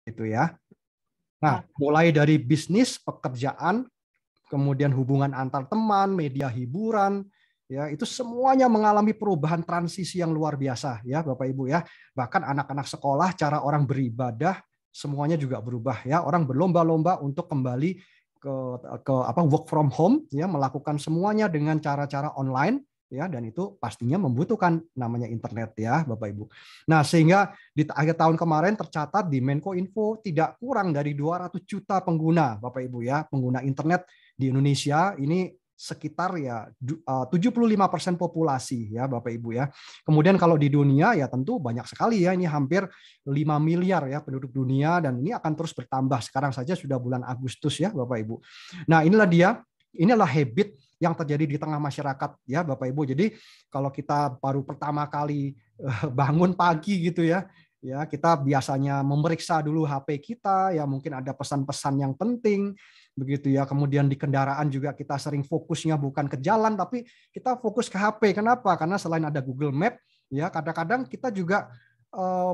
Itu ya. Nah, mulai dari bisnis, pekerjaan, kemudian hubungan antar teman, media hiburan, ya itu semuanya mengalami perubahan transisi yang luar biasa ya Bapak Ibu ya. Bahkan anak-anak sekolah, cara orang beribadah semuanya juga berubah ya. Orang berlomba-lomba untuk kembali ke work from home ya, melakukan semuanya dengan cara-cara online ya, dan itu pastinya membutuhkan namanya internet ya Bapak Ibu. Nah, sehingga di akhir tahun kemarin tercatat di Menkominfo tidak kurang dari 200 juta pengguna Bapak Ibu ya, pengguna internet di Indonesia ini sekitar ya 75% populasi ya Bapak Ibu ya. Kemudian kalau di dunia ya tentu banyak sekali ya, ini hampir 5 miliar ya penduduk dunia, dan ini akan terus bertambah. Sekarang saja sudah bulan Agustus ya Bapak Ibu. Nah, inilah habit yang terjadi di tengah masyarakat ya Bapak Ibu. Jadi kalau kita baru pertama kali bangun pagi gitu ya, kita biasanya memeriksa dulu HP kita ya, mungkin ada pesan-pesan yang penting begitu ya. Kemudian di kendaraan juga kita sering fokusnya bukan ke jalan tapi kita fokus ke HP. Kenapa? Karena selain ada Google Map ya, kadang-kadang kita juga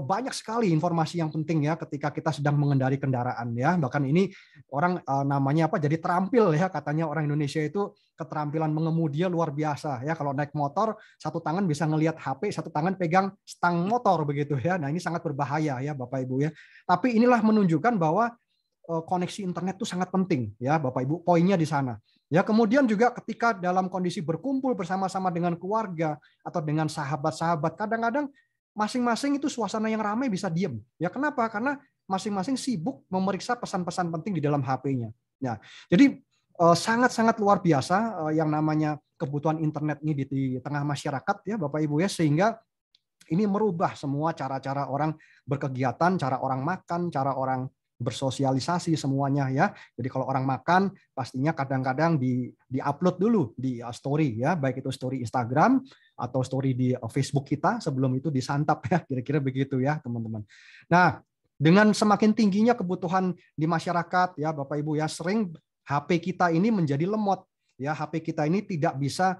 banyak sekali informasi yang penting ya ketika kita sedang mengendari kendaraan ya. Bahkan ini orang namanya apa, jadi terampil ya, katanya orang Indonesia itu keterampilan mengemudinya luar biasa ya. Kalau naik motor satu tangan bisa ngelihat HP, satu tangan pegang stang motor begitu ya. Nah, ini sangat berbahaya ya Bapak Ibu ya. Tapi inilah menunjukkan bahwa koneksi internet itu sangat penting ya Bapak Ibu, poinnya di sana. Ya, kemudian juga ketika dalam kondisi berkumpul bersama-sama dengan keluarga atau dengan sahabat-sahabat, kadang-kadang masing-masing itu suasana yang ramai bisa diem. Ya, kenapa? Karena masing-masing sibuk memeriksa pesan-pesan penting di dalam HP-nya. Ya, jadi sangat-sangat luar biasa yang namanya kebutuhan internet ini di tengah masyarakat ya Bapak Ibu ya, sehingga ini merubah semua cara-cara orang berkegiatan, cara orang makan, cara orang bersosialisasi semuanya ya. Jadi kalau orang makan pastinya kadang-kadang di-upload dulu di story ya, baik itu story Instagram atau story di Facebook kita, sebelum itu disantap ya, kira-kira begitu ya teman-teman. Nah, dengan semakin tingginya kebutuhan di masyarakat ya Bapak Ibu ya, sering HP kita ini menjadi lemot ya, HP kita ini tidak bisa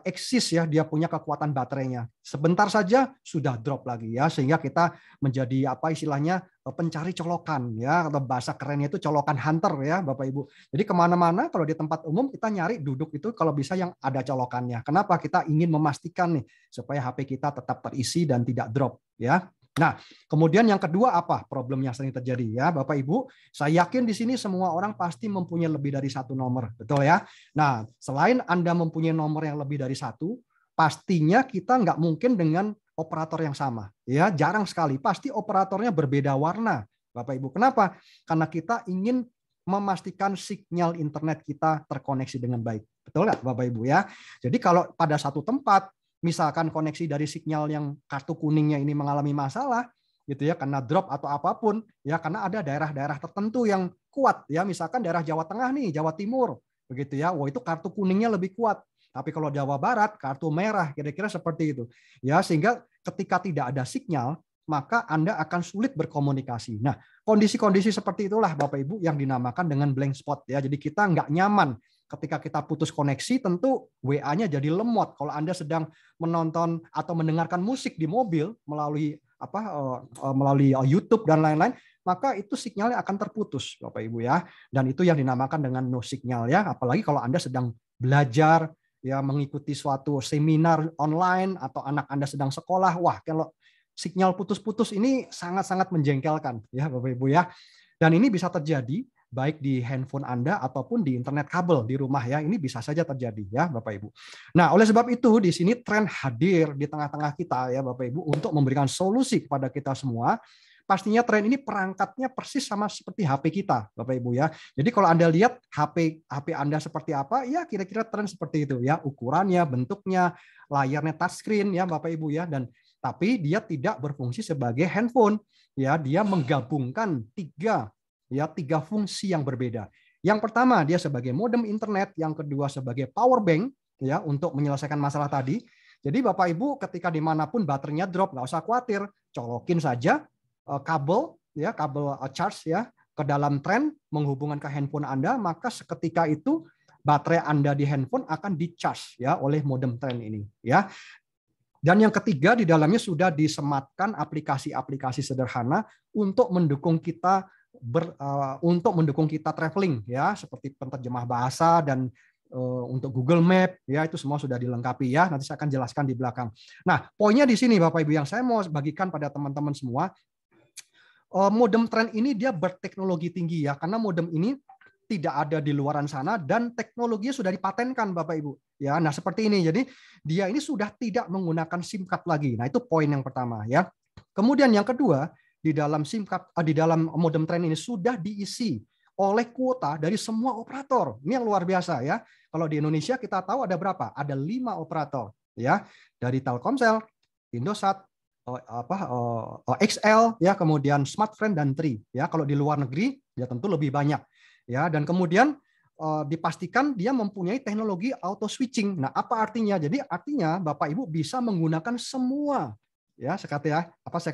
eksis ya, dia punya kekuatan baterainya. Sebentar saja sudah drop lagi ya, sehingga kita menjadi apa istilahnya pencari colokan ya, atau bahasa kerennya itu colokan hunter ya Bapak Ibu. Jadi kemana-mana kalau di tempat umum kita nyari duduk itu kalau bisa yang ada colokannya. Kenapa? Kita ingin memastikan nih supaya HP kita tetap terisi dan tidak drop ya. Nah, kemudian yang kedua apa problem yang sering terjadi ya Bapak Ibu? Saya yakin di sini semua orang pasti mempunyai lebih dari satu nomor, betul ya? Nah, selain Anda mempunyai nomor yang lebih dari satu, pastinya kita nggak mungkin dengan operator yang sama. Ya, jarang sekali. Pasti operatornya berbeda warna, Bapak Ibu. Kenapa? Karena kita ingin memastikan sinyal internet kita terkoneksi dengan baik. Betul nggak, Bapak Ibu ya? Jadi kalau pada satu tempat, misalkan koneksi dari sinyal yang kartu kuningnya ini mengalami masalah, gitu ya, karena drop atau apapun, ya karena ada daerah-daerah tertentu yang kuat, ya misalkan daerah Jawa Tengah nih, Jawa Timur, begitu ya, wah itu kartu kuningnya lebih kuat. Tapi kalau Jawa Barat kartu merah, kira-kira seperti itu, ya sehingga ketika tidak ada sinyal, maka Anda akan sulit berkomunikasi. Nah, kondisi-kondisi seperti itulah Bapak Ibu yang dinamakan dengan blank spot ya. Jadi kita nggak nyaman ketika kita putus koneksi, tentu WA-nya jadi lemot. Kalau Anda sedang menonton atau mendengarkan musik di mobil melalui melalui YouTube dan lain-lain, maka itu sinyalnya akan terputus Bapak Ibu ya. Dan itu yang dinamakan dengan no signal ya. Apalagi kalau Anda sedang belajar ya, mengikuti suatu seminar online atau anak Anda sedang sekolah, wah kalau sinyal putus-putus ini sangat-sangat menjengkelkan ya Bapak Ibu ya. Dan ini bisa terjadi baik di handphone Anda ataupun di internet kabel di rumah ya. Ini bisa saja terjadi ya Bapak Ibu. Nah, oleh sebab itu di sini tren hadir di tengah-tengah kita ya Bapak Ibu untuk memberikan solusi kepada kita semua. Pastinya tren ini perangkatnya persis sama seperti HP kita Bapak Ibu ya. Jadi kalau Anda lihat HP Anda seperti apa, ya kira-kira tren seperti itu ya. Ukurannya, bentuknya, layarnya touchscreen ya Bapak Ibu ya, dan tapi dia tidak berfungsi sebagai handphone ya. Dia menggabungkan tiga fungsi yang berbeda. Yang pertama dia sebagai modem internet, yang kedua sebagai power bank ya untuk menyelesaikan masalah tadi. Jadi Bapak Ibu ketika dimanapun baterainya drop, nggak usah khawatir, colokin saja kabel charge ya ke dalam tren menghubungkan ke handphone Anda, maka seketika itu baterai Anda di handphone akan di-charge ya oleh modem tren ini ya. Dan yang ketiga, di dalamnya sudah disematkan aplikasi-aplikasi sederhana untuk mendukung kita traveling ya, seperti penerjemah bahasa dan untuk Google Map ya, itu semua sudah dilengkapi ya. Nanti saya akan jelaskan di belakang. Nah, poinnya di sini Bapak Ibu yang saya mau bagikan pada teman-teman semua, modem trend ini dia berteknologi tinggi ya, karena modem ini tidak ada di luaran sana dan teknologinya sudah dipatenkan Bapak Ibu. Ya, nah seperti ini. Jadi dia ini sudah tidak menggunakan SIM card lagi. Nah, itu poin yang pertama ya. Kemudian yang kedua, di dalam SIM card di dalam modem trend ini sudah diisi oleh kuota dari semua operator. Ini yang luar biasa ya. Kalau di Indonesia kita tahu ada berapa? Ada 5 operator ya. Dari Telkomsel, Indosat, XL ya, kemudian Smartfren dan Tri ya. Kalau di luar negeri ya tentu lebih banyak. Ya, dan kemudian dipastikan dia mempunyai teknologi auto switching. Nah, apa artinya? Jadi artinya Bapak Ibu bisa menggunakan semua ya, saya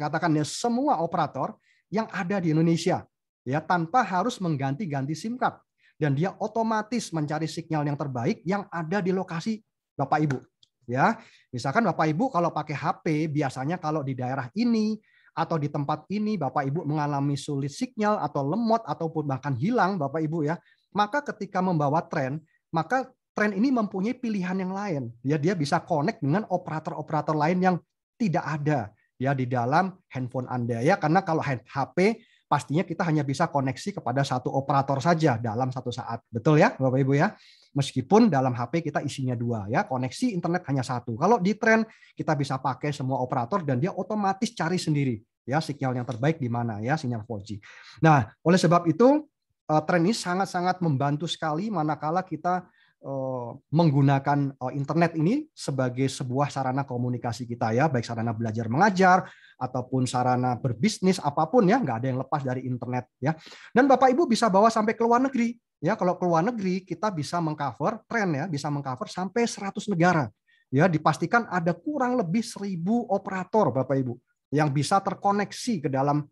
katakan ya, semua operator yang ada di Indonesia ya, tanpa harus mengganti-ganti SIM card, dan dia otomatis mencari sinyal yang terbaik yang ada di lokasi Bapak Ibu. Ya, misalkan Bapak Ibu kalau pakai HP biasanya kalau di daerah ini atau di tempat ini Bapak Ibu mengalami sulit sinyal atau lemot ataupun bahkan hilang Bapak Ibu ya, maka ketika membawa tren, maka tren ini mempunyai pilihan yang lain. Ya, dia bisa connect dengan operator-operator lain yang tidak ada ya di dalam handphone Anda ya, karena kalau HP pastinya kita hanya bisa koneksi kepada satu operator saja dalam satu saat. Betul ya Bapak Ibu ya? Meskipun dalam HP kita isinya 2 ya, koneksi internet hanya 1. Kalau di tren kita bisa pakai semua operator dan dia otomatis cari sendiri ya sinyal yang terbaik di mana ya, sinyal 4G. Nah, oleh sebab itu tren ini sangat-sangat membantu sekali manakala kita menggunakan internet ini sebagai sebuah sarana komunikasi kita ya, baik sarana belajar mengajar ataupun sarana berbisnis apapun ya, nggak ada yang lepas dari internet ya. Dan Bapak Ibu bisa bawa sampai ke luar negeri ya. Kalau ke luar negeri kita bisa mengcover tren ya, bisa mengcover sampai 100 negara ya. Dipastikan ada kurang lebih 1.000 operator Bapak Ibu yang bisa terkoneksi ke dalam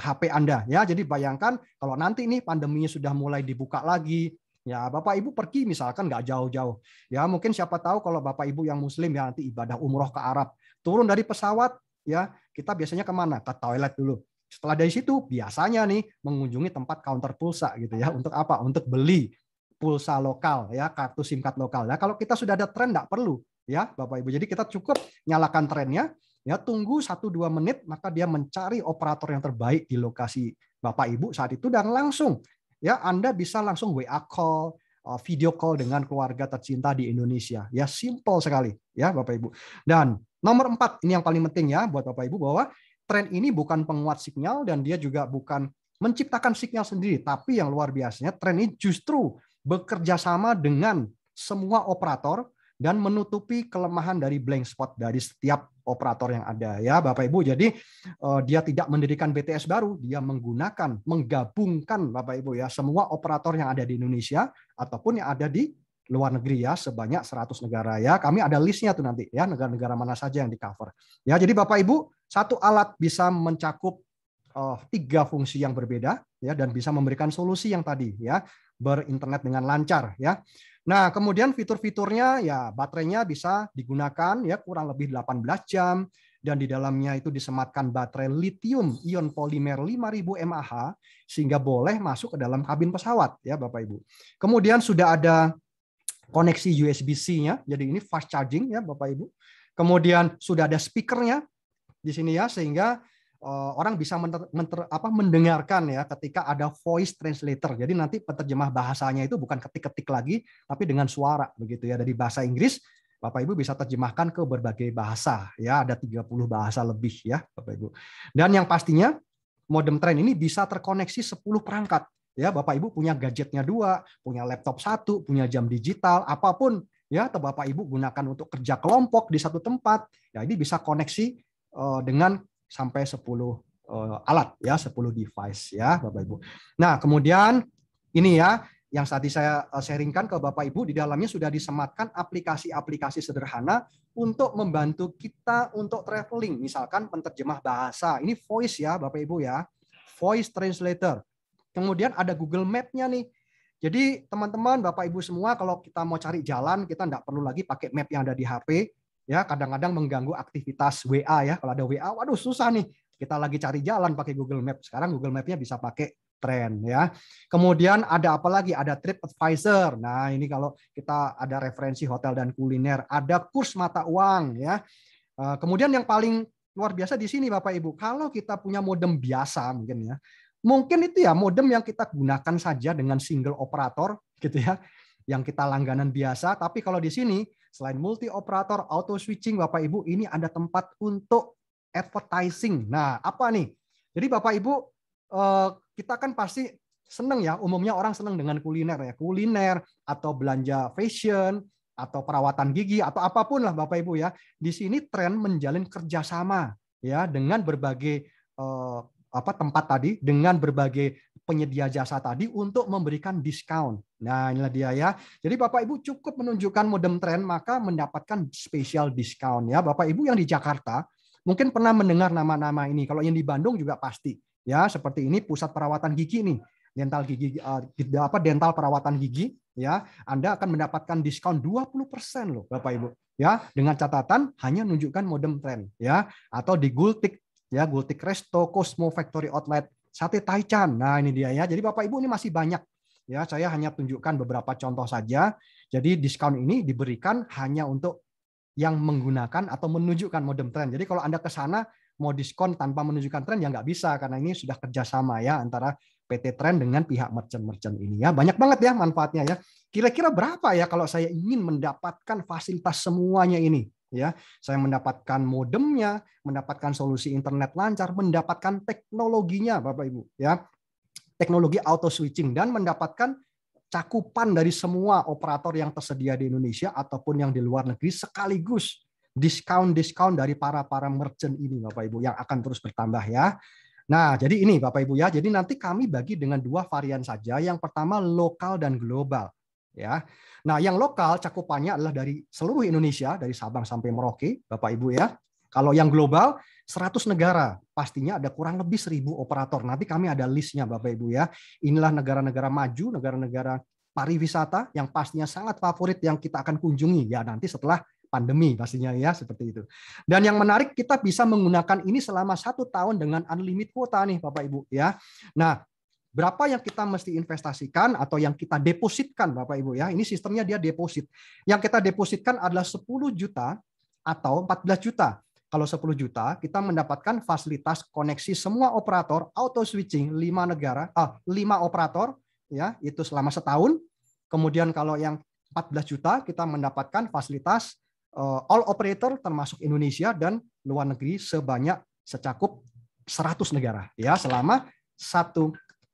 HP Anda ya. Jadi bayangkan kalau nanti nih pandeminya sudah mulai dibuka lagi ya, Bapak Ibu pergi misalkan nggak jauh-jauh ya, mungkin siapa tahu kalau Bapak Ibu yang Muslim ya nanti ibadah umroh ke Arab, turun dari pesawat ya, kita biasanya kemana? Ke toilet dulu. Setelah dari situ biasanya nih mengunjungi tempat counter pulsa gitu ya. Untuk apa? Untuk beli pulsa lokal ya, kartu SIM card lokal. Nah, kalau kita sudah ada tren nggak perlu ya Bapak Ibu. Jadi kita cukup nyalakan trennya ya, tunggu 1-2 menit maka dia mencari operator yang terbaik di lokasi Bapak Ibu saat itu, dan langsung ya Anda bisa langsung WA call, video call dengan keluarga tercinta di Indonesia. Ya, simple sekali ya Bapak Ibu. Dan nomor 4, ini yang paling penting ya buat Bapak Ibu, bahwa tren ini bukan penguat sinyal dan dia juga bukan menciptakan sinyal sendiri, tapi yang luar biasanya tren ini justru bekerja sama dengan semua operator dan menutupi kelemahan dari blank spot dari setiap operator yang ada ya Bapak Ibu. Jadi dia tidak mendirikan BTS baru, dia menggabungkan Bapak Ibu ya semua operator yang ada di Indonesia ataupun yang ada di luar negeri ya, sebanyak 100 negara ya. Kami ada listnya tuh nanti ya, negara-negara mana saja yang di cover. Ya, jadi Bapak Ibu, satu alat bisa mencakup 3 fungsi yang berbeda ya, dan bisa memberikan solusi yang tadi ya, berinternet dengan lancar ya. Nah, kemudian fitur-fiturnya ya, baterainya bisa digunakan ya kurang lebih 18 jam, dan di dalamnya itu disematkan baterai lithium ion polimer 5000 mAh sehingga boleh masuk ke dalam kabin pesawat ya Bapak Ibu. Kemudian sudah ada koneksi USB-C-nya, jadi ini fast charging ya Bapak Ibu. Kemudian sudah ada speakernya di sini ya, sehingga orang bisa mendengarkan ya ketika ada voice translator. Jadi nanti penerjemah bahasanya itu bukan ketik-ketik lagi, tapi dengan suara begitu ya. Dari bahasa Inggris Bapak Ibu bisa terjemahkan ke berbagai bahasa ya, ada 30 bahasa lebih ya Bapak Ibu. Dan yang pastinya modem tren ini bisa terkoneksi 10 perangkat. Ya, Bapak Ibu punya gadgetnya 2, punya laptop 1, punya jam digital, apapun ya, atau Bapak Ibu gunakan untuk kerja kelompok di satu tempat, ya ini bisa koneksi dengan sampai 10 alat ya, 10 device ya Bapak Ibu. Nah, kemudian ini ya yang tadi saya sharingkan ke Bapak Ibu, di dalamnya sudah disematkan aplikasi-aplikasi sederhana untuk membantu kita untuk traveling, misalkan penerjemah bahasa. Ini voice ya Bapak Ibu ya. Voice translator. Kemudian ada Google Map-nya nih. Jadi teman-teman, Bapak Ibu semua, kalau kita mau cari jalan, kita nggak perlu lagi pakai map yang ada di HP. ya kadang-kadang mengganggu aktivitas WA ya. Kalau ada WA, waduh susah nih. Kita lagi cari jalan pakai Google Maps. Sekarang Google Map-nya bisa pakai Trend ya. Kemudian ada apa lagi? Ada TripAdvisor. Nah, ini kalau kita ada referensi hotel dan kuliner, ada kurs mata uang ya. Kemudian yang paling luar biasa di sini Bapak Ibu, kalau kita punya modem biasa mungkin ya. Mungkin itu ya modem yang kita gunakan saja dengan single operator gitu ya. Yang kita langganan biasa, tapi kalau di sini selain multi operator, auto switching Bapak Ibu, ini ada tempat untuk advertising. Nah, apa nih? Jadi Bapak Ibu, kita kan pasti seneng ya, umumnya orang seneng dengan kuliner ya, kuliner atau belanja fashion atau perawatan gigi atau apapun lah Bapak Ibu ya. Di sini Trend menjalin kerjasama ya dengan berbagai tempat tadi, dengan berbagai penyedia jasa tadi untuk memberikan diskon. Nah, inilah dia ya. Jadi Bapak Ibu cukup menunjukkan modem Trend maka mendapatkan spesial diskon ya. Bapak Ibu yang di Jakarta mungkin pernah mendengar nama-nama ini. Kalau yang di Bandung juga pasti. Ya, seperti ini pusat perawatan gigi nih, dental gigi dental perawatan gigi ya. Anda akan mendapatkan diskon 20% loh Bapak Ibu. Ya, dengan catatan hanya menunjukkan modem Trend ya, atau di Gultik ya, Gultik Resto, Cosmo Factory Outlet, Sate Taichan. Nah, ini dia ya. Jadi Bapak Ibu ini masih banyak. Ya, saya hanya tunjukkan beberapa contoh saja. Jadi diskon ini diberikan hanya untuk yang menggunakan atau menunjukkan modem Trend. Jadi kalau Anda ke sana mau diskon tanpa menunjukkan Trend ya nggak bisa, karena ini sudah kerjasama ya antara PT Trend dengan pihak merchant-merchant ini ya. Banyak banget ya manfaatnya ya. Kira-kira berapa ya kalau saya ingin mendapatkan fasilitas semuanya ini ya. Saya mendapatkan modemnya, mendapatkan solusi internet lancar, mendapatkan teknologinya Bapak Ibu ya. Teknologi auto switching dan mendapatkan cakupan dari semua operator yang tersedia di Indonesia ataupun yang di luar negeri sekaligus diskon dari para merchant ini Bapak Ibu yang akan terus bertambah ya. Nah, jadi ini Bapak Ibu ya. Jadi nanti kami bagi dengan 2 varian saja. Yang pertama lokal dan global ya. Nah, yang lokal cakupannya adalah dari seluruh Indonesia, dari Sabang sampai Merauke Bapak Ibu ya. Kalau yang global 100 negara, pastinya ada kurang lebih 1.000 operator. Nanti kami ada listnya Bapak Ibu ya. Inilah negara-negara maju, negara-negara pariwisata yang pastinya sangat favorit yang kita akan kunjungi ya nanti setelah pandemi pastinya ya, seperti itu. Dan yang menarik, kita bisa menggunakan ini selama 1 tahun dengan unlimited kuota nih Bapak Ibu ya. Nah, berapa yang kita mesti investasikan atau yang kita depositkan Bapak Ibu ya. Ini sistemnya dia deposit. Yang kita depositkan adalah 10 juta atau 14 juta. Kalau 10 juta, kita mendapatkan fasilitas koneksi semua operator auto switching 5 operator ya, itu selama setahun. Kemudian kalau yang 14 juta kita mendapatkan fasilitas all operator termasuk Indonesia dan luar negeri secakup 100 negara ya selama 1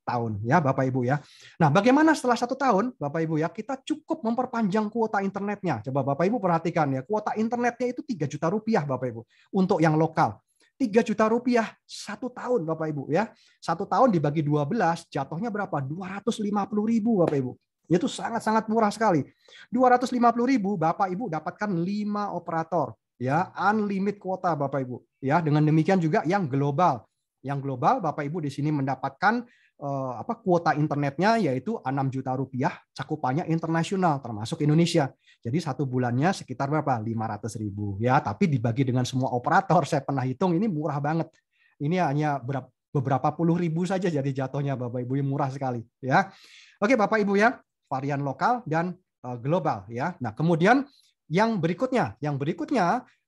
tahun ya Bapak Ibu ya. Nah, bagaimana setelah 1 tahun Bapak Ibu ya, kita cukup memperpanjang kuota internetnya. Coba Bapak Ibu perhatikan ya, kuota internetnya itu 3 juta rupiah Bapak Ibu untuk yang lokal. 3 juta rupiah 1 tahun Bapak Ibu ya. 1 tahun dibagi 12 jatuhnya berapa? 250.000 Bapak Ibu. Itu sangat-sangat murah sekali. 250.000 Bapak Ibu dapatkan 5 operator ya, unlimited kuota Bapak Ibu ya. Dengan demikian juga yang global. Yang global Bapak Ibu di sini mendapatkan kuota internetnya yaitu 6 juta rupiah, cakupannya internasional termasuk Indonesia. Jadi 1 bulannya sekitar berapa? 500.000 ya, tapi dibagi dengan semua operator saya pernah hitung ini murah banget. Ini hanya beberapa puluh ribu saja jadi jatuhnya Bapak Ibu, murah sekali ya. Oke Bapak Ibu ya, varian lokal dan global ya. Nah, kemudian yang berikutnya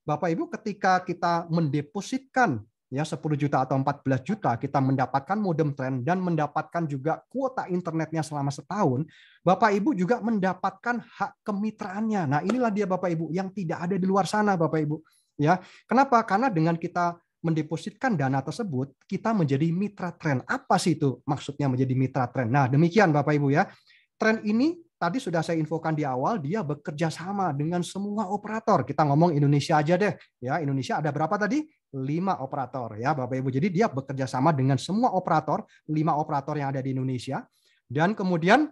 Bapak Ibu ketika kita mendepositkan ya 10 juta atau 14 juta kita mendapatkan modem Trend dan mendapatkan juga kuota internetnya selama setahun, Bapak Ibu juga mendapatkan hak kemitraannya. Nah, inilah dia Bapak Ibu yang tidak ada di luar sana Bapak Ibu. Ya. Kenapa? Karena dengan kita mendepositkan dana tersebut, kita menjadi mitra Trend. Apa sih itu maksudnya menjadi mitra Trend? Nah, demikian Bapak Ibu ya. Trend ini tadi sudah saya infokan di awal, dia bekerja sama dengan semua operator. Kita ngomong Indonesia aja deh. Ya, Indonesia ada berapa tadi? 5 operator ya Bapak Ibu. Jadi dia bekerja sama dengan semua operator, 5 operator yang ada di Indonesia. Dan kemudian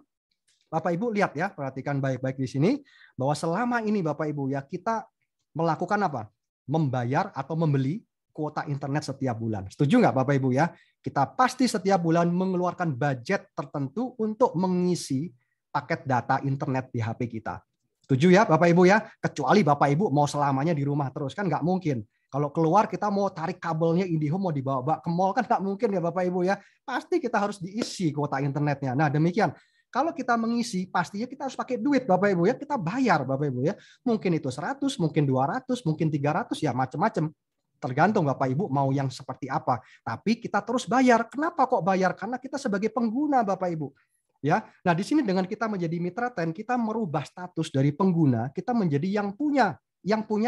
Bapak Ibu lihat ya, perhatikan baik-baik di sini bahwa selama ini Bapak Ibu ya kita melakukan apa? Membayar atau membeli kuota internet setiap bulan. Setuju nggak Bapak Ibu ya? Kita pasti setiap bulan mengeluarkan budget tertentu untuk mengisi paket data internet di HP kita. Setuju ya Bapak Ibu ya? Kecuali Bapak Ibu mau selamanya di rumah terus, kan nggak mungkin. Kalau keluar kita mau tarik kabelnya IndiHome mau dibawa ke mall kan nggak mungkin ya Bapak Ibu ya. Pasti kita harus diisi kuota internetnya. Nah demikian. Kalau kita mengisi, pastinya kita harus pakai duit Bapak Ibu ya. Kita bayar Bapak Ibu ya. Mungkin itu 100, mungkin 200, mungkin 300, ya macam-macam. Tergantung Bapak Ibu mau yang seperti apa. Tapi kita terus bayar. Kenapa kok bayar? Karena kita sebagai pengguna Bapak Ibu. Ya, nah di sini dengan kita menjadi mitra TEN, kita merubah status dari pengguna, kita menjadi yang punya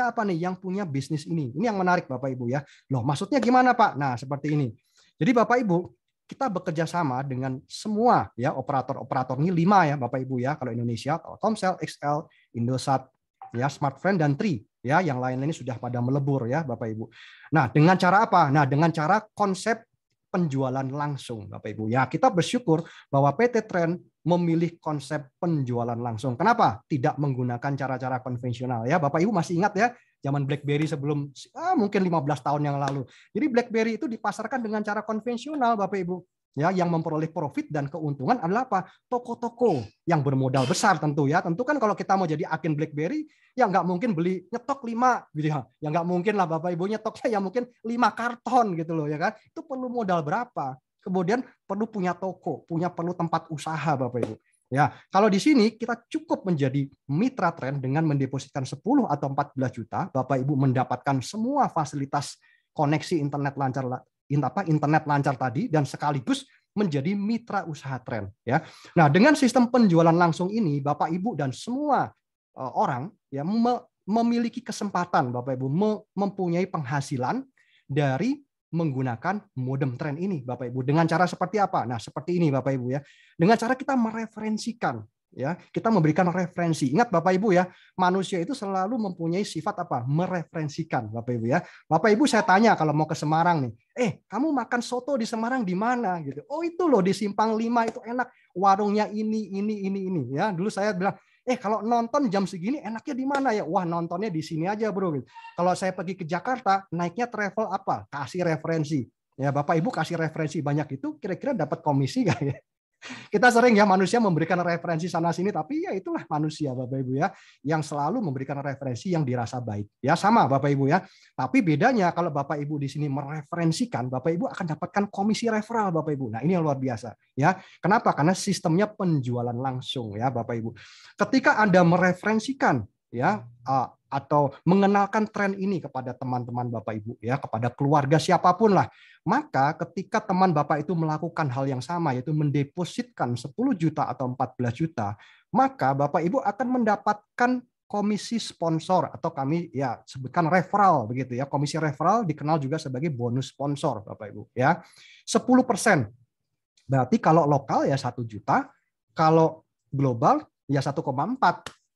apa nih? Yang punya bisnis ini. Ini yang menarik Bapak Ibu ya. Loh, maksudnya gimana Pak? Nah, seperti ini. Jadi Bapak Ibu, kita bekerja sama dengan semua ya operator-operator ini 5 ya Bapak Ibu ya. Kalau Indonesia, Telkomsel, XL, Indosat, ya Smartfren dan Tri ya, yang lain-lainnya sudah pada melebur ya Bapak Ibu. Nah, dengan cara apa? Nah, dengan cara konsep penjualan langsung Bapak Ibu. Ya, kita bersyukur bahwa PT Trend memilih konsep penjualan langsung. Kenapa? Tidak menggunakan cara-cara konvensional ya. Bapak Ibu masih ingat ya, zaman BlackBerry sebelum mungkin 15 tahun yang lalu. Jadi BlackBerry itu dipasarkan dengan cara konvensional Bapak Ibu. Ya, yang memperoleh profit dan keuntungan adalah apa? Toko-toko yang bermodal besar tentu ya. Tentu kan kalau kita mau jadi agen BlackBerry, ya nggak mungkin beli nyetok 5 gitu ya. Ya nggak mungkin lah Bapak Ibu, nyetoknya ya mungkin 5 karton gitu loh ya kan. Itu perlu modal berapa? Kemudian perlu punya toko, perlu tempat usaha Bapak Ibu. Ya, kalau di sini kita cukup menjadi mitra Trend dengan mendepositkan 10 atau 14 juta, Bapak Ibu mendapatkan semua fasilitas koneksi internet lancar tadi dan sekaligus menjadi mitra usaha Trend ya. Nah, dengan sistem penjualan langsung ini Bapak Ibu dan semua orang ya memiliki kesempatan Bapak Ibu mempunyai penghasilan dari menggunakan modem Trend ini Bapak Ibu. Dengan cara seperti apa? Nah, seperti ini Bapak Ibu ya. Dengan cara kita mereferensikan ya, kita memberikan referensi. Ingat Bapak Ibu ya, manusia itu selalu mempunyai sifat apa? Mereferensikan Bapak Ibu ya. Bapak Ibu saya tanya kalau mau ke Semarang nih, kamu makan soto di Semarang di mana gitu? Oh itu loh di Simpang 5 itu enak, warungnya ini ya. Dulu saya bilang, kalau nonton jam segini enaknya di mana ya? Wah, nontonnya di sini aja, Bro. Kalau saya pergi ke Jakarta, naiknya travel apa? Kasih referensi. Ya, Bapak Ibu kasih referensi banyak itu kira-kira dapat komisi nggak ya? Kita sering ya manusia memberikan referensi sana sini, tapi ya itulah manusia Bapak Ibu ya, yang selalu memberikan referensi yang dirasa baik. Ya sama Bapak Ibu ya. Tapi bedanya kalau Bapak Ibu di sini mereferensikan, Bapak Ibu akan dapatkan komisi referral Bapak Ibu. Nah, ini yang luar biasa ya. Kenapa? Karena sistemnya penjualan langsung ya Bapak Ibu. Ketika Anda mereferensikan ya atau mengenalkan tren ini kepada teman-teman Bapak Ibu ya, kepada keluarga siapapun lah, maka ketika teman Bapak itu melakukan hal yang sama, yaitu mendepositkan 10 juta atau 14 juta, maka Bapak Ibu akan mendapatkan komisi sponsor atau kami ya sebutkan referral begitu ya. Komisi referral dikenal juga sebagai bonus sponsor Bapak Ibu ya. 10%. Berarti kalau lokal ya 1 juta, kalau global ya 1,4.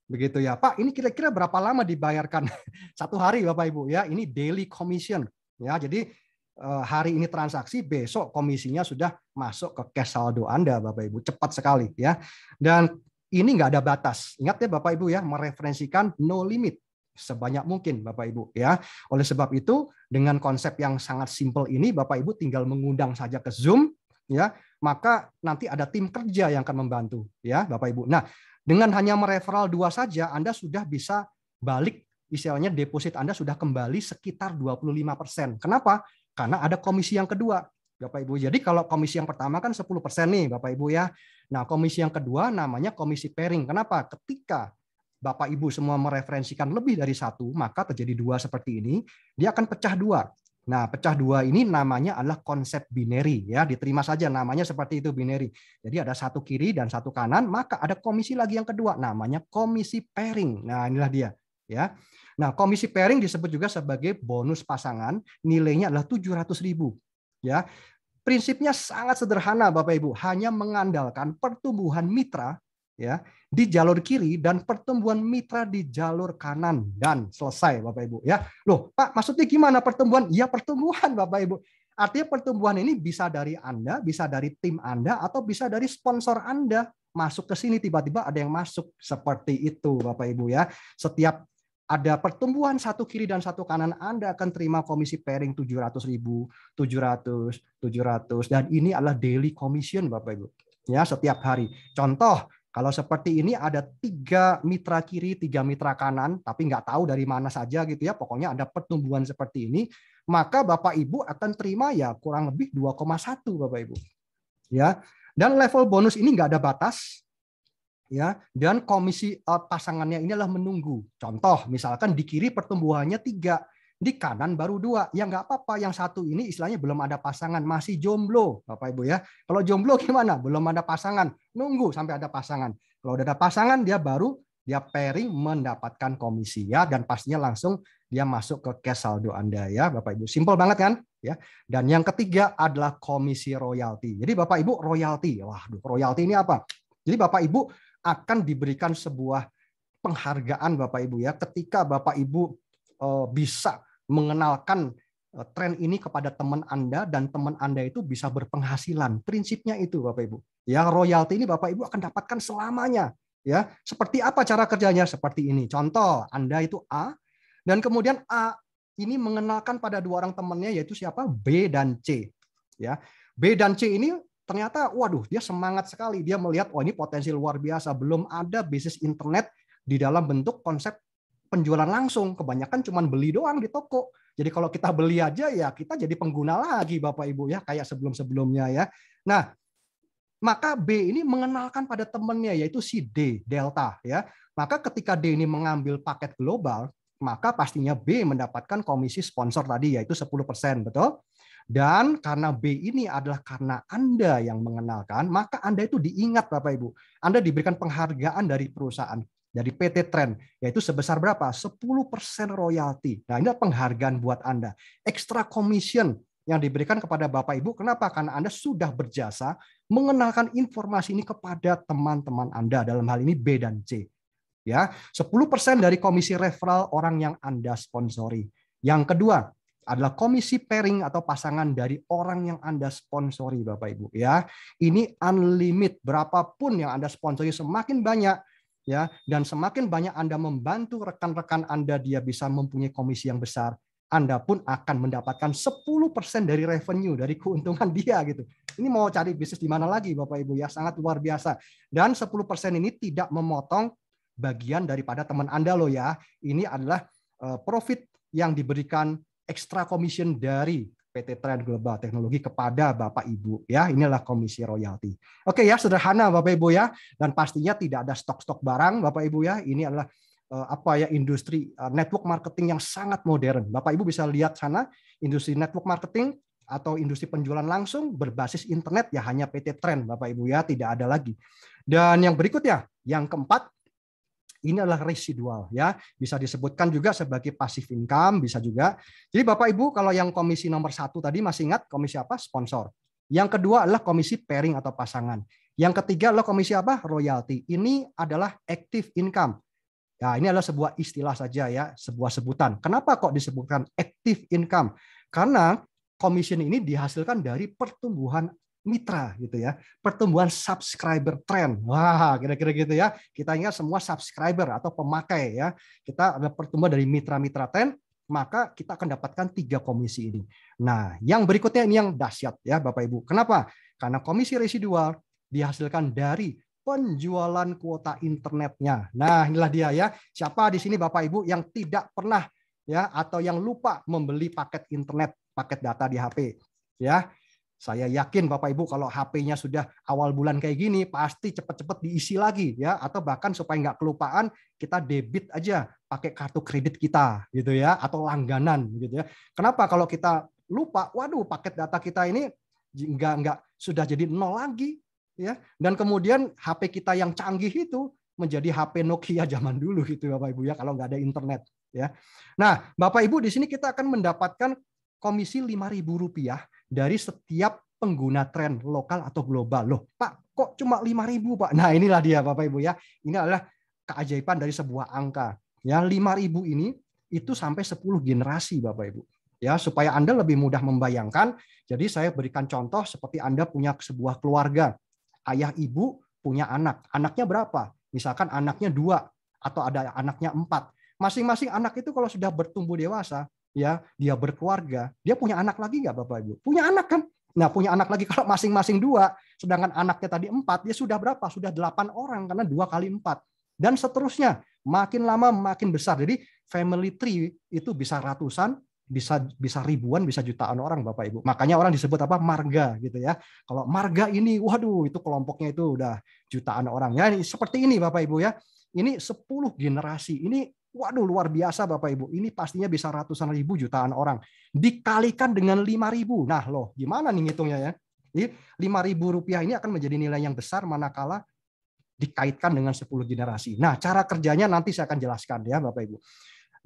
Begitu ya. Pak, ini kira-kira berapa lama dibayarkan? 1 hari Bapak Ibu ya. Ini daily commission ya. Jadi hari ini transaksi, besok komisinya sudah masuk ke cash saldo Anda Bapak Ibu. Cepat sekali ya. Dan ini nggak ada batas. Ingat ya Bapak Ibu ya, mereferensikan no limit sebanyak mungkin Bapak Ibu ya. Oleh sebab itu dengan konsep yang sangat simpel ini Bapak Ibu tinggal mengundang saja ke Zoom ya, maka nanti ada tim kerja yang akan membantu ya Bapak Ibu. Nah, dengan hanya mereferral 2 saja Anda sudah bisa balik, istilahnya deposit Anda sudah kembali sekitar 25%. Kenapa? Karena ada komisi yang kedua, Bapak Ibu. Jadi kalau komisi yang pertama kan 10% nih, Bapak Ibu ya. Nah, komisi yang kedua namanya komisi pairing. Kenapa? Ketika Bapak Ibu semua mereferensikan lebih dari 1, maka terjadi 2 seperti ini, dia akan pecah 2. Nah, pecah 2 ini namanya adalah konsep binary ya, diterima saja namanya seperti itu, binary. Jadi ada 1 kiri dan 1 kanan, maka ada komisi lagi yang kedua namanya komisi pairing. Nah, inilah dia ya. Nah, komisi pairing disebut juga sebagai bonus pasangan, nilainya adalah 700.000 ya. Prinsipnya sangat sederhana Bapak Ibu, hanya mengandalkan pertumbuhan mitra ya di jalur kiri dan pertumbuhan mitra di jalur kanan dan selesai Bapak Ibu ya. Loh, Pak, maksudnya gimana pertumbuhan? Ya pertumbuhan Bapak Ibu. Artinya pertumbuhan ini bisa dari Anda, bisa dari tim Anda, atau bisa dari sponsor Anda. Masuk ke sini tiba-tiba ada yang masuk seperti itu Bapak Ibu ya. Setiap ada pertumbuhan 1 kiri dan 1 kanan, Anda akan terima komisi pairing 700.000, 700, dan ini adalah daily commission Bapak Ibu. Ya, setiap hari. Contoh, Kalau seperti ini ada 3 mitra kiri, 3 mitra kanan, tapi nggak tahu dari mana saja gitu ya. Pokoknya ada pertumbuhan seperti ini, maka Bapak Ibu akan terima ya kurang lebih 2,1 Bapak Ibu. Ya. Dan level bonus ini nggak ada batas. Ya, dan komisi pasangannya ini adalah menunggu. Contoh, misalkan di kiri pertumbuhannya 3, di kanan baru 2. Ya nggak apa-apa, yang satu ini istilahnya belum ada pasangan, masih jomblo, Bapak Ibu ya. Kalau jomblo gimana? Belum ada pasangan, nunggu sampai ada pasangan. Kalau udah ada pasangan, dia pairing mendapatkan komisi ya, dan pastinya langsung dia masuk ke cash saldo Anda ya, Bapak Ibu. Simpel banget kan? Ya. Dan yang ketiga adalah komisi royalti. Jadi Bapak Ibu royalti, waduh, royalti ini apa? Jadi Bapak Ibu akan diberikan sebuah penghargaan Bapak Ibu ya, ketika Bapak Ibu bisa mengenalkan tren ini kepada teman Anda dan teman Anda itu bisa berpenghasilan. Prinsipnya itu Bapak Ibu. Ya, royalti ini Bapak Ibu akan dapatkan selamanya. Ya, seperti apa cara kerjanya? Seperti ini. Contoh, Anda itu A dan kemudian A ini mengenalkan pada 2 orang temannya yaitu siapa? B dan C. Ya. B dan C ini ternyata, waduh, dia semangat sekali. Dia melihat, ini potensi luar biasa. Belum ada bisnis internet di dalam bentuk konsep penjualan langsung. Kebanyakan cuma beli doang di toko. Jadi kalau kita beli aja, ya kita jadi pengguna lagi, Bapak Ibu ya, kayak sebelum-sebelumnya ya. Nah, maka B ini mengenalkan pada temannya, yaitu si D, Delta ya. Maka ketika D ini mengambil paket global, maka pastinya B mendapatkan komisi sponsor tadi, yaitu 10%, betul? Dan karena B ini adalah karena Anda yang mengenalkan, maka Anda itu diingat Bapak Ibu. Anda diberikan penghargaan dari perusahaan, dari PT Trend, yaitu sebesar berapa? 10% royalti. Nah, ini penghargaan buat Anda. Extra commission yang diberikan kepada Bapak Ibu. Kenapa? Karena Anda sudah berjasa mengenalkan informasi ini kepada teman-teman Anda, dalam hal ini B dan C. Ya, 10% dari komisi referral orang yang Anda sponsori. Yang kedua adalah komisi pairing atau pasangan dari orang yang Anda sponsori Bapak Ibu ya. Ini unlimited, berapapun yang Anda sponsori semakin banyak ya, dan semakin banyak Anda membantu rekan-rekan Anda dia bisa mempunyai komisi yang besar, Anda pun akan mendapatkan 10% dari revenue, dari keuntungan dia gitu. Ini mau cari bisnis di mana lagi Bapak Ibu ya, sangat luar biasa. Dan 10% ini tidak memotong bagian daripada teman Anda loh ya. Ini adalah profit yang diberikan extra commission dari PT Trend Global Teknologi kepada Bapak Ibu ya. Inilah komisi royalti. Oke ya, sederhana Bapak Ibu ya, dan pastinya tidak ada stok-stok barang Bapak Ibu ya. Ini adalah industri network marketing yang sangat modern. Bapak Ibu bisa lihat sana, industri network marketing atau industri penjualan langsung berbasis internet ya, hanya PT Trend Bapak Ibu ya, tidak ada lagi. Dan yang berikutnya, yang keempat, ini adalah residual ya, bisa disebutkan juga sebagai passive income, bisa juga. Jadi Bapak Ibu, kalau yang komisi nomor 1 tadi masih ingat komisi apa? Sponsor. Yang kedua adalah komisi pairing atau pasangan. Yang ketiga adalah komisi apa? Royalti. Ini adalah active income. Nah, ini adalah sebuah istilah saja ya, sebuah sebutan. Kenapa kok disebutkan active income? Karena commission ini dihasilkan dari pertumbuhan mitra gitu ya, pertumbuhan subscriber trend. Wah, kira-kira gitu ya. Kita ingat semua subscriber atau pemakai ya. Kita ada pertumbuhan dari mitra-mitra trend, maka kita akan dapatkan 3 komisi ini. Nah, yang berikutnya ini yang dahsyat ya Bapak Ibu. Kenapa? Karena komisi residual dihasilkan dari penjualan kuota internetnya. Nah, inilah dia ya. Siapa di sini Bapak Ibu yang tidak pernah ya atau yang lupa membeli paket internet, paket data di HP ya? Saya yakin Bapak Ibu kalau HP-nya sudah awal bulan kayak gini pasti cepat-cepat diisi lagi ya, atau bahkan supaya nggak kelupaan kita debit aja pakai kartu kredit kita gitu ya, atau langganan gitu ya. Kenapa? Kalau kita lupa, waduh paket data kita ini nggak sudah jadi 0 lagi ya, dan kemudian HP kita yang canggih itu menjadi HP Nokia zaman dulu gitu Bapak Ibu ya, kalau nggak ada internet ya. Nah Bapak Ibu, di sini kita akan mendapatkan komisi Rp5.000 dari setiap pengguna tren lokal atau global. Loh, Pak, kok cuma 5.000, Pak? Nah, inilah dia Bapak Ibu ya. Ini adalah keajaiban dari sebuah angka. Ya, 5.000 ini itu sampai 10 generasi Bapak Ibu. Ya, supaya Anda lebih mudah membayangkan. Jadi saya berikan contoh seperti Anda punya sebuah keluarga. Ayah ibu punya anak. Anaknya berapa? Misalkan anaknya 2 atau ada anaknya 4. Masing-masing anak itu kalau sudah bertumbuh dewasa, ya, dia berkeluarga, dia punya anak lagi nggak Bapak Ibu? Punya anak kan? Nah, punya anak lagi kalau masing-masing 2, sedangkan anaknya tadi 4, ya sudah berapa? Sudah 8 orang karena 2 kali 4. Dan seterusnya, makin lama makin besar. Jadi family tree itu bisa ratusan, bisa ribuan, bisa jutaan orang Bapak Ibu. Makanya orang disebut apa? Marga gitu ya. Kalau marga ini, waduh, itu kelompoknya itu udah jutaan orang. Ya, seperti ini Bapak Ibu ya. Ini 10 generasi. Ini waduh luar biasa Bapak Ibu. Ini pastinya bisa ratusan ribu, jutaan orang. Dikalikan dengan 5.000. Nah, loh, gimana nih ngitungnya ya? Jadi 5.000 rupiah ini akan menjadi nilai yang besar manakala dikaitkan dengan 10 generasi. Nah, cara kerjanya nanti saya akan jelaskan ya Bapak Ibu.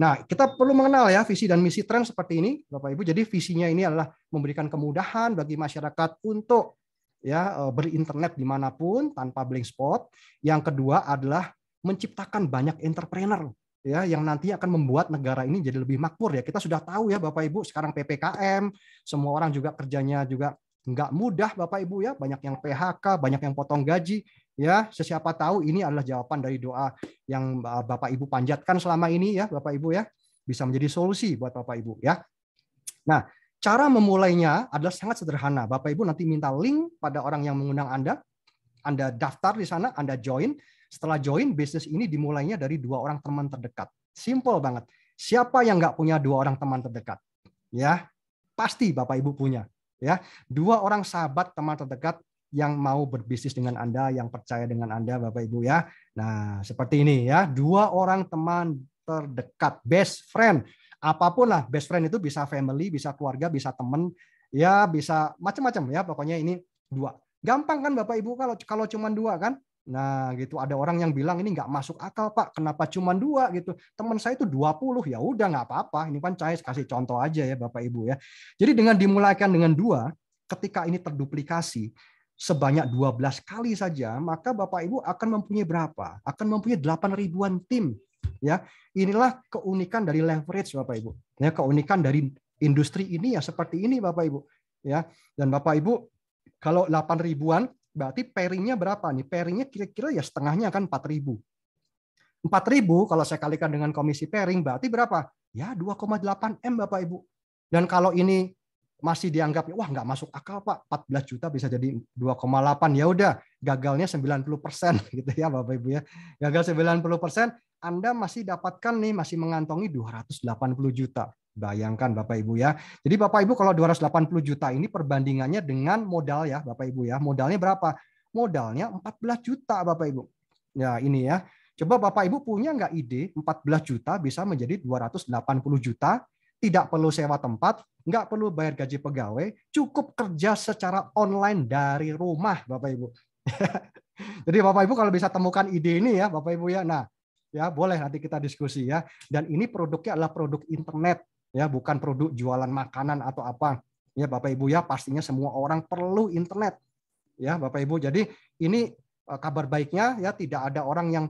Nah, kita perlu mengenal ya visi dan misi Trend seperti ini Bapak Ibu. Jadi visinya ini adalah memberikan kemudahan bagi masyarakat untuk ya berinternet dimanapun tanpa blank spot. Yang kedua adalah menciptakan banyak entrepreneur ya yang nanti akan membuat negara ini jadi lebih makmur ya. Kita sudah tahu ya Bapak Ibu, sekarang PPKM, semua orang juga kerjanya juga nggak mudah Bapak Ibu ya, banyak yang PHK, banyak yang potong gaji ya. Siapa tahu ini adalah jawaban dari doa yang Bapak Ibu panjatkan selama ini ya Bapak Ibu ya, bisa menjadi solusi buat Bapak Ibu ya. Nah, cara memulainya adalah sangat sederhana. Bapak Ibu nanti minta link pada orang yang mengundang Anda daftar di sana, Anda join. Setelah join, bisnis ini dimulainya dari 2 orang teman terdekat. Simple banget. Siapa yang nggak punya 2 orang teman terdekat? Ya, pasti Bapak Ibu punya. Ya, 2 orang sahabat teman terdekat yang mau berbisnis dengan Anda, yang percaya dengan Anda, Bapak Ibu ya. Nah, seperti ini ya, 2 orang teman terdekat, best friend. Apapun lah, best friend itu bisa family, bisa keluarga, bisa teman, ya bisa macam-macam ya. Pokoknya ini 2. Gampang kan Bapak Ibu kalau cuma 2 kan? Nah, gitu ada orang yang bilang ini nggak masuk akal Pak, kenapa cuma 2 gitu? Teman saya itu 20, ya udah nggak apa-apa. Ini kan saya kasih contoh aja ya Bapak Ibu ya. Jadi dengan dimulaikan dengan 2, ketika ini terduplikasi sebanyak 12 kali saja, maka Bapak Ibu akan mempunyai berapa? Akan mempunyai 8 ribuan tim. Ya, inilah keunikan dari leverage Bapak Ibu. Ya, keunikan dari industri ini ya seperti ini Bapak Ibu. Ya, dan Bapak Ibu kalau 8 ribuan berarti pairingnya berapa nih? Pairingnya kira-kira ya setengahnya kan 4.000. 4.000 kalau saya kalikan dengan komisi pairing berarti berapa? Ya 2,8 M Bapak Ibu. Dan kalau ini masih dianggap wah nggak masuk akal Pak, 14 juta bisa jadi 2,8. Ya udah, gagalnya 90% gitu ya Bapak Ibu ya. Gagal 90%, Anda masih dapatkan nih, masih mengantongi 280 juta. Bayangkan Bapak Ibu ya. Jadi Bapak Ibu kalau 280 juta ini perbandingannya dengan modal ya Bapak Ibu ya. Modalnya berapa? Modalnya 14 juta Bapak Ibu. Ya ini ya. Coba Bapak Ibu punya nggak ide 14 juta bisa menjadi 280 juta, tidak perlu sewa tempat, nggak perlu bayar gaji pegawai, cukup kerja secara online dari rumah Bapak Ibu. Jadi Bapak Ibu kalau bisa temukan ide ini ya Bapak Ibu ya. Nah, ya boleh nanti kita diskusi ya. Dan ini produknya adalah produk internet. Ya, bukan produk jualan makanan atau apa. Ya, Bapak Ibu ya, pastinya semua orang perlu internet. Ya, Bapak Ibu. Jadi ini kabar baiknya ya tidak ada orang yang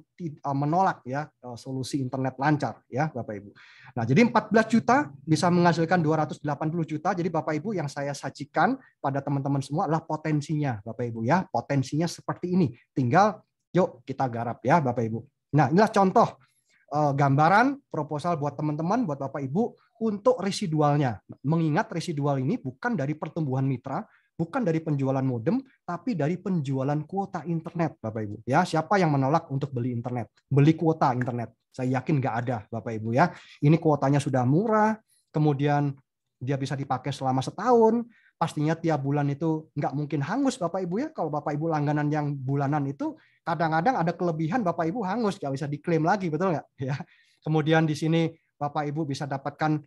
menolak ya solusi internet lancar ya Bapak Ibu. Nah, jadi 14 juta bisa menghasilkan 280 juta. Jadi Bapak Ibu yang saya sajikan pada teman-teman semua adalah potensinya Bapak Ibu ya. Potensinya seperti ini. Tinggal yuk kita garap ya Bapak Ibu. Nah, inilah contoh gambaran proposal buat teman-teman, buat Bapak Ibu untuk residualnya. Mengingat residual ini bukan dari pertumbuhan mitra, bukan dari penjualan modem, tapi dari penjualan kuota internet, Bapak Ibu. Ya, siapa yang menolak untuk beli internet, beli kuota internet? Saya yakin nggak ada, Bapak Ibu ya. Ini kuotanya sudah murah, kemudian dia bisa dipakai selama setahun. Pastinya tiap bulan itu nggak mungkin hangus, Bapak Ibu ya. Kalau Bapak Ibu langganan yang bulanan itu kadang-kadang ada kelebihan Bapak Ibu hangus, nggak bisa diklaim lagi, betul nggak? Ya. Kemudian di sini Bapak Ibu bisa dapatkan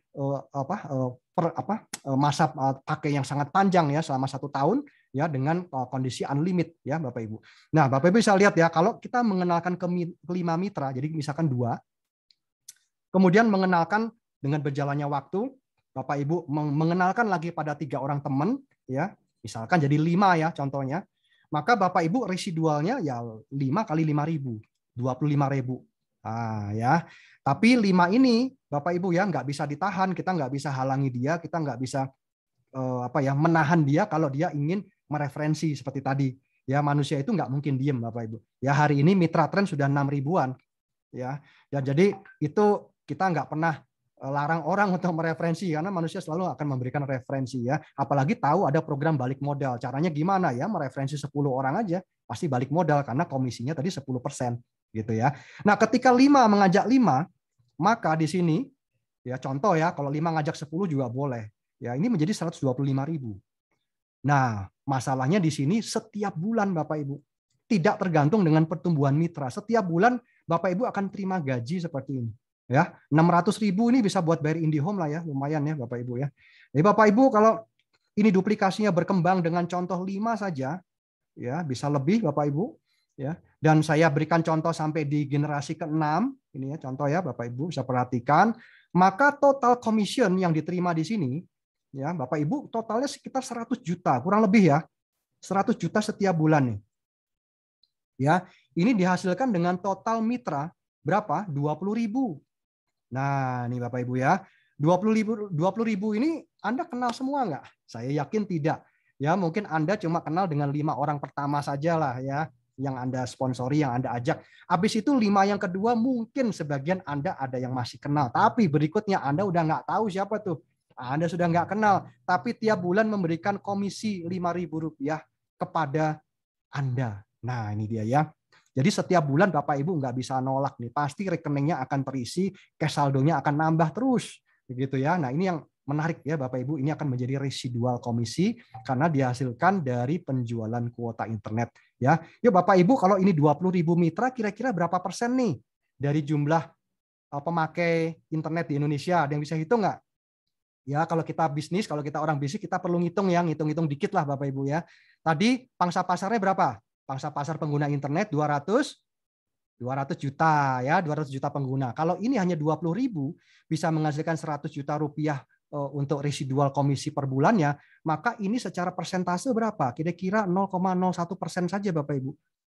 masa pakai yang sangat panjang ya selama 1 tahun ya dengan kondisi unlimited ya Bapak Ibu. Nah Bapak Ibu bisa lihat ya kalau kita mengenalkan ke 5 mitra, jadi misalkan 2, kemudian mengenalkan dengan berjalannya waktu, Bapak Ibu mengenalkan lagi pada 3 orang teman ya, misalkan jadi 5 ya contohnya, maka Bapak Ibu residualnya ya 5 kali 5.000, 25.000. Ah ya. Tapi 5 ini Bapak Ibu ya nggak bisa ditahan, kita nggak bisa halangi dia, kita nggak bisa menahan dia kalau dia ingin mereferensi seperti tadi. Ya manusia itu nggak mungkin diem Bapak Ibu. Ya hari ini mitra Trend sudah 6 ribuan. Ya. Dan jadi itu kita nggak pernah larang orang untuk mereferensi karena manusia selalu akan memberikan referensi ya. Apalagi tahu ada program balik modal. Caranya gimana ya? Mereferensi 10 orang aja pasti balik modal karena komisinya tadi 10% gitu ya. Nah, ketika 5 mengajak 5, maka di sini ya contoh ya, kalau 5 ngajak 10 juga boleh. Ya, ini menjadi 125.000. Nah, masalahnya di sini setiap bulan Bapak Ibu. Tidak tergantung dengan pertumbuhan mitra. Setiap bulan Bapak Ibu akan terima gaji seperti ini. Ya, 600.000 ini bisa buat bayar IndiHome lah ya, lumayan ya Bapak Ibu ya. Jadi Bapak Ibu kalau ini duplikasinya berkembang dengan contoh 5 saja, ya bisa lebih Bapak Ibu. Ya, dan saya berikan contoh sampai di generasi ke-6, ini ya contoh ya Bapak Ibu bisa perhatikan, maka total commission yang diterima di sini ya Bapak Ibu totalnya sekitar 100 juta, kurang lebih ya. 100 juta setiap bulan nih. Ya, ini dihasilkan dengan total mitra berapa? 20.000. Nah, ini Bapak Ibu ya. 20.000 ini Anda kenal semua nggak? Saya yakin tidak. Ya, mungkin Anda cuma kenal dengan 5 orang pertama saja lah ya, yang Anda sponsori, yang Anda ajak. Habis itu 5 yang kedua mungkin sebagian Anda ada yang masih kenal. Tapi berikutnya Anda udah nggak tahu siapa tuh. Anda sudah nggak kenal. Tapi tiap bulan memberikan komisi Rp5.000 kepada Anda. Nah, ini dia ya. Jadi setiap bulan Bapak Ibu nggak bisa nolak nih. Pasti rekeningnya akan terisi, cash saldonya akan nambah terus. Begitu ya. Nah, ini yang menarik ya Bapak Ibu. Ini akan menjadi residual komisi karena dihasilkan dari penjualan kuota internet. Ya, yuk Bapak Ibu kalau ini 20.000 mitra, kira-kira berapa persen nih dari jumlah pemakai internet di Indonesia? Ada yang bisa hitung nggak? Ya, kalau kita bisnis, kalau kita orang bisnis, kita perlu ngitung ya, ngitung-ngitung dikit lah Bapak Ibu ya. Tadi pangsa pasarnya berapa? Pangsa pasar pengguna internet 200 juta ya, 200 juta pengguna. Kalau ini hanya 20.000 bisa menghasilkan 100 juta rupiah untuk residual komisi per bulannya, maka ini secara persentase berapa? Kira-kira 0,01% saja Bapak Ibu.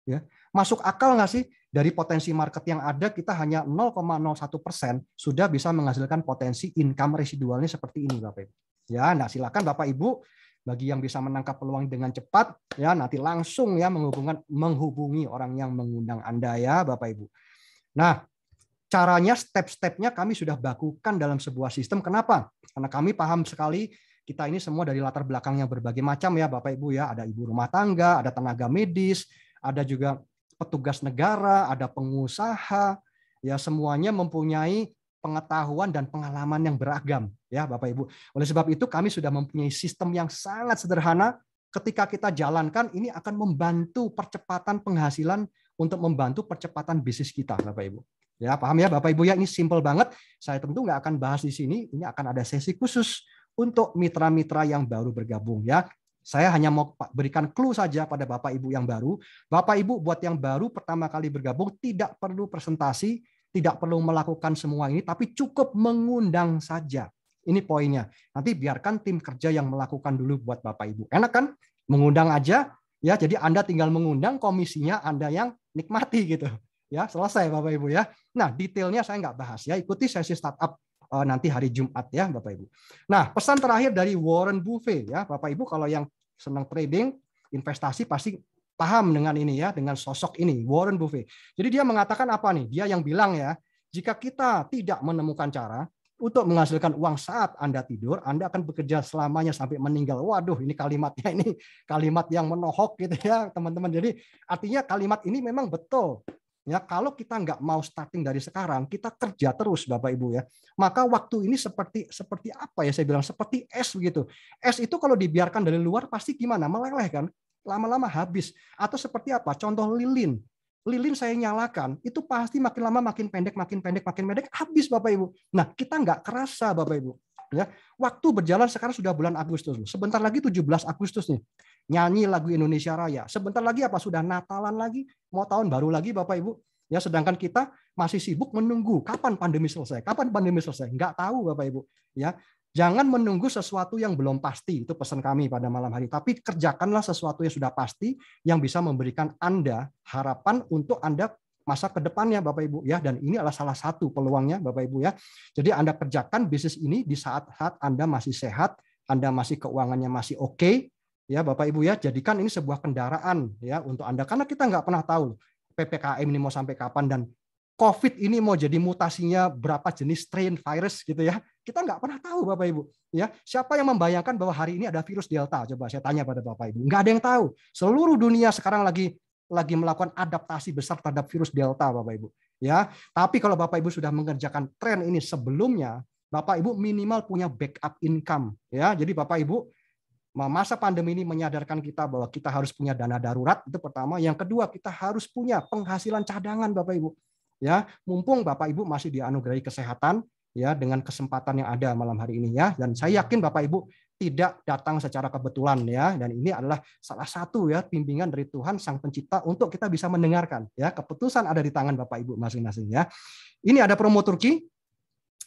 Ya, masuk akal nggak sih dari potensi market yang ada kita hanya 0,01% sudah bisa menghasilkan potensi income residualnya seperti ini Bapak Ibu. Ya, nah silakan Bapak Ibu bagi yang bisa menangkap peluang dengan cepat ya nanti langsung ya menghubungi orang yang mengundang Anda ya Bapak Ibu. Nah, caranya step-stepnya kami sudah bakukan dalam sebuah sistem. Kenapa? Karena kami paham sekali kita ini semua dari latar belakang yang berbagai macam ya Bapak Ibu ya, ada ibu rumah tangga, ada tenaga medis, ada juga petugas negara, ada pengusaha, ya semuanya mempunyai pengetahuan dan pengalaman yang beragam, ya Bapak Ibu. Oleh sebab itu kami sudah mempunyai sistem yang sangat sederhana. Ketika kita jalankan, ini akan membantu percepatan penghasilan untuk membantu percepatan bisnis kita, Bapak Ibu. Ya paham ya Bapak Ibu ya, ini simple banget. Saya tentu nggak akan bahas di sini. Ini akan ada sesi khusus untuk mitra-mitra yang baru bergabung ya. Saya hanya mau berikan clue saja pada Bapak Ibu yang baru. Bapak Ibu buat yang baru pertama kali bergabung tidak perlu presentasi, tidak perlu melakukan semua ini, tapi cukup mengundang saja. Ini poinnya. Nanti biarkan tim kerja yang melakukan dulu buat Bapak Ibu. Enak kan? Mengundang aja, ya. Jadi Anda tinggal mengundang, komisinya Anda yang nikmati gitu. Ya, selesai Bapak Ibu ya. Nah, detailnya saya nggak bahas ya. Ikuti sesi startup nanti hari Jumat ya Bapak Ibu. Nah, pesan terakhir dari Warren Buffett ya Bapak Ibu, kalau yang senang trading, investasi pasti paham dengan ini ya, dengan sosok ini Warren Buffett. Jadi dia mengatakan apa nih? Dia yang bilang ya, jika kita tidak menemukan cara untuk menghasilkan uang saat Anda tidur, Anda akan bekerja selamanya sampai meninggal. Waduh, ini kalimatnya ini kalimat yang menohok gitu ya, teman-teman. Jadi artinya kalimat ini memang betul. Ya, kalau kita nggak mau starting dari sekarang, kita kerja terus Bapak Ibu ya. Maka waktu ini seperti apa ya saya bilang, seperti es begitu. Es itu kalau dibiarkan dari luar pasti gimana? Meleleh kan? Lama-lama habis. Atau seperti apa? Contoh lilin. Lilin saya nyalakan, itu pasti makin lama makin pendek, habis Bapak Ibu. Nah, kita nggak kerasa Bapak Ibu. Ya, waktu berjalan sekarang sudah bulan Agustus. Sebentar lagi 17 Agustus nih. Nyanyi lagu Indonesia Raya. Sebentar lagi apa? Sudah Natalan lagi, mau tahun baru lagi Bapak Ibu. Ya, sedangkan kita masih sibuk menunggu kapan pandemi selesai. Kapan pandemi selesai? Nggak tahu Bapak Ibu. Ya, jangan menunggu sesuatu yang belum pasti. Itu pesan kami pada malam hari. Tapi kerjakanlah sesuatu yang sudah pasti yang bisa memberikan Anda harapan untuk Anda masa ke depannya Bapak Ibu ya, dan ini adalah salah satu peluangnya Bapak Ibu ya. Jadi Anda kerjakan bisnis ini di saat-saat Anda masih sehat, Anda masih keuangannya masih oke ya Bapak Ibu ya. Jadikan ini sebuah kendaraan ya untuk Anda, karena kita nggak pernah tahu PPKM ini mau sampai kapan dan COVID ini mau jadi mutasinya berapa jenis strain virus gitu ya. Kita nggak pernah tahu Bapak Ibu. Ya, siapa yang membayangkan bahwa hari ini ada virus Delta? Coba saya tanya pada Bapak Ibu. Nggak ada yang tahu. Seluruh dunia sekarang lagi melakukan adaptasi besar terhadap virus Delta Bapak Ibu. Ya, tapi kalau Bapak Ibu sudah mengerjakan tren ini sebelumnya, Bapak Ibu minimal punya backup income. Ya, jadi Bapak Ibu masa pandemi ini menyadarkan kita bahwa kita harus punya dana darurat, itu pertama. Yang kedua, kita harus punya penghasilan cadangan Bapak Ibu. Ya, mumpung Bapak Ibu masih dianugerahi kesehatan ya dengan kesempatan yang ada malam hari ini ya, dan saya yakin Bapak Ibu tidak datang secara kebetulan ya, dan ini adalah salah satu ya bimbingan dari Tuhan Sang Pencipta untuk kita bisa mendengarkan ya, keputusan ada di tangan Bapak Ibu masing-masing ya. Ini ada promo Turki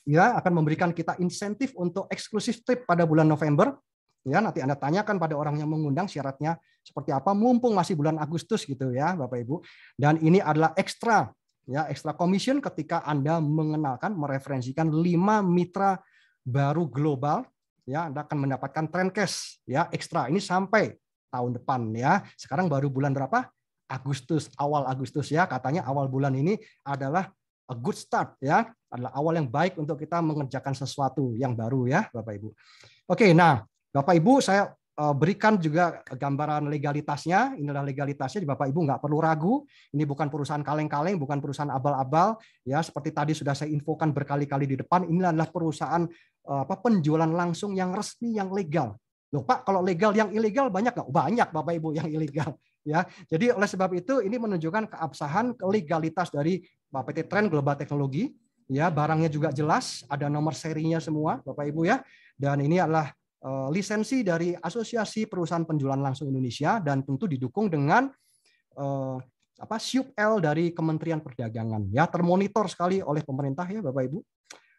ya, akan memberikan kita insentif untuk eksklusif trip pada bulan November. Ya, nanti Anda tanyakan pada orang yang mengundang syaratnya seperti apa, mumpung masih bulan Agustus gitu ya Bapak Ibu. Dan ini adalah ekstra ya, ekstra commission ketika Anda mengenalkan, mereferensikan 5 mitra baru global ya, Anda akan mendapatkan Trendcash ya ekstra. Ini sampai tahun depan ya. Sekarang baru bulan berapa? Agustus, awal Agustus ya. Katanya awal bulan ini adalah a good start ya, adalah awal yang baik untuk kita mengerjakan sesuatu yang baru ya Bapak Ibu. Oke, nah Bapak Ibu saya berikan juga gambaran legalitasnya. Inilah legalitasnya, Bapak Ibu nggak perlu ragu. Ini bukan perusahaan kaleng-kaleng, bukan perusahaan abal-abal. Ya, seperti tadi sudah saya infokan berkali-kali di depan, ini adalah perusahaan penjualan langsung yang resmi, yang legal. Loh Pak, kalau legal, yang ilegal banyak nggak? Banyak Bapak Ibu yang ilegal. Ya, jadi oleh sebab itu ini menunjukkan keabsahan, legalitas dari PT Trend Global Teknologi. Ya, barangnya juga jelas, ada nomor serinya semua, Bapak Ibu ya. Dan ini adalah lisensi dari Asosiasi Perusahaan Penjualan Langsung Indonesia dan tentu didukung dengan SUP-L dari Kementerian Perdagangan ya, termonitor sekali oleh pemerintah ya Bapak Ibu.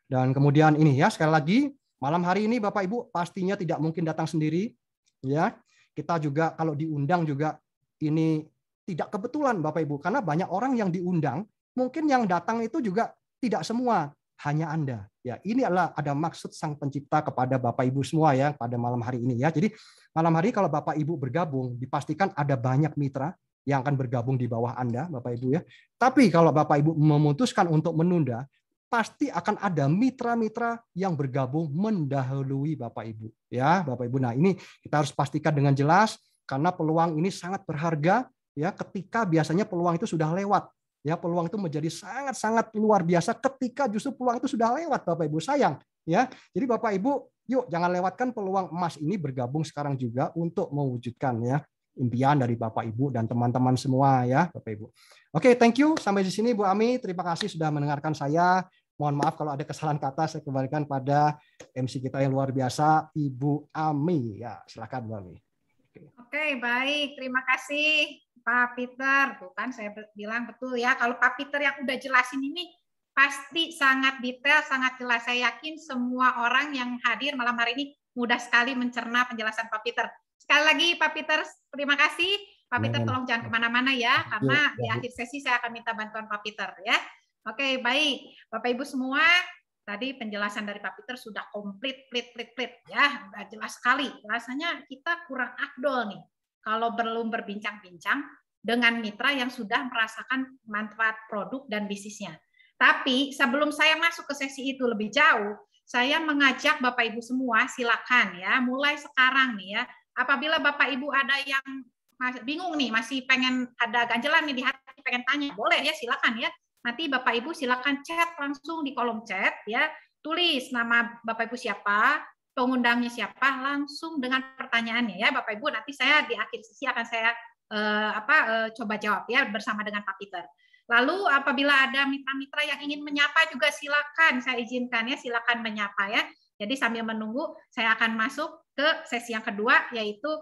Dan kemudian ini ya, sekali lagi malam hari ini Bapak Ibu pastinya tidak mungkin datang sendiri ya. Kita juga kalau diundang juga ini tidak kebetulan Bapak Ibu, karena banyak orang yang diundang, mungkin yang datang itu juga tidak semua, hanya Anda. Ya, ini adalah ada maksud Sang Pencipta kepada Bapak Ibu semua ya pada malam hari ini ya. Jadi malam hari kalau Bapak Ibu bergabung, dipastikan ada banyak mitra yang akan bergabung di bawah Anda, Bapak Ibu ya. Tapi kalau Bapak Ibu memutuskan untuk menunda, pasti akan ada mitra-mitra yang bergabung mendahului Bapak Ibu ya, Bapak Ibu. Nah, ini kita harus pastikan dengan jelas karena peluang ini sangat berharga ya, ketika biasanya peluang itu sudah lewat. Ya, peluang itu menjadi sangat-sangat luar biasa ketika justru peluang itu sudah lewat Bapak Ibu, sayang ya. Jadi Bapak Ibu, yuk jangan lewatkan peluang emas ini, bergabung sekarang juga untuk mewujudkan ya impian dari Bapak Ibu dan teman-teman semua ya Bapak Ibu. Oke, thank you sampai di sini Bu Ami, terima kasih sudah mendengarkan saya. Mohon maaf kalau ada kesalahan kata, saya kembalikan pada MC kita yang luar biasa Ibu Ami ya, silakan Bu Ami. Oke, baik, terima kasih Pak Peter. Tuh kan saya bilang betul ya, kalau Pak Peter yang udah jelasin ini pasti sangat detail, sangat jelas. Saya yakin semua orang yang hadir malam hari ini mudah sekali mencerna penjelasan Pak Peter. Sekali lagi Pak Peter, terima kasih. Pak Peter tolong jangan kemana-mana ya, karena di akhir sesi saya akan minta bantuan Pak Peter ya. Oke, baik. Bapak Ibu semua, tadi penjelasan dari Pak Peter sudah komplit, ya, sudah jelas sekali. Rasanya kita kurang afdol nih kalau belum berbincang-bincang dengan mitra yang sudah merasakan manfaat produk dan bisnisnya. Tapi sebelum saya masuk ke sesi itu lebih jauh, saya mengajak Bapak Ibu semua, silakan ya, mulai sekarang nih ya, apabila Bapak Ibu ada yang bingung nih, masih pengen ada ganjelan nih di hati, pengen tanya, boleh ya, silakan ya. Nanti Bapak Ibu silakan chat langsung di kolom chat ya, tulis nama Bapak Ibu siapa, pengundangnya siapa, langsung dengan pertanyaannya ya Bapak Ibu. Nanti saya di akhir sesi akan saya coba jawab ya bersama dengan Pak Peter. Lalu apabila ada mitra-mitra yang ingin menyapa juga silakan, saya izinkan ya, silakan menyapa ya. Jadi sambil menunggu saya akan masuk ke sesi yang kedua, yaitu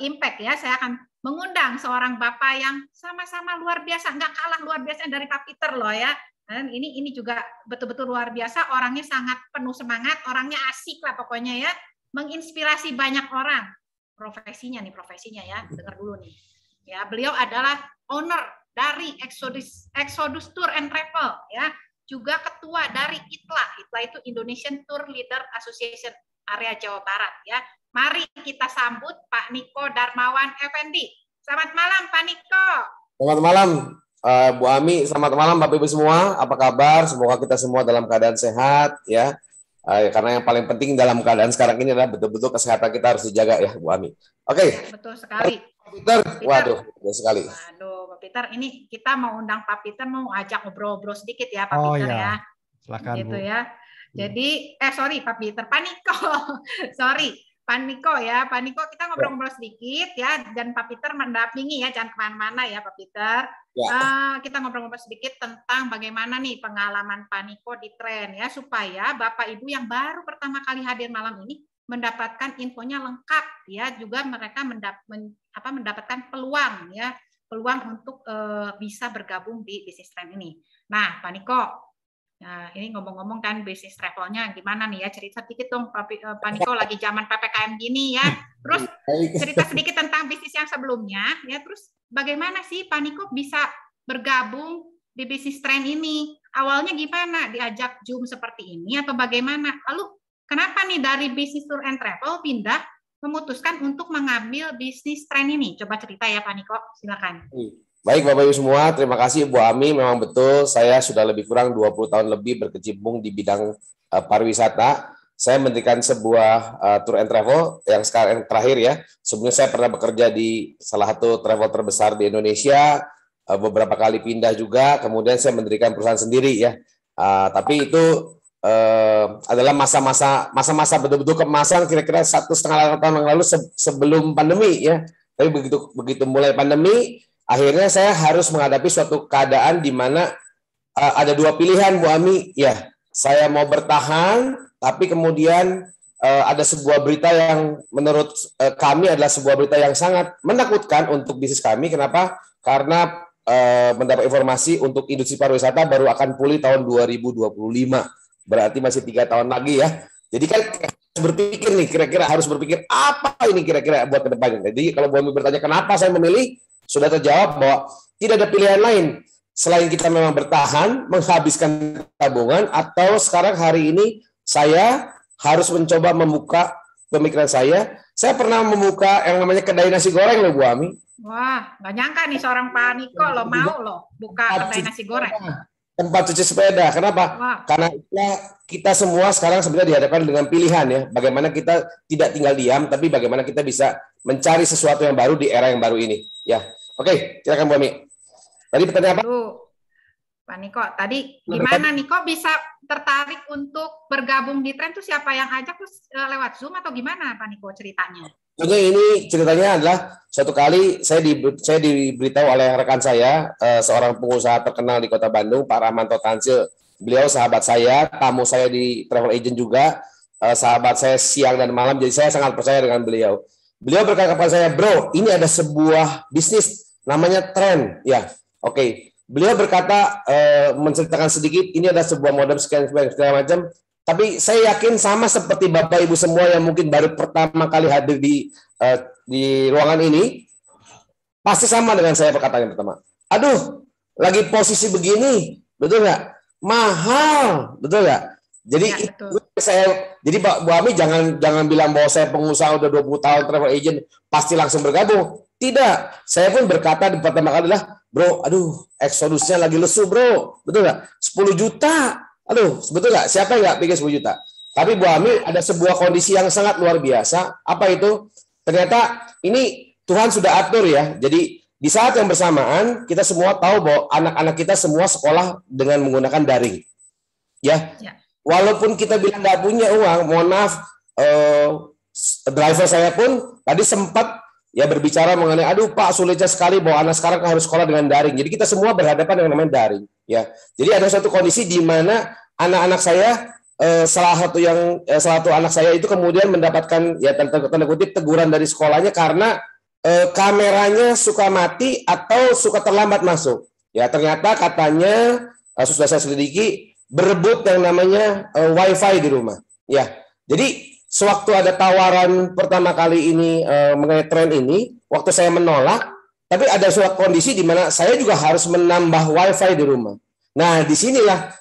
impact ya. Saya akan mengundang seorang bapak yang sama-sama luar biasa, nggak kalah luar biasa dari Pak Peter loh ya. Dan ini juga betul-betul luar biasa, orangnya sangat penuh semangat, orangnya asik lah pokoknya ya, menginspirasi banyak orang. Profesinya ya, dengar dulu nih. Ya, beliau adalah owner dari Exodus Tour and Travel ya, juga ketua dari ITLA. ITLA itu Indonesian Tour Leader Association area Jawa Barat ya. Mari kita sambut Pak Niko Darmawan Effendi. Selamat malam Pak Niko. Selamat malam Bu Ami, selamat malam Bapak Ibu semua. Apa kabar? Semoga kita semua dalam keadaan sehat ya. Karena yang paling penting dalam keadaan sekarang ini adalah betul-betul kesehatan kita harus dijaga ya, Bu Ami. Oke. Betul sekali. Peter, waduh, betul sekali. Waduh, Pak Peter, ini kita mau undang Pak Peter, mau ajak ngobrol-ngobrol sedikit ya, Pak Peter iya. ya. Silakan, gitu Bu. ya. Jadi, sorry Pak Peter, Pak Niko, sorry. Pak Niko ya, Pak Niko kita ngobrol-ngobrol sedikit ya, dan Pak Peter mendampingi ya, jangan kemana-mana ya Pak Peter. Ya. Kita ngobrol-ngobrol sedikit tentang bagaimana nih pengalaman Pak Niko di tren ya, supaya Bapak Ibu yang baru pertama kali hadir malam ini mendapatkan infonya lengkap ya, juga mereka mendapatkan peluang ya, peluang untuk bisa bergabung di bisnis tren ini. Nah, Pak Niko, nah, ini ngomong-ngomong kan bisnis travelnya gimana nih ya, cerita sedikit dong Pak Niko, lagi zaman PPKM gini ya. Terus cerita sedikit tentang bisnis yang sebelumnya ya, terus bagaimana sih Pak Niko bisa bergabung di bisnis tren ini? Awalnya gimana, diajak Zoom seperti ini atau bagaimana? Lalu kenapa nih dari bisnis tour and travel pindah memutuskan untuk mengambil bisnis tren ini? Coba cerita ya Pak Niko, silakan. Baik Bapak Ibu semua, terima kasih Bu Ami. Memang betul, saya sudah lebih kurang 20 tahun lebih berkecimpung di bidang pariwisata. Saya mendirikan sebuah tour and travel yang sekarang terakhir ya. Sebelumnya saya pernah bekerja di salah satu travel terbesar di Indonesia, beberapa kali pindah juga, kemudian saya mendirikan perusahaan sendiri ya. Tapi itu adalah masa-masa betul-betul kemasan kira-kira 1,5 tahun yang lalu sebelum pandemi ya. Tapi begitu mulai pandemi, akhirnya saya harus menghadapi suatu keadaan di mana ada dua pilihan, Bu Ami. Ya, saya mau bertahan, tapi kemudian ada sebuah berita yang menurut kami adalah sebuah berita yang sangat menakutkan untuk bisnis kami. Kenapa? Karena mendapat informasi untuk industri pariwisata baru akan pulih tahun 2025. Berarti masih 3 tahun lagi ya. Jadi kan berpikir nih, kira-kira harus berpikir apa ini kira-kira buat ke depannya. Jadi kalau Bu Ami bertanya kenapa saya memilih, sudah terjawab bahwa tidak ada pilihan lain selain kita memang bertahan, menghabiskan tabungan, atau sekarang hari ini saya harus mencoba membuka pemikiran saya. Saya pernah membuka yang namanya kedai nasi goreng loh Bu Ami. Wah, nggak nyangka nih seorang Pak Niko lo mau loh buka kedai nasi goreng. Tempat cuci sepeda. Kenapa? Wah. Karena kita semua sekarang sebenarnya dihadapkan dengan pilihan ya. Bagaimana kita tidak tinggal diam, tapi bagaimana kita bisa mencari sesuatu yang baru di era yang baru ini. Ya, oke, silakan Bu Ami. Tadi pertanyaan apa? Pak Niko, tadi gimana nih kok bisa tertarik untuk bergabung di tren, tuh siapa yang ajak, terus lewat Zoom atau gimana Pak Niko ceritanya? Tentunya ini ceritanya adalah suatu kali saya diberitahu oleh rekan saya, seorang pengusaha terkenal di Kota Bandung, Pak Rahmanto Tansil. Beliau sahabat saya, tamu saya di travel agent juga, sahabat saya siang dan malam, jadi saya sangat percaya dengan beliau. Beliau berkata kepada saya, bro, ini ada sebuah bisnis namanya tren. Ya, oke. Beliau berkata, menceritakan sedikit, ini ada sebuah model segala macam. Tapi saya yakin sama seperti Bapak Ibu semua yang mungkin baru pertama kali hadir di ruangan ini, pasti sama dengan saya perkataan yang pertama. Aduh, lagi posisi begini, betul nggak? Mahal, betul nggak? Jadi ya, jadi Bu Ami jangan bilang bahwa saya pengusaha udah 20 tahun travel agent pasti langsung bergabung. Tidak, saya pun berkata di pertama kali lah, bro, aduh, eksodusnya lagi lesu bro, betul nggak? 10 juta. Aduh, betul nggak? Siapa yang nggak pikir 10 juta? Tapi Bu Ami ada sebuah kondisi yang sangat luar biasa. Apa itu? Ternyata ini Tuhan sudah atur ya. Jadi di saat yang bersamaan kita semua tahu bahwa anak-anak kita semua sekolah dengan menggunakan daring. Ya. Walaupun kita bilang nggak punya uang, mohon maaf, driver saya pun tadi sempat ya berbicara mengenai, aduh Pak, sulitnya sekali bahwa anak sekarang harus sekolah dengan daring. Jadi kita semua berhadapan dengan namanya daring. Ya, jadi ada suatu kondisi di mana anak-anak saya, salah satu anak saya itu kemudian mendapatkan ya tanda kutip teguran dari sekolahnya karena kameranya suka mati atau suka terlambat masuk. Ya, ternyata katanya sudah saya selidiki berebut yang namanya WiFi di rumah. Ya, jadi sewaktu ada tawaran pertama kali ini mengenai tren ini, waktu saya menolak. Tapi ada suatu kondisi di mana saya juga harus menambah WiFi di rumah. Nah, disinilah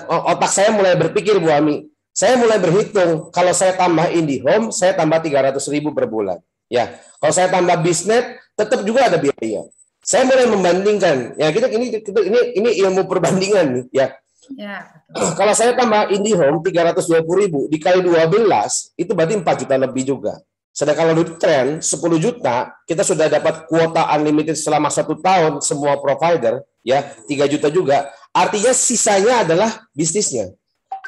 otak saya mulai berpikir, Bu Ami. Saya mulai berhitung, kalau saya tambah IndiHome, saya tambah 300.000 per bulan. Ya, kalau saya tambah Bisnet, tetap juga ada biaya. saya mulai membandingkan. Ya, ini ilmu perbandingan nih, ya. Ya, kalau saya tambah IndiHome 320.000 dikali 12 itu berarti 4 juta lebih juga. Sedangkan kalau di Trend 10 juta kita sudah dapat kuota unlimited selama 1 tahun semua provider, ya 3 juta juga. Artinya sisanya adalah bisnisnya.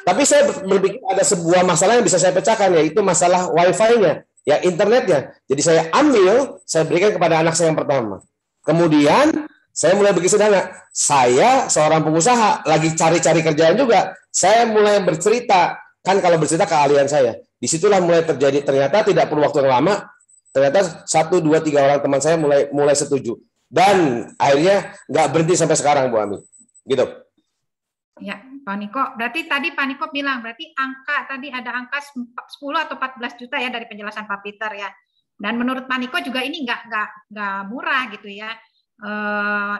Tapi saya berpikir ada sebuah masalah yang bisa saya pecahkan, yaitu masalah wifi-nya, ya internetnya. Jadi saya ambil, saya berikan kepada anak saya yang pertama. Kemudian saya mulai bikin sederhana. Saya seorang pengusaha, lagi cari-cari kerjaan juga. Saya mulai bercerita, kan kalau bercerita keahlian saya. Disitulah mulai terjadi, ternyata tidak perlu waktu yang lama, ternyata 1, 2, 3 orang teman saya mulai setuju. Dan akhirnya nggak berhenti sampai sekarang, Bu Ami. Gitu. Ya, Pak Niko. Berarti tadi Pak Niko bilang, berarti tadi ada angka 10 atau 14 juta ya dari penjelasan Pak Peter ya. Dan menurut Pak Niko juga ini nggak murah gitu ya.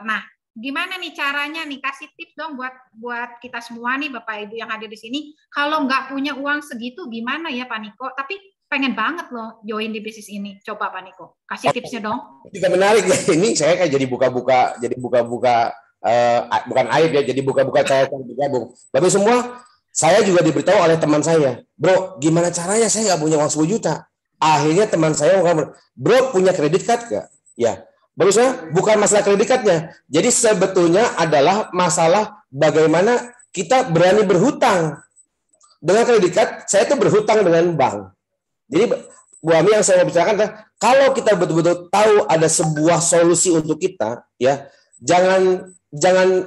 Nah, gimana nih caranya nih, kasih tips dong buat kita semua nih Bapak Ibu yang hadir di sini. Kalau nggak punya uang segitu gimana ya Pak Niko? Tapi pengen banget loh join di bisnis ini. Coba Pak Niko, kasih tipsnya dong. Juga menarik ya. Ini saya kan jadi buka-buka bukan aib ya, jadi buka-buka saya bergabung. Bapak semua, saya juga diberitahu oleh teman saya, bro, gimana caranya saya nggak punya uang 10 juta. Akhirnya teman saya ngomong, bro punya kredit card nggak? Ya, bagusnya bukan masalah kredit cardnya. Jadi sebetulnya adalah masalah bagaimana kita berani berhutang. Dengan kredit card, saya itu berhutang dengan bank. Jadi Bu Ami yang saya mau bicarakan adalah kalau kita betul-betul tahu ada sebuah solusi untuk kita, ya jangan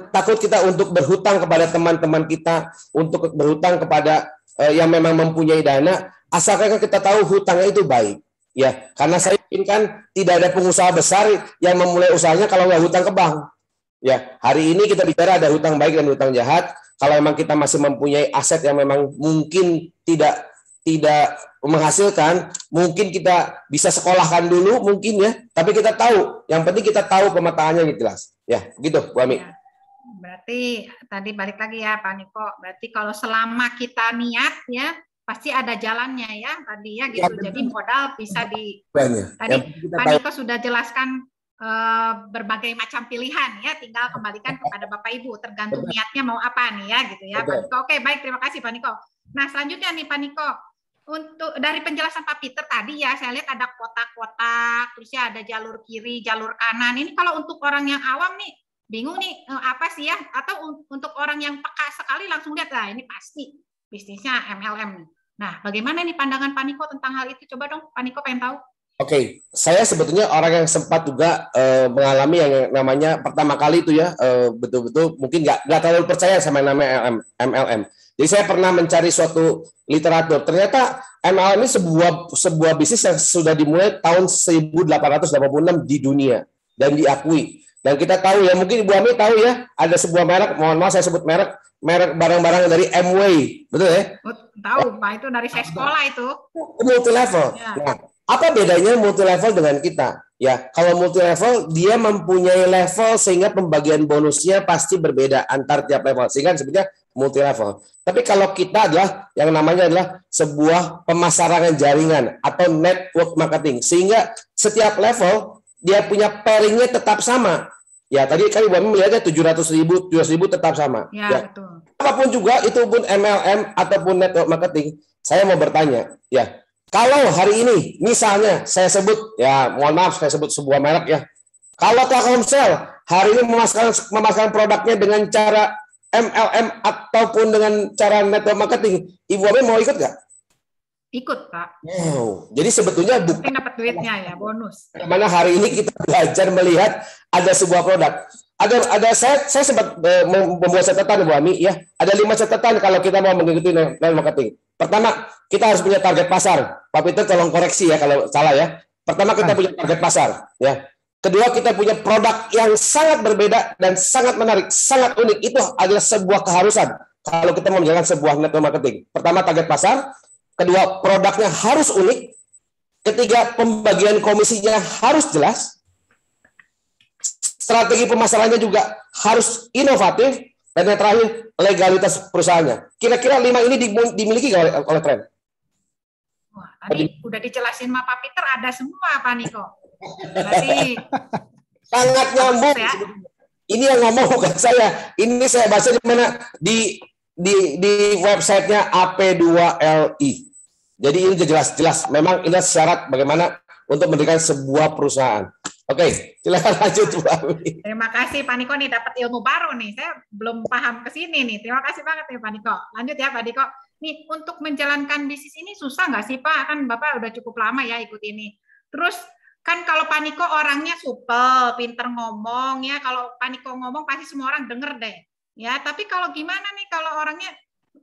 takut kita untuk berhutang kepada teman-teman kita, untuk berhutang kepada yang memang mempunyai dana, asalkan kita tahu hutangnya itu baik. Ya, karena saya yakin kan tidak ada pengusaha besar yang memulai usahanya kalau nggak hutang ke bank. Ya, hari ini kita bicara ada hutang baik dan hutang jahat. Kalau memang kita masih mempunyai aset yang memang mungkin tidak menghasilkan, mungkin kita bisa sekolahkan dulu mungkin ya, tapi kita tahu, yang penting kita tahu pemetaannya gitu jelas. Ya, gitu Bu Ami. Ya. Berarti tadi balik lagi ya Pak Niko, berarti kalau selama kita niat ya pasti ada jalannya ya tadi ya gitu. Ya, jadi modal bisa tadi Pak Niko sudah jelaskan berbagai macam pilihan ya, tinggal kembalikan kepada Bapak Ibu tergantung niatnya mau apa nih ya gitu ya Pak Niko. Oke, baik, terima kasih Pak Niko. Nah, selanjutnya nih Pak Niko, untuk dari penjelasan Pak Peter tadi ya, saya lihat ada kotak-kotak, terus ya ada jalur kiri, jalur kanan. Ini kalau untuk orang yang awam nih, bingung nih apa sih ya? Atau untuk orang yang peka sekali langsung lihat lah, ini pasti bisnisnya MLM nih. Nah, bagaimana nih pandangan Pak Niko tentang hal itu? Coba dong, Pak Niko pengen tahu. Oke, saya sebetulnya orang yang sempat juga mengalami yang namanya pertama kali itu ya, betul-betul mungkin nggak terlalu percaya sama yang namanya MLM. Jadi saya pernah mencari suatu literatur. Ternyata MLM ini sebuah bisnis yang sudah dimulai tahun 1886 di dunia dan diakui. Dan kita tahu ya, mungkin Ibu Ami tahu ya, ada sebuah merek, mohon maaf saya sebut merek barang-barang dari Amway, betul ya? Tahu, Pak, itu dari saya sekolah itu. Multi level. Ya. Nah, apa bedanya multi level dengan kita? Ya, kalau multi level dia mempunyai level sehingga pembagian bonusnya pasti berbeda antar tiap level. Sehingga sebenarnya multi level. Tapi kalau kita adalah yang namanya adalah sebuah pemasaran jaringan atau network marketing, sehingga setiap level dia punya pairingnya tetap sama. Ya, tadi kan Ibu Ami melihatnya 700.000 tetap sama. Ya, betul. Apapun juga itu pun MLM ataupun network marketing, saya mau bertanya, ya. Kalau hari ini misalnya saya sebut, ya mohon maaf saya sebut sebuah merek ya. Kalau Telkomsel hari ini memasarkan produknya dengan cara MLM ataupun dengan cara network marketing, Ibu Ami mau ikut nggak? Ikut, Pak. Wow. Jadi sebetulnya bukan dapat duitnya ya, bonus. Mana hari ini kita belajar melihat ada sebuah produk. Saya sempat membuat catatan Bu Ami ya. Ada 5 catatan kalau kita mau mengikuti network marketing. Pertama, kita harus punya target pasar. Pak Peter tolong koreksi ya kalau salah ya. Pertama, kita punya target pasar ya. Kedua, kita punya produk yang sangat berbeda dan sangat menarik, sangat unik. Itu adalah sebuah keharusan kalau kita mau menjalankan sebuah network marketing. Pertama, target pasar. Kedua, produknya harus unik. Ketiga, pembagian komisinya harus jelas. Strategi pemasarannya juga harus inovatif. Dan yang terakhir, legalitas perusahaannya. Kira-kira 5 ini dimiliki oleh Trend. Wah, tadi udah dijelasin sama Pak Peter, ada semua Pak Niko. Berarti Sangat nyambung. Ya. Ini yang ngomong bukan saya. Ini saya baca di mana di websitenya AP2LI. Jadi ini jelas-jelas. Memang ini syarat bagaimana untuk mendirikan sebuah perusahaan. Oke, silakan lanjut Bu Ami. Terima kasih Pak Niko nih, dapat ilmu baru nih. Saya belum paham ke sini nih. Terima kasih banget ya Pak Niko. Lanjut ya Pak Niko. Nih, untuk menjalankan bisnis ini susah nggak sih Pak? Kan Bapak udah cukup lama ya ikut ini. Terus kan kalau Pak Niko orangnya supel, pinter ngomong ya. Kalau Pak Niko ngomong pasti semua orang denger deh. Ya, tapi kalau gimana nih kalau orangnya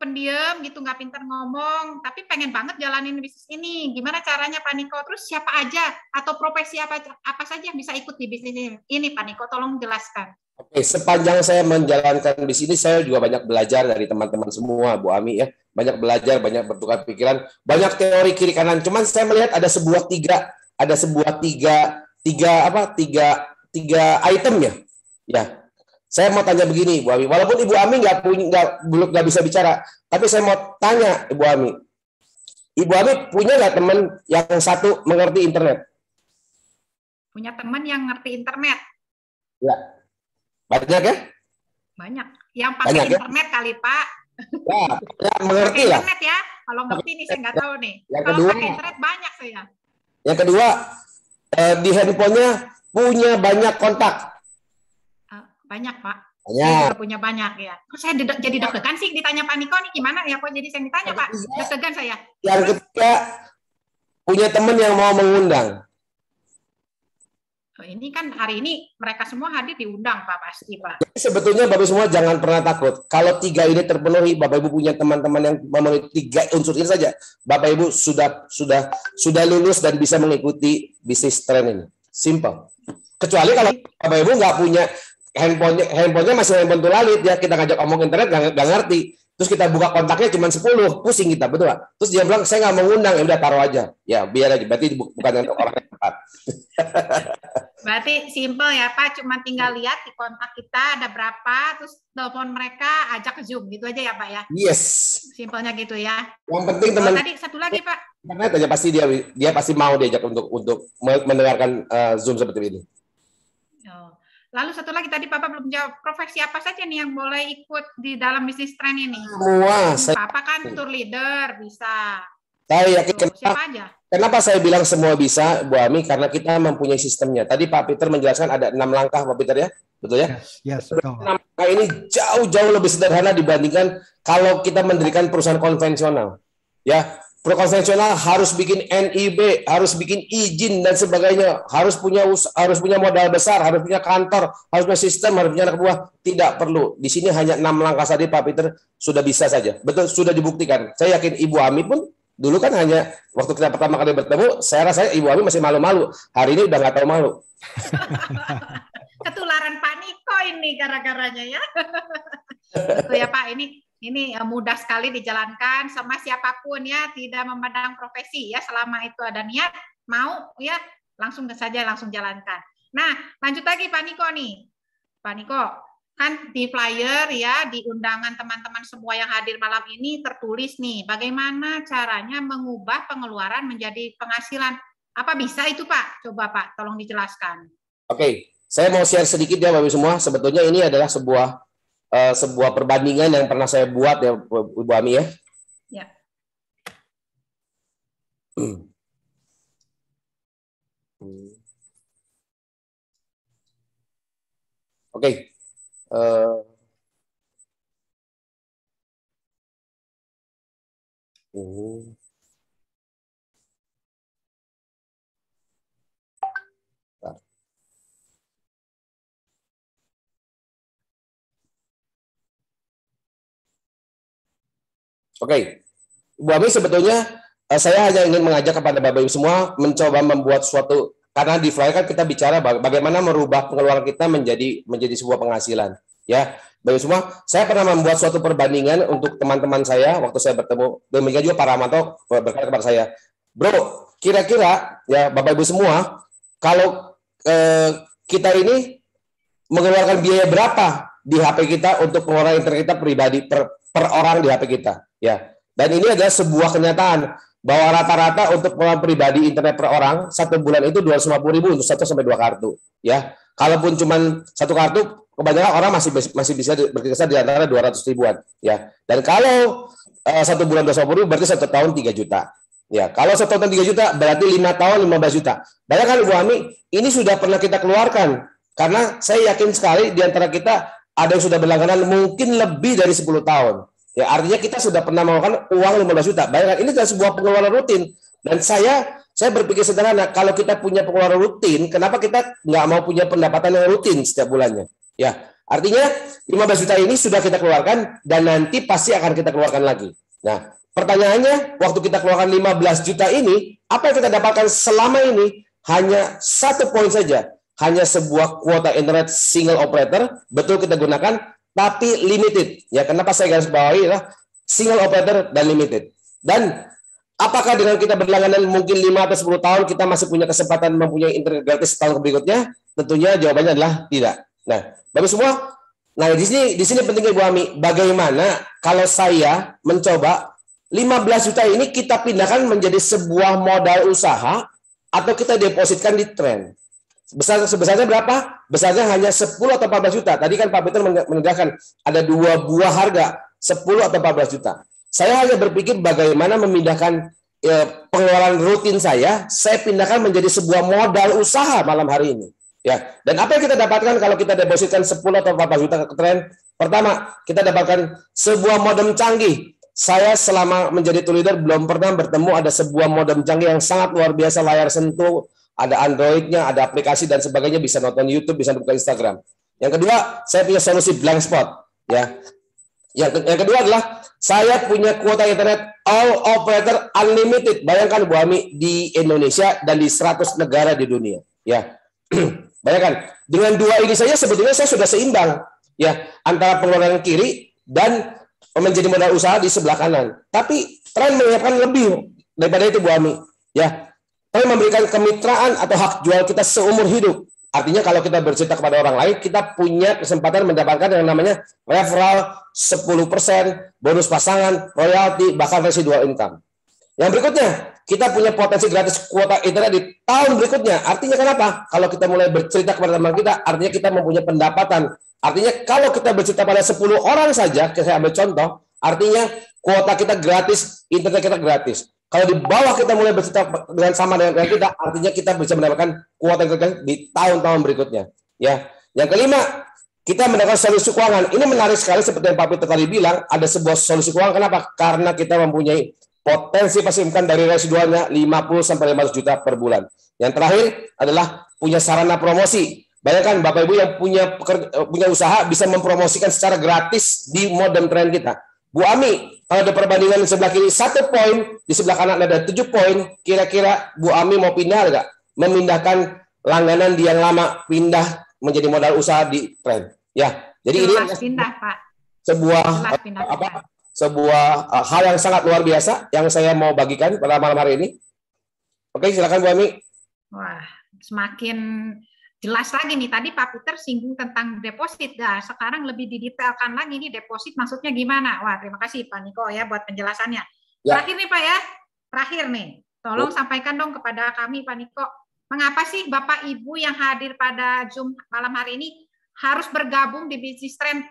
pendiam gitu, nggak pinter ngomong, tapi pengen banget jalanin bisnis ini. Gimana caranya Pak Niko? Terus siapa aja atau profesi apa saja yang bisa ikut di bisnis ini Pak Niko? Tolong jelaskan. Oke, sepanjang saya menjalankan bisnis, saya juga banyak belajar dari teman-teman semua, Bu Ami ya. Banyak belajar, banyak bertukar pikiran, banyak teori kiri kanan. Cuman saya melihat ada tiga item ya. Ya. Saya mau tanya begini, Bu Ami. Walaupun Ibu Ami nggak bisa bicara, tapi saya mau tanya, Ibu Ami. Ibu Ami punya nggak teman yang satu mengerti internet? Punya teman yang ngerti internet? Ya. Banyak ya? Banyak. Yang pakai internet ya? Kali Pak. Ya, mengerti lah. Internet ya. Kalau ngerti nih saya nggak tahu nih. Yang kalau kedua, pakai internet banyak saya. Yang kedua, di handphonenya punya banyak kontak. Banyak Pak. Banyak. Saya juga punya banyak ya. Kok saya jadi deg-degan sih ditanya Pak Niko nih gimana ya? Kok jadi saya ditanya Pak? Deg-degan saya. Yang ketiga, punya teman yang mau mengundang. Ini kan hari ini mereka semua hadir diundang Pak, pasti Pak. Jadi sebetulnya Bapak semua jangan pernah takut. Kalau tiga ini terpenuhi, Bapak Ibu punya teman-teman yang memenuhi tiga unsur ini saja, Bapak Ibu sudah lulus dan bisa mengikuti bisnis tren ini. Simple. Kecuali kalau Bapak Ibu nggak punya handphonenya masih handphone tulalit ya, kita ngajak omong internet nggak ngerti. Terus kita buka kontaknya cuma 10, pusing kita, betul Pak? Terus dia bilang, saya nggak mau ngundang, ya udah taruh aja. Ya, biar aja, berarti bukan untuk orang yang tepat. Berarti simple ya Pak, cuma tinggal lihat di kontak kita ada berapa, terus telepon mereka, ajak ke Zoom, gitu aja ya Pak ya? Yes. Simpelnya gitu ya. Yang penting teman. Tadi satu lagi Pak. Internet aja pasti dia pasti mau diajak untuk mendengarkan Zoom seperti ini. Lalu satu lagi tadi Papa belum jawab, profesi apa saja nih yang boleh ikut di dalam bisnis tren ini? Semua. Papa kan tour leader bisa. Saya yakin siapa aja? Kenapa saya bilang semua bisa, Bu Ami? Karena kita mempunyai sistemnya. Tadi Pak Peter menjelaskan ada 6 langkah, Pak Peter ya, betul ya? Yes, betul. 6 langkah ini jauh lebih sederhana dibandingkan kalau kita mendirikan perusahaan konvensional. Ya, konvensional harus bikin NIB, harus bikin izin dan sebagainya, harus punya modal besar, harus punya kantor, harus punya sistem, harus punya anak buah. Tidak perlu. Di sini hanya 6 langkah saja, Pak Peter sudah bisa saja. Betul, sudah dibuktikan. Saya yakin Ibu Ami pun dulu kan hanya waktu kita pertama kali bertemu, saya rasa Ibu Ami masih malu-malu. Hari ini udah nggak tahu malu. Ketularan Pak Niko ini gara-garanya ya. Betul ya Pak, ini mudah sekali dijalankan sama siapapun ya, tidak memandang profesi ya, selama itu ada niat, mau ya, langsung jalankan. Nah, lanjut lagi Pak Niko nih. Pak Niko, kan di flyer ya, di undangan teman-teman semua yang hadir malam ini tertulis nih, bagaimana caranya mengubah pengeluaran menjadi penghasilan. Apa bisa itu Pak? Coba Pak, tolong dijelaskan. Oke, saya mau share sedikit ya Bapak semua. Sebetulnya ini adalah sebuah perbandingan yang pernah saya buat ya Ibu Ami ya. Ya. Oke. Oke, Bu Ami sebetulnya saya hanya ingin mengajak kepada Bapak Ibu semua mencoba membuat suatu, karena di flyer kan kita bicara bagaimana merubah pengeluaran kita menjadi sebuah penghasilan. Ya, Bapak Ibu semua, saya pernah membuat suatu perbandingan untuk teman-teman saya waktu saya bertemu, demikian juga Pak Ramanto berkata kepada saya, bro, kira-kira ya Bapak Ibu semua, kalau kita ini mengeluarkan biaya berapa di HP kita untuk pengeluaran internet kita pribadi per orang di HP kita. Ya, dan ini adalah sebuah kenyataan bahwa rata-rata untuk pengeluaran pribadi internet per orang 1 bulan itu 250.000 untuk 1 sampai 2 kartu. Ya, Kalaupun cuma satu kartu, kebanyakan orang masih bisa berkisar di antara 200 ribuan. Ya. Dan kalau 1 bulan 250 berarti 1 tahun 3 juta. Ya, kalau 1 tahun 3 juta berarti 5 tahun 15 juta. Bayangkan Bu Ami, ini sudah pernah kita keluarkan. Karena saya yakin sekali di antara kita ada yang sudah berlangganan mungkin lebih dari 10 tahun. Ya, artinya kita sudah pernah mengeluarkan uang 15 juta. Bayangkan ini adalah sebuah pengeluaran rutin. Dan saya berpikir sederhana, kalau kita punya pengeluaran rutin, kenapa kita nggak mau punya pendapatan yang rutin setiap bulannya? Ya, artinya 15 juta ini sudah kita keluarkan dan nanti pasti akan kita keluarkan lagi. Nah, pertanyaannya, waktu kita keluarkan 15 juta ini, apa yang kita dapatkan selama ini? Hanya 1 poin saja. Hanya sebuah kuota internet single operator, betul kita gunakan, tapi limited. Ya, kenapa saya garis bawahi adalah single operator dan limited. Dan apakah dengan kita berlangganan mungkin 5 atau 10 tahun, kita masih punya kesempatan mempunyai internet gratis tahun berikutnya? Tentunya jawabannya adalah tidak. Nah, Bapak semua, nah di sini pentingnya Bu Ami, bagaimana kalau saya mencoba 15 juta ini kita pindahkan menjadi sebuah modal usaha atau kita depositkan di Trend. Sebesarnya berapa? Besarnya hanya 10 atau 14 juta. Tadi kan Pak Peter menegaskan ada 2 buah harga, 10 atau 14 juta. Saya hanya berpikir bagaimana memindahkan pengeluaran rutin saya pindahkan menjadi sebuah modal usaha malam hari ini. Ya, dan apa yang kita dapatkan kalau kita depositkan 10 atau 14 juta ke Trend? Pertama, kita dapatkan sebuah modem canggih. Saya selama menjadi tool leader belum pernah bertemu ada sebuah modem canggih yang sangat luar biasa, layar sentuh, ada Android-nya, ada aplikasi dan sebagainya, bisa nonton YouTube, bisa buka Instagram. Yang kedua, saya punya solusi blank spot. Ya, yang kedua adalah saya punya kuota internet all operator unlimited. Bayangkan Bu Ami, di Indonesia dan di 100 negara di dunia. Ya, bayangkan dengan 2 ini saja sebetulnya saya sudah seimbang. Ya, antara pengeluaran kiri dan menjadi modal usaha di sebelah kanan. Tapi Trend menyiapkan lebih daripada itu Bu Ami. Ya, Trend memberikan kemitraan atau hak jual kita seumur hidup. Artinya kalau kita bercerita kepada orang lain, kita punya kesempatan mendapatkan yang namanya referral 10%, bonus pasangan, royalti, bahkan residual income. Yang berikutnya, kita punya potensi gratis kuota internet di tahun berikutnya. Artinya kenapa? Kalau kita mulai bercerita kepada teman kita, artinya kita mempunyai pendapatan. Artinya kalau kita bercerita pada 10 orang saja, saya ambil contoh, artinya kuota kita gratis, internet kita gratis. Kalau di bawah kita mulai bercerita dengan sama dengan kita, artinya kita bisa mendapatkan kuota internet di tahun-tahun berikutnya. Ya, yang kelima, kita mendapatkan solusi keuangan. Ini menarik sekali seperti yang Pak Peter tadi bilang, ada sebuah solusi keuangan. Kenapa? Karena kita mempunyai potensi passive dari residualnya 50 sampai 500 juta per bulan. Yang terakhir adalah punya sarana promosi. Bayangkan Bapak Ibu yang punya usaha bisa mempromosikan secara gratis di modem Trend kita. Bu Ami, kalau ada perbandingan di sebelah kiri 1 poin, di sebelah kanan ada 7 poin, kira-kira Bu Ami mau pindah nggak? Memindahkan langganan di yang lama, pindah menjadi modal usaha di Trend. Ya, jadi ini pindah, Pak. sebuah hal yang sangat luar biasa yang saya mau bagikan pada malam hari ini. Oke, silakan Bu Ami. Wah, semakin jelas lagi nih. Tadi Pak Peter singgung tentang deposit. Nah, sekarang lebih didetailkan lagi nih deposit maksudnya gimana. Wah, terima kasih Pak Niko ya buat penjelasannya. Ya. Terakhir nih Pak ya. Terakhir nih. Tolong sampaikan dong kepada kami Pak Niko. Mengapa sih Bapak Ibu yang hadir pada Zoom malam hari ini harus bergabung di Bisnis Trend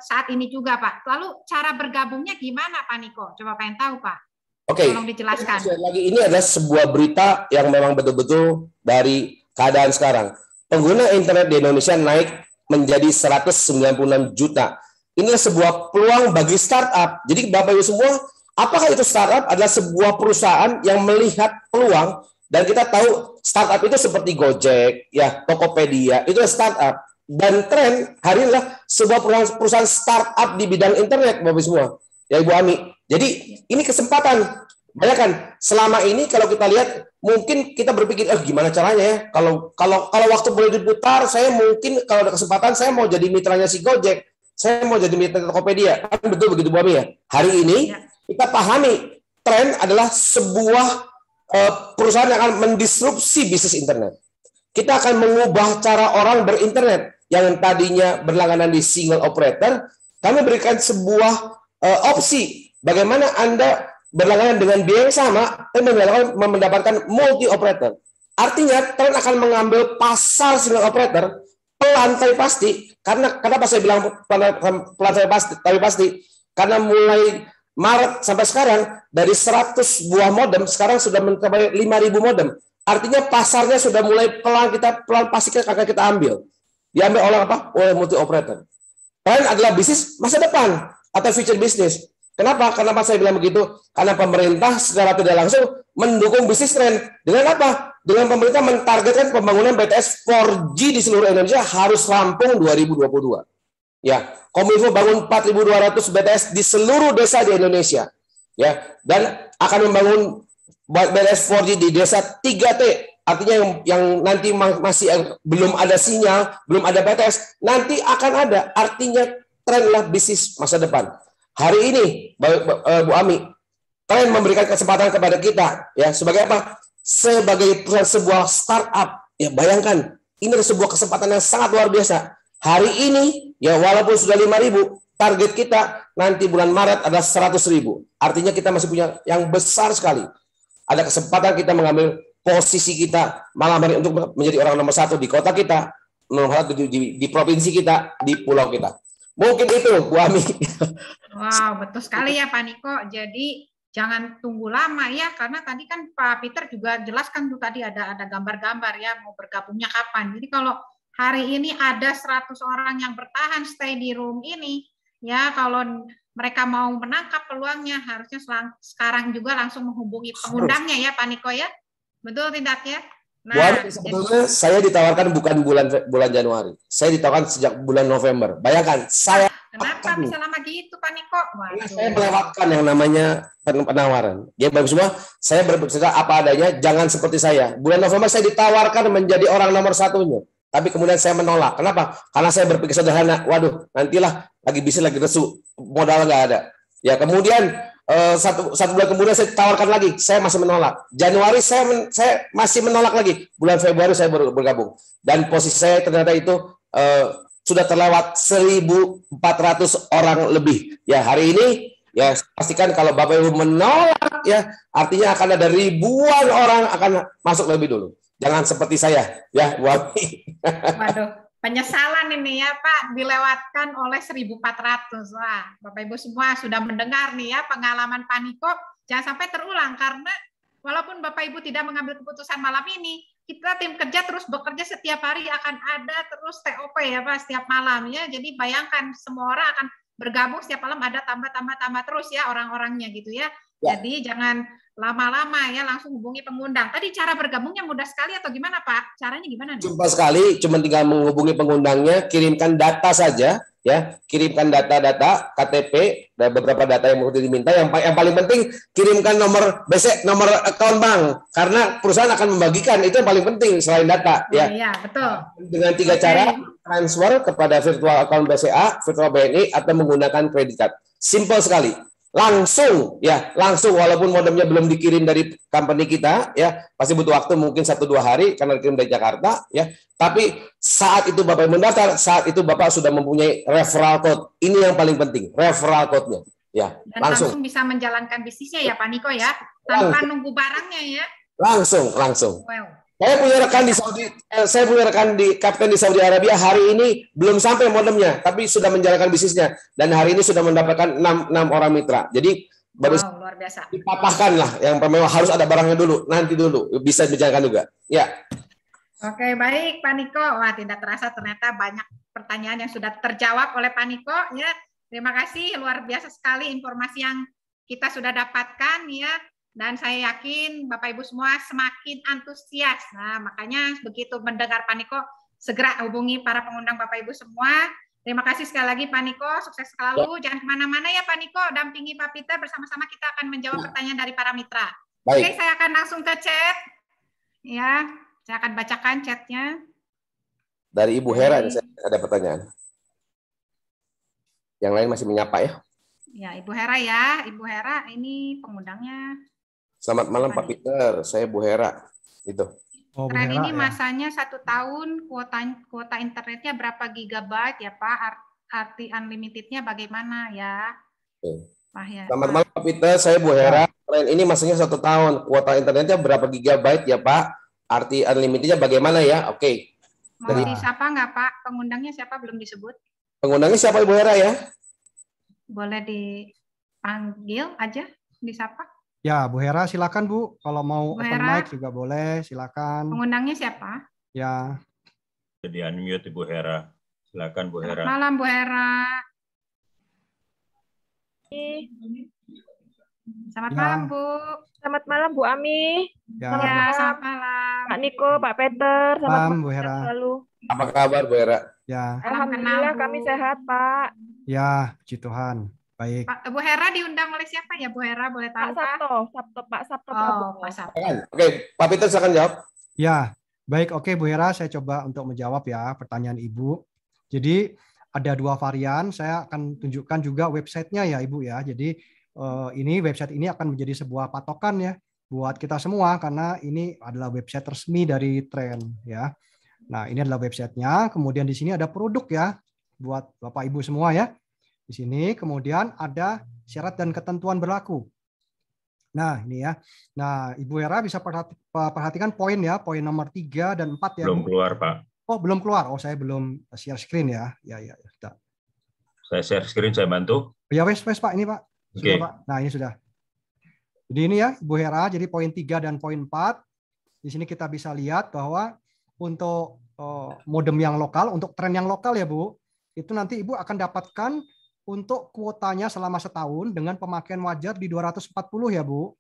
saat ini juga Pak? Lalu cara bergabungnya gimana Pak Niko? Coba pengen tahu Pak. Oke. Tolong dijelaskan. Lagi ini adalah sebuah berita yang memang betul-betul dari keadaan sekarang. Pengguna internet di Indonesia naik menjadi 196 juta. Ini sebuah peluang bagi startup. Jadi Bapak Ibu semua, apakah itu startup? Adalah sebuah perusahaan yang melihat peluang, dan kita tahu startup itu seperti Gojek, ya, Tokopedia, itu startup. Dan Trend hari ini adalah sebuah perusahaan startup di bidang internet, Bapak Ibu semua. Ya Ibu Ami. Jadi ini kesempatan. Bayangkan, selama ini kalau kita lihat, mungkin kita berpikir, gimana caranya ya? Kalau waktu boleh diputar, saya mungkin kalau ada kesempatan, saya mau jadi mitranya si Gojek, saya mau jadi mitra Tokopedia. Kan betul begitu Bu Ami ya? Hari ini kita pahami, Trend adalah sebuah perusahaan yang akan mendisrupsi bisnis internet. Kita akan mengubah cara orang berinternet yang tadinya berlangganan di single operator. Kami berikan sebuah opsi bagaimana Anda berlangganan dengan biaya yang sama dan mendapatkan multi operator. Artinya Trend akan mengambil pasar single operator, pelan tapi pasti. Karena kenapa saya bilang pelan tapi pasti? Karena mulai Maret sampai sekarang dari 100 buah modem sekarang sudah mencapai 5.000 modem. Artinya pasarnya sudah mulai pelan pasti akan kita ambil. Diambil oleh apa? Oleh multi operator. Lain adalah bisnis masa depan atau future business. Kenapa? Kenapa saya bilang begitu? Karena pemerintah secara tidak langsung mendukung bisnis tren. Dengan apa? Dengan pemerintah mentargetkan pembangunan BTS 4G di seluruh Indonesia harus rampung 2022. Ya, Kominfo bangun 4.200 BTS di seluruh desa di Indonesia. Ya, dan akan membangun BTS 4G di desa 3T. Artinya yang nanti masih belum ada sinyal, belum ada BTS, nanti akan ada. Artinya trenlah bisnis masa depan. Hari ini, Bu Ami, tren memberikan kesempatan kepada kita, ya sebagai apa? Sebagai sebuah startup. Ya bayangkan, ini adalah sebuah kesempatan yang sangat luar biasa. Hari ini, ya walaupun sudah 5.000, target kita nanti bulan Maret adalah 100.000. Artinya kita masih punya yang besar sekali. Ada kesempatan kita mengambil posisi kita malam hari untuk menjadi orang nomor 1 di kota kita, nomor 1 di provinsi kita, di pulau kita. Mungkin itu, Bu Ami. Wow, betul sekali ya Pak Niko. Jadi jangan tunggu lama ya, karena tadi kan Pak Peter juga jelaskan tuh tadi ada gambar-gambar ya mau bergabungnya kapan. Jadi kalau hari ini ada 100 orang yang bertahan stay di room ini, ya kalau mereka mau menangkap peluangnya harusnya sekarang juga langsung menghubungi pengundangnya ya Pak Niko ya. Betul tidak ya? Nah, sebetulnya saya ditawarkan bukan bulan Januari. Saya ditawarkan sejak bulan November. Bayangkan, saya kenapa bisa lama gitu, Pak Niko? Saya melewatkan yang namanya penawaran. Ya, Bapak semua, saya berbicara apa adanya, jangan seperti saya. Bulan November saya ditawarkan menjadi orang nomor 1-nya. Tapi kemudian saya menolak. Kenapa? Karena saya berpikir sederhana. Waduh, nantilah lagi bisnis lagi resu, modal nggak ada. Ya, kemudian satu bulan kemudian saya tawarkan lagi, saya masih menolak. Januari saya masih menolak lagi. Bulan Februari saya baru bergabung. Dan posisi saya ternyata itu sudah terlewat 1.400 orang lebih. Ya hari ini ya pastikan kalau Bapak Ibu menolak ya artinya akan ada ribuan orang akan masuk lebih dulu. Jangan seperti saya ya, Bu Ami. Waduh. Penyesalan ini ya Pak, dilewatkan oleh 1.400. Wah, Bapak Ibu semua sudah mendengar nih ya pengalaman Pak Niko. Jangan sampai terulang karena walaupun Bapak Ibu tidak mengambil keputusan malam ini, kita tim kerja terus bekerja setiap hari akan ada terus TOP ya Pak setiap malam ya. Jadi bayangkan semua orang akan bergabung setiap malam ada tambah terus ya orang-orangnya gitu ya. Jadi jangan lama-lama ya langsung hubungi pengundang. Tadi cara bergabungnya mudah sekali atau gimana Pak? Caranya gimana nih? Cepat sekali, cuma tinggal menghubungi pengundangnya, kirimkan data saja ya, kirimkan data-data KTP dan beberapa data yang mau diminta. Yang paling penting kirimkan nomor BC, nomor account bank karena perusahaan akan membagikan, itu yang paling penting selain data ya. Iya, betul. Dengan 3 cara, transfer kepada virtual account BCA, virtual BNI atau menggunakan kredit card. Simple sekali. Langsung walaupun modemnya belum dikirim dari company kita ya pasti butuh waktu mungkin 1-2 hari karena dikirim dari Jakarta ya, tapi saat itu Bapak mendaftar, saat itu Bapak sudah mempunyai referral code. Ini yang paling penting, referral code-nya ya. Dan langsung bisa menjalankan bisnisnya ya Pak Niko ya tanpa nunggu barangnya ya. Langsung Wow. Saya punya rekan di Saudi, saya punya rekan di kapten di Saudi Arabia, hari ini belum sampai modemnya, tapi sudah menjalankan bisnisnya dan hari ini sudah mendapatkan 6 orang mitra. Jadi baru luar biasa. Dipatahkan lah, yang memang harus ada barangnya dulu, nanti dulu bisa dijalankan juga. Ya. Oke, baik Pak Niko. Wah, tidak terasa ternyata banyak pertanyaan yang sudah terjawab oleh Pak Niko ya. Terima kasih, luar biasa sekali informasi yang kita sudah dapatkan ya. Dan saya yakin Bapak Ibu semua semakin antusias. Nah, makanya begitu mendengar Pak Niko, segera hubungi para pengundang Bapak Ibu semua. Terima kasih sekali lagi Pak Niko, sukses selalu. Jangan kemana-mana ya Pak Niko, dampingi Pak Peter, bersama-sama kita akan menjawab pertanyaan dari para mitra. Baik. Oke, saya akan langsung ke chat. Ya, saya akan bacakan chatnya. Dari Ibu Hera ada pertanyaan. Yang lain masih menyapa ya. Ya, Ibu Hera ya. Ibu Hera, ini pengundangnya. Selamat malam Pak Peter, saya Bu Hera. Itu. Oh, Tren ini ya. masanya 1 tahun, kuota internetnya berapa gigabyte ya Pak? Arti unlimitednya bagaimana ya? Pak ya. Selamat malam Pak Peter, saya Bu Hera. Tren ini masanya 1 tahun, kuota internetnya berapa gigabyte ya Pak? Arti unlimitednya bagaimana ya? Oke. Mau disapa nggak Pak? Pengundangnya siapa belum disebut? Pengundangnya siapa Ibu Hera ya? Boleh dipanggil aja, disapa. Ya, Bu Hera silakan Bu. Kalau mau Bu open Hera. mic juga boleh, silakan. Pengundangnya siapa? Ya. Jadi unmute Ibu Hera. Silakan Bu Hera. Selamat malam Bu Hera. Selamat malam Bu. Selamat malam Bu Ami. Ya. Selamat malam. Pak Niko, Pak Peter. Selamat Malam, malam Bu Hera. selalu. Apa kabar Bu Hera? Ya. Alhamdulillah kami sehat Pak. Ya, puji Tuhan. Baik. Pak, Bu Hera diundang oleh siapa ya Bu Hera? Boleh tahu Pak Sabto, Pak Sabto Prabowo. Pak Sabto. Oke, Pak Peter silakan jawab. Ya, baik. Oke, Bu Hera, saya coba untuk menjawab ya pertanyaan Ibu. Jadi ada 2 varian. Saya akan tunjukkan juga websitenya ya Ibu ya. Jadi ini website ini akan menjadi sebuah patokan ya buat kita semua karena ini adalah website resmi dari Tren ya. Nah, ini adalah websitenya. Kemudian di sini ada produk ya buat Bapak Ibu semua ya. Di sini kemudian ada syarat dan ketentuan berlaku. Nah, ini ya. Nah, Ibu Hera bisa perhatikan poin ya, poin nomor 3 dan 4 ya. Belum keluar, Pak. Oh, belum keluar. Oh, saya belum share screen ya. Ya. Saya share screen, saya bantu. Ya, wes Pak, ini Pak. Sudah, Oke. Pak. Nah, ini sudah. Jadi ini ya, Ibu Hera, jadi poin 3 dan poin 4. Di sini kita bisa lihat bahwa untuk modem yang lokal, untuk tren yang lokal ya, Bu, itu nanti Ibu akan dapatkan untuk kuotanya selama setahun dengan pemakaian wajar di 240 ya, Bu.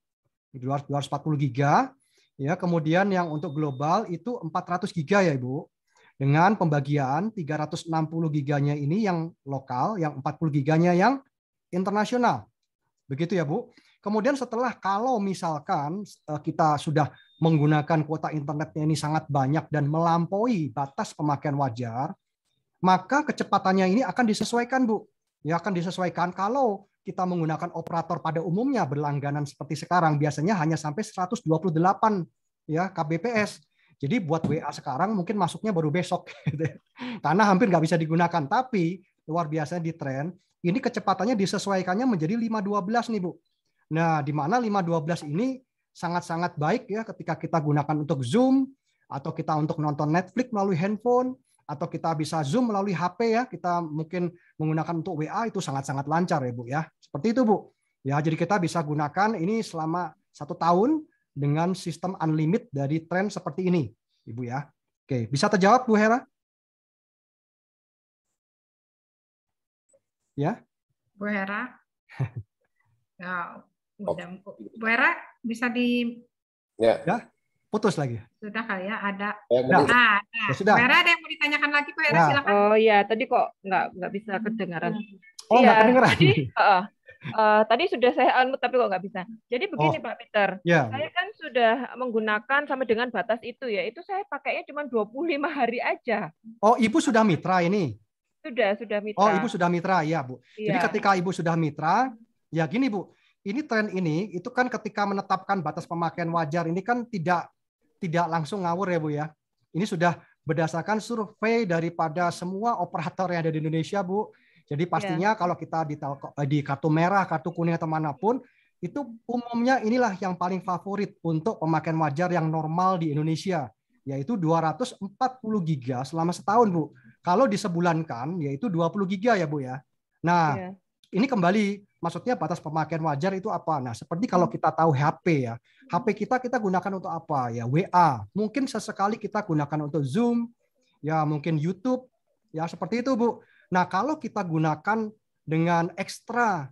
240 giga. Ya, kemudian yang untuk global itu 400 giga ya, Ibu. Dengan pembagian 360 giganya ini yang lokal, yang 40 giganya yang internasional. Begitu ya, Bu. Kemudian setelah kalau misalkan kita sudah menggunakan kuota internetnya ini sangat banyak dan melampaui batas pemakaian wajar, maka kecepatannya ini akan disesuaikan, Bu. Ya, akan disesuaikan kalau kita menggunakan operator pada umumnya berlangganan seperti sekarang biasanya hanya sampai 128 ya kbps. Jadi buat WA sekarang mungkin masuknya baru besok gitu. Karena hampir nggak bisa digunakan. Tapi luar biasa di Tren ini kecepatannya disesuaikannya menjadi 512 nih, Bu. Nah, di mana 512 ini sangat-sangat baik ya ketika kita gunakan untuk Zoom atau kita untuk nonton Netflix melalui handphone atau kita bisa Zoom melalui HP ya, kita mungkin menggunakan untuk WA itu sangat-sangat lancar ya Bu ya. Seperti itu Bu. Ya, jadi kita bisa gunakan ini selama 1 tahun dengan sistem unlimited dari Tren seperti ini, Ibu ya. Oke, bisa terjawab Bu Hera? Ya. Bu Hera. Ya, udah. Bu Hera bisa di Ya. Putus lagi. Sudah kali ya, ada. Ya, sudah. Bu Hera ada yang mau ditanyakan lagi, Bu Hera, Ya. silakan. Oh ya, tadi kok nggak bisa kedengaran. Oh, nggak kedengeran. Jadi, tadi sudah saya unmute tapi kok nggak bisa. Jadi begini Pak Peter, Ya. saya kan sudah menggunakan sampai dengan batas itu ya. Itu saya pakainya cuma 25 hari aja. Oh, Ibu sudah mitra ini? Sudah mitra. Oh, Ibu sudah mitra, ya Bu. Jadi Iya. ketika Ibu sudah mitra, ya gini Bu, ini Tren ini itu kan ketika menetapkan batas pemakaian wajar ini kan tidak langsung ngawur ya Bu ya. Ini sudah berdasarkan survei daripada semua operator yang ada di Indonesia Bu. Jadi pastinya kalau kita di kartu merah, kartu kuning atau manapun, itu umumnya inilah yang paling favorit untuk pemakaian wajar yang normal di Indonesia, yaitu 240 giga selama setahun Bu. Kalau disebulankan yaitu 20 giga ya Bu ya. Nah, ini kembali maksudnya batas pemakaian wajar itu apa? Nah, seperti kalau kita tahu HP ya. HP kita gunakan untuk apa? Ya WA. Mungkin sesekali kita gunakan untuk Zoom, ya mungkin YouTube, ya seperti itu Bu. Nah, kalau kita gunakan dengan ekstra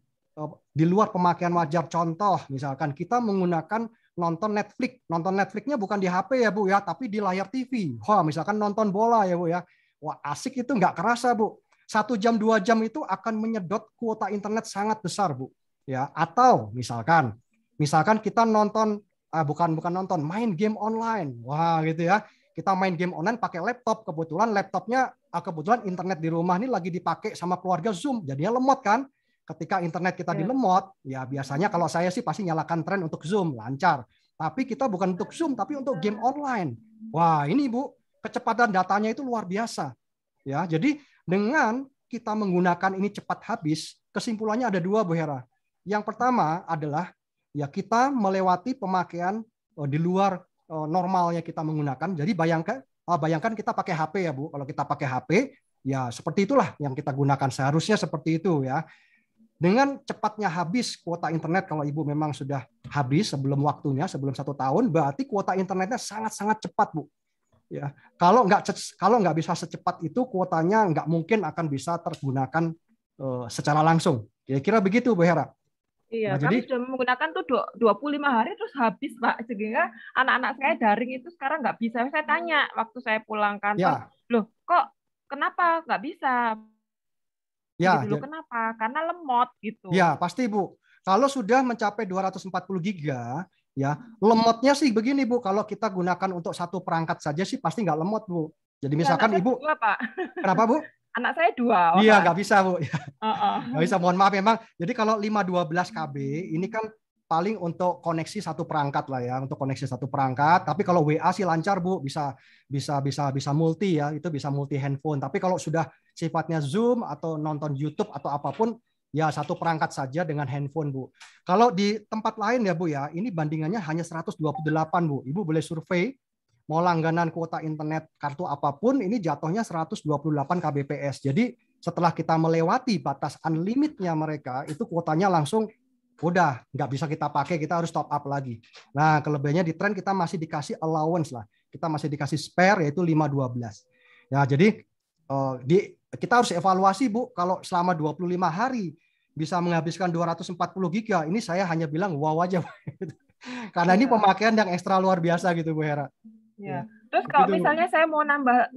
di luar pemakaian wajar, contoh misalkan kita menggunakan nonton Netflix. Nonton Netflixnya bukan di HP ya Bu ya, tapi di layar TV. Wah, misalkan nonton bola ya Bu ya. Wah, asik itu nggak kerasa Bu. 1 jam 2 jam itu akan menyedot kuota internet sangat besar Bu. Ya, atau misalkan kita nonton bukan nonton, main game online. Wah, gitu ya. Kita main game online pakai laptop, kebetulan internet di rumah ini lagi dipakai sama keluarga Zoom. Jadinya lemot kan? Ketika internet kita dilemot, ya biasanya kalau saya sih pasti nyalakan Tren untuk Zoom, lancar. Tapi kita bukan untuk Zoom, tapi untuk game online. Wah, ini Bu, kecepatan datanya itu luar biasa. Ya, jadi dengan kita menggunakan ini cepat habis, kesimpulannya ada 2 Bu Hera. Yang pertama adalah ya kita melewati pemakaian di luar normalnya kita menggunakan. Jadi bayangkan kita pakai HP ya Bu. Kalau kita pakai HP, ya seperti itulah yang kita gunakan. Seharusnya seperti itu ya. Dengan cepatnya habis kuota internet, kalau Ibu memang sudah habis sebelum waktunya, sebelum 1 tahun, berarti kuota internetnya sangat-sangat cepat, Bu. Ya, kalau nggak bisa secepat itu, kuotanya nggak mungkin akan bisa tergunakan secara langsung. Kira-kira begitu, Bu Hera. Iya, Nah, kami jadi sudah menggunakan tuh 25 hari terus habis, Pak. Sehingga anak-anak saya daring itu sekarang nggak bisa. Saya tanya waktu saya pulang kantor, ya, loh kok kenapa nggak bisa? ya, Gitu loh, kenapa? Karena lemot gitu. ya pasti Bu. Kalau sudah mencapai 240 giga, ya lemotnya sih begini Bu. Kalau kita gunakan untuk satu perangkat saja sih pasti nggak lemot Bu. Jadi misalkan anak Ibu, saya 2, Pak. kenapa Bu? Anak saya 2 Iya, orang. nggak bisa Bu. Nggak bisa, mohon maaf memang. Jadi kalau 512 KB ini kan paling untuk koneksi satu perangkat lah ya, untuk koneksi satu perangkat. Tapi kalau WA sih lancar Bu, bisa multi ya, itu bisa multi handphone. Tapi kalau sudah sifatnya Zoom atau nonton YouTube atau apapun, ya satu perangkat saja dengan handphone Bu. Kalau di tempat lain ya Bu ya, ini bandingannya hanya 128 Bu. Ibu boleh survei, mau langganan kuota internet kartu apapun, ini jatuhnya 128 kbps. Jadi setelah kita melewati batas unlimitnya mereka, itu kuotanya langsung udah nggak bisa kita pakai, kita harus top up lagi. Nah, kelebihannya di Trend kita masih dikasih allowance lah. Kita masih dikasih spare yaitu 512. Ya, jadi kita harus evaluasi Bu, kalau selama 25 hari bisa menghabiskan 240 giga, ini saya hanya bilang wow aja. Karena ini pemakaian yang ekstra luar biasa gitu Bu Hera. Ya. Terus kalau misalnya saya mau nambah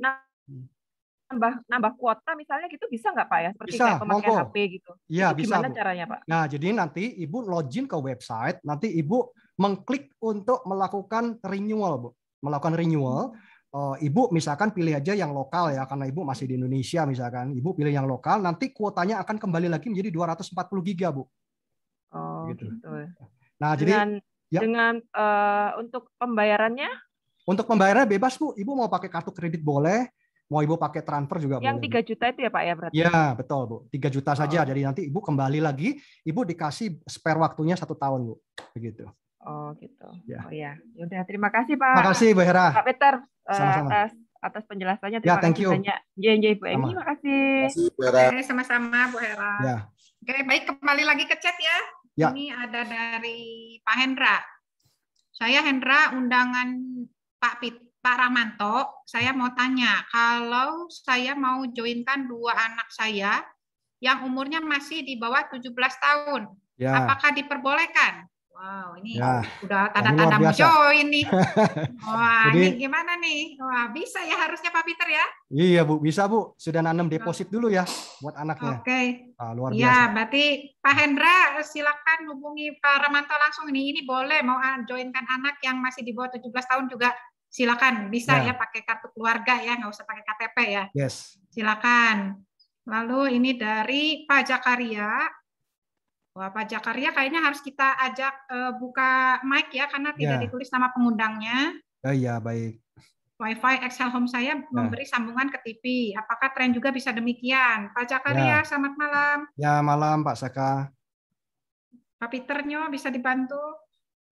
kuota misalnya gitu bisa nggak Pak ya? Seperti bisa, kayak pemakaian monggo. HP gitu. Ya, itu bisa, gimana Bu. caranya Pak? Nah, jadi nanti Ibu login ke website, nanti Ibu mengklik untuk melakukan renewal, Bu. Melakukan renewal, Ibu misalkan pilih aja yang lokal ya, karena Ibu masih di Indonesia misalkan. Ibu pilih yang lokal, nanti kuotanya akan kembali lagi menjadi 240 giga, Bu. Oh, gitu. Nah, dengan untuk pembayarannya? Untuk pembayarannya bebas, Bu. Ibu mau pakai kartu kredit boleh, mau Ibu pakai transfer juga yang boleh. Yang 3 juta itu ya Pak ya berarti? Ya, betul Bu. 3 juta saja. Jadi nanti Ibu kembali lagi, Ibu dikasih spare waktunya 1 tahun Bu. Begitu. Oh gitu. Ya. Oh ya. Yaudah, terima kasih Pak. Terima kasih Bu Hera. Pak Peter sama-sama. atas penjelasannya. Terima kasih banyak. Bu Eni, terima kasih. Oke, sama-sama Bu Hera. Ya. Oke, baik, kembali lagi ke chat ya. Ya. Ini ada dari Pak Hendra. Saya Hendra, undangan Pak Rahmanto, saya mau tanya, kalau saya mau joinkan 2 anak saya yang umurnya masih di bawah 17 tahun, apakah diperbolehkan? Wow, ini udah tanda-tanda mau join nih. Wah, ini gimana nih? Wah, bisa ya harusnya Pak Peter ya? Iya Bu, bisa Bu. Sudah nanam deposit dulu ya buat anaknya. Oke. Luar biasa. Ya, berarti Pak Hendra silakan hubungi Pak Rahmanto langsung nih. Ini boleh mau joinkan anak yang masih di bawah 17 tahun juga silakan. Bisa ya pakai kartu keluarga ya, nggak usah pakai KTP ya. Yes. Silakan. Lalu ini dari Pak Jakaria. Wah, Pak Jakaria kayaknya harus kita ajak buka mic ya, karena tidak ditulis nama pengundangnya. Iya, baik. Wi-Fi Excel Home saya memberi sambungan ke TV. Apakah Tren juga bisa demikian? Pak Jakaria, selamat malam. Ya, malam Pak Saka. Pak Peternya bisa dibantu?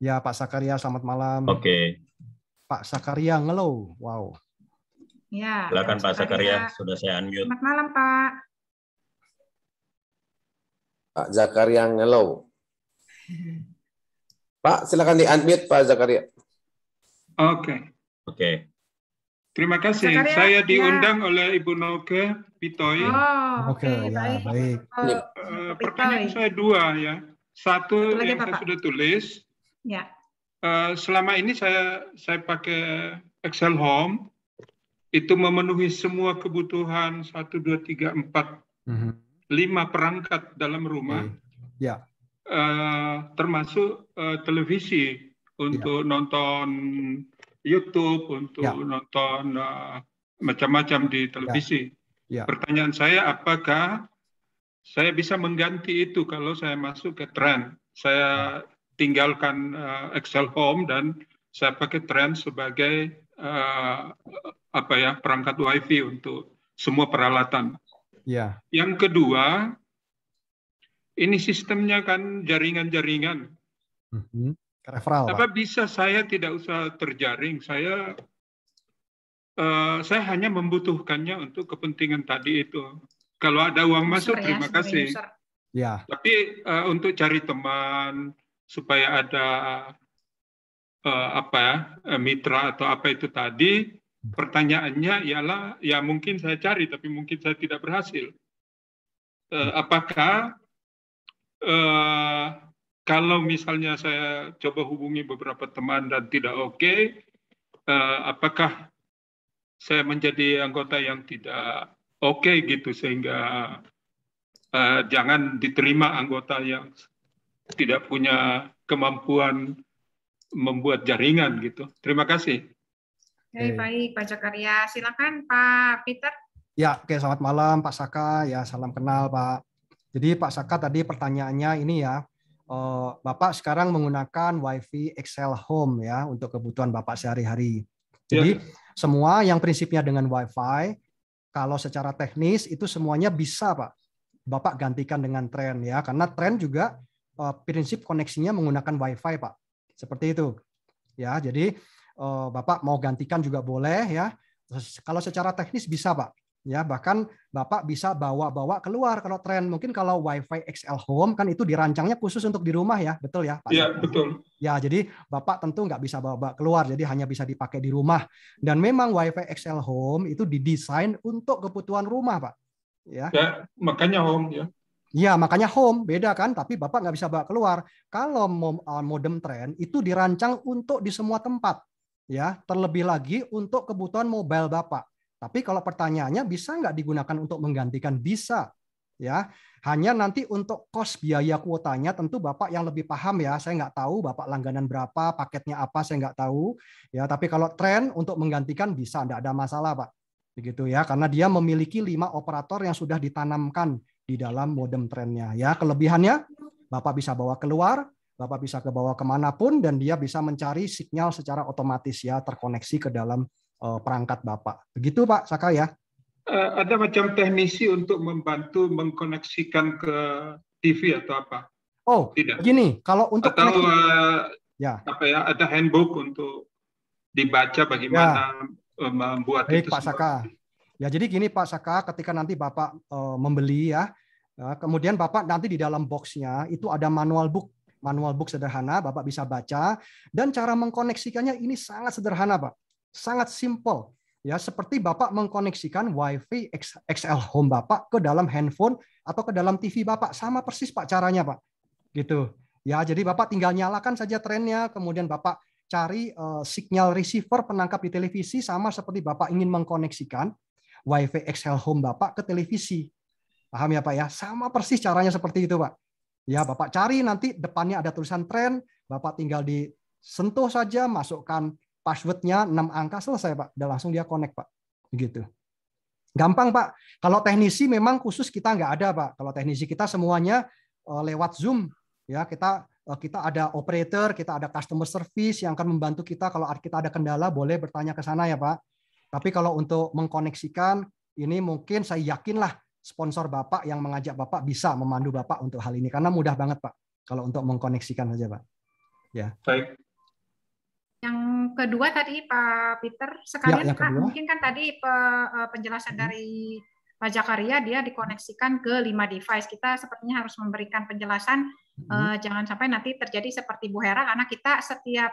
Ya, Pak Sakaria, selamat malam. Oke. Pak Sakaria ngelow. Wow. Ya. Silakan Pak Sakaria, sudah saya unmute. Selamat malam, Pak. Pak Zakaria ngelow. Pak, silakan di-unmute Pak Zakaria. Oke. Terima kasih. Zakaria, saya diundang oleh Ibu Noke Pitoy. Oke, ya, baik. Pertanyaan saya 2 ya. 1 yang saya sudah tulis. Ya. Selama ini saya pakai Excel Home. Itu memenuhi semua kebutuhan 1, 2, 3, 4. 5 perangkat dalam rumah, termasuk televisi untuk nonton YouTube, untuk nonton macam-macam di televisi. Pertanyaan saya, apakah saya bisa mengganti itu kalau saya masuk ke Trend? Saya tinggalkan Excel Home dan saya pakai Trend sebagai perangkat WiFi untuk semua peralatan. Yang kedua, ini sistemnya kan jaringan-jaringan. Referral, apa bisa saya tidak usah terjaring? Saya saya hanya membutuhkannya untuk kepentingan tadi itu. Kalau ada uang masuk, terima kasih. Ya. Tapi untuk cari teman supaya ada mitra atau apa itu tadi, pertanyaannya ialah ya mungkin saya cari, tapi mungkin saya tidak berhasil. Apakah kalau misalnya saya coba hubungi beberapa teman dan tidak oke, apakah saya menjadi anggota yang tidak oke gitu, sehingga jangan diterima anggota yang tidak punya kemampuan membuat jaringan gitu. Terima kasih. Oke, baik Pak Jakaria. Silakan Pak Peter. Ya, oke, selamat malam Pak Saka. Ya, salam kenal Pak. Jadi Pak Saka tadi pertanyaannya ini ya, Bapak sekarang menggunakan WiFi XL Home ya untuk kebutuhan Bapak sehari-hari. Jadi semua yang prinsipnya dengan WiFi, kalau secara teknis itu semuanya bisa Pak. Bapak gantikan dengan tren ya, karena tren juga prinsip koneksinya menggunakan WiFi Pak. Seperti itu. Ya, jadi Bapak mau gantikan juga boleh ya. Kalau secara teknis bisa Pak. Ya, bahkan Bapak bisa bawa-bawa keluar kalau tren. Mungkin kalau WiFi XL Home kan itu dirancangnya khusus untuk di rumah ya, betul ya Pak? Iya, betul. Ya, jadi Bapak tentu nggak bisa bawa keluar, jadi hanya bisa dipakai di rumah. Dan memang WiFi XL Home itu didesain untuk kebutuhan rumah Pak. Ya, makanya home ya. Ya, makanya home, beda kan, tapi Bapak nggak bisa bawa keluar. Kalau modem tren itu dirancang untuk di semua tempat. Ya, terlebih lagi untuk kebutuhan mobile Bapak. Tapi kalau pertanyaannya bisa nggak digunakan untuk menggantikan? Bisa. Ya, hanya nanti untuk kos biaya kuotanya tentu Bapak yang lebih paham ya. Saya nggak tahu Bapak langganan berapa, paketnya apa, saya nggak tahu. Ya, tapi kalau tren untuk menggantikan bisa, nggak ada masalah Pak. Begitu ya, karena dia memiliki 5 operator yang sudah ditanamkan di dalam modem trennya. Ya, kelebihannya Bapak bisa bawa keluar, Bapak bisa bawa kemanapun, dan dia bisa mencari sinyal secara otomatis ya, terkoneksi ke dalam perangkat Bapak. Begitu Pak Saka ya. Ada macam teknisi untuk membantu mengkoneksikan ke TV atau apa? Oh, tidak. Begini, kalau untuk atau ada handbook untuk dibaca bagaimana membuat baik, itu Pak Saka. Ya, jadi gini Pak Saka, ketika nanti Bapak membeli ya, kemudian Bapak nanti di dalam boxnya itu ada manual book sederhana, Bapak bisa baca, dan cara mengkoneksikannya ini sangat sederhana Pak. Sangat simple ya, seperti Bapak mengkoneksikan WiFi XL Home Bapak ke dalam handphone atau ke dalam TV Bapak, sama persis Pak caranya Pak. Gitu. Ya, jadi Bapak tinggal nyalakan saja trennya, kemudian Bapak cari signal receiver penangkap di televisi, sama seperti Bapak ingin mengkoneksikan WiFi XL Home Bapak ke televisi. Paham ya Pak ya? Sama persis caranya seperti itu Pak. Ya, Bapak cari nanti depannya ada tulisan tren, Bapak tinggal disentuh saja, masukkan passwordnya 6 angka, selesai Pak. Udah langsung dia connect Pak. Begitu. Gampang Pak. Kalau teknisi memang khusus kita nggak ada Pak. Kalau teknisi kita semuanya lewat Zoom. Ya, kita ada operator, kita ada customer service yang akan membantu kita. Kalau kita ada kendala boleh bertanya ke sana ya Pak. Tapi kalau untuk mengkoneksikan ini mungkin saya yakinlah sponsor Bapak yang mengajak Bapak bisa memandu Bapak untuk hal ini, karena mudah banget Pak kalau untuk mengkoneksikan saja Pak. Ya. Baik. Yang kedua tadi Pak Peter, sekalian Pak, mungkin kan tadi penjelasan dari Pak Jakaria, dia dikoneksikan ke 5 device. Kita sepertinya harus memberikan penjelasan, jangan sampai nanti terjadi seperti Bu Hera, karena kita setiap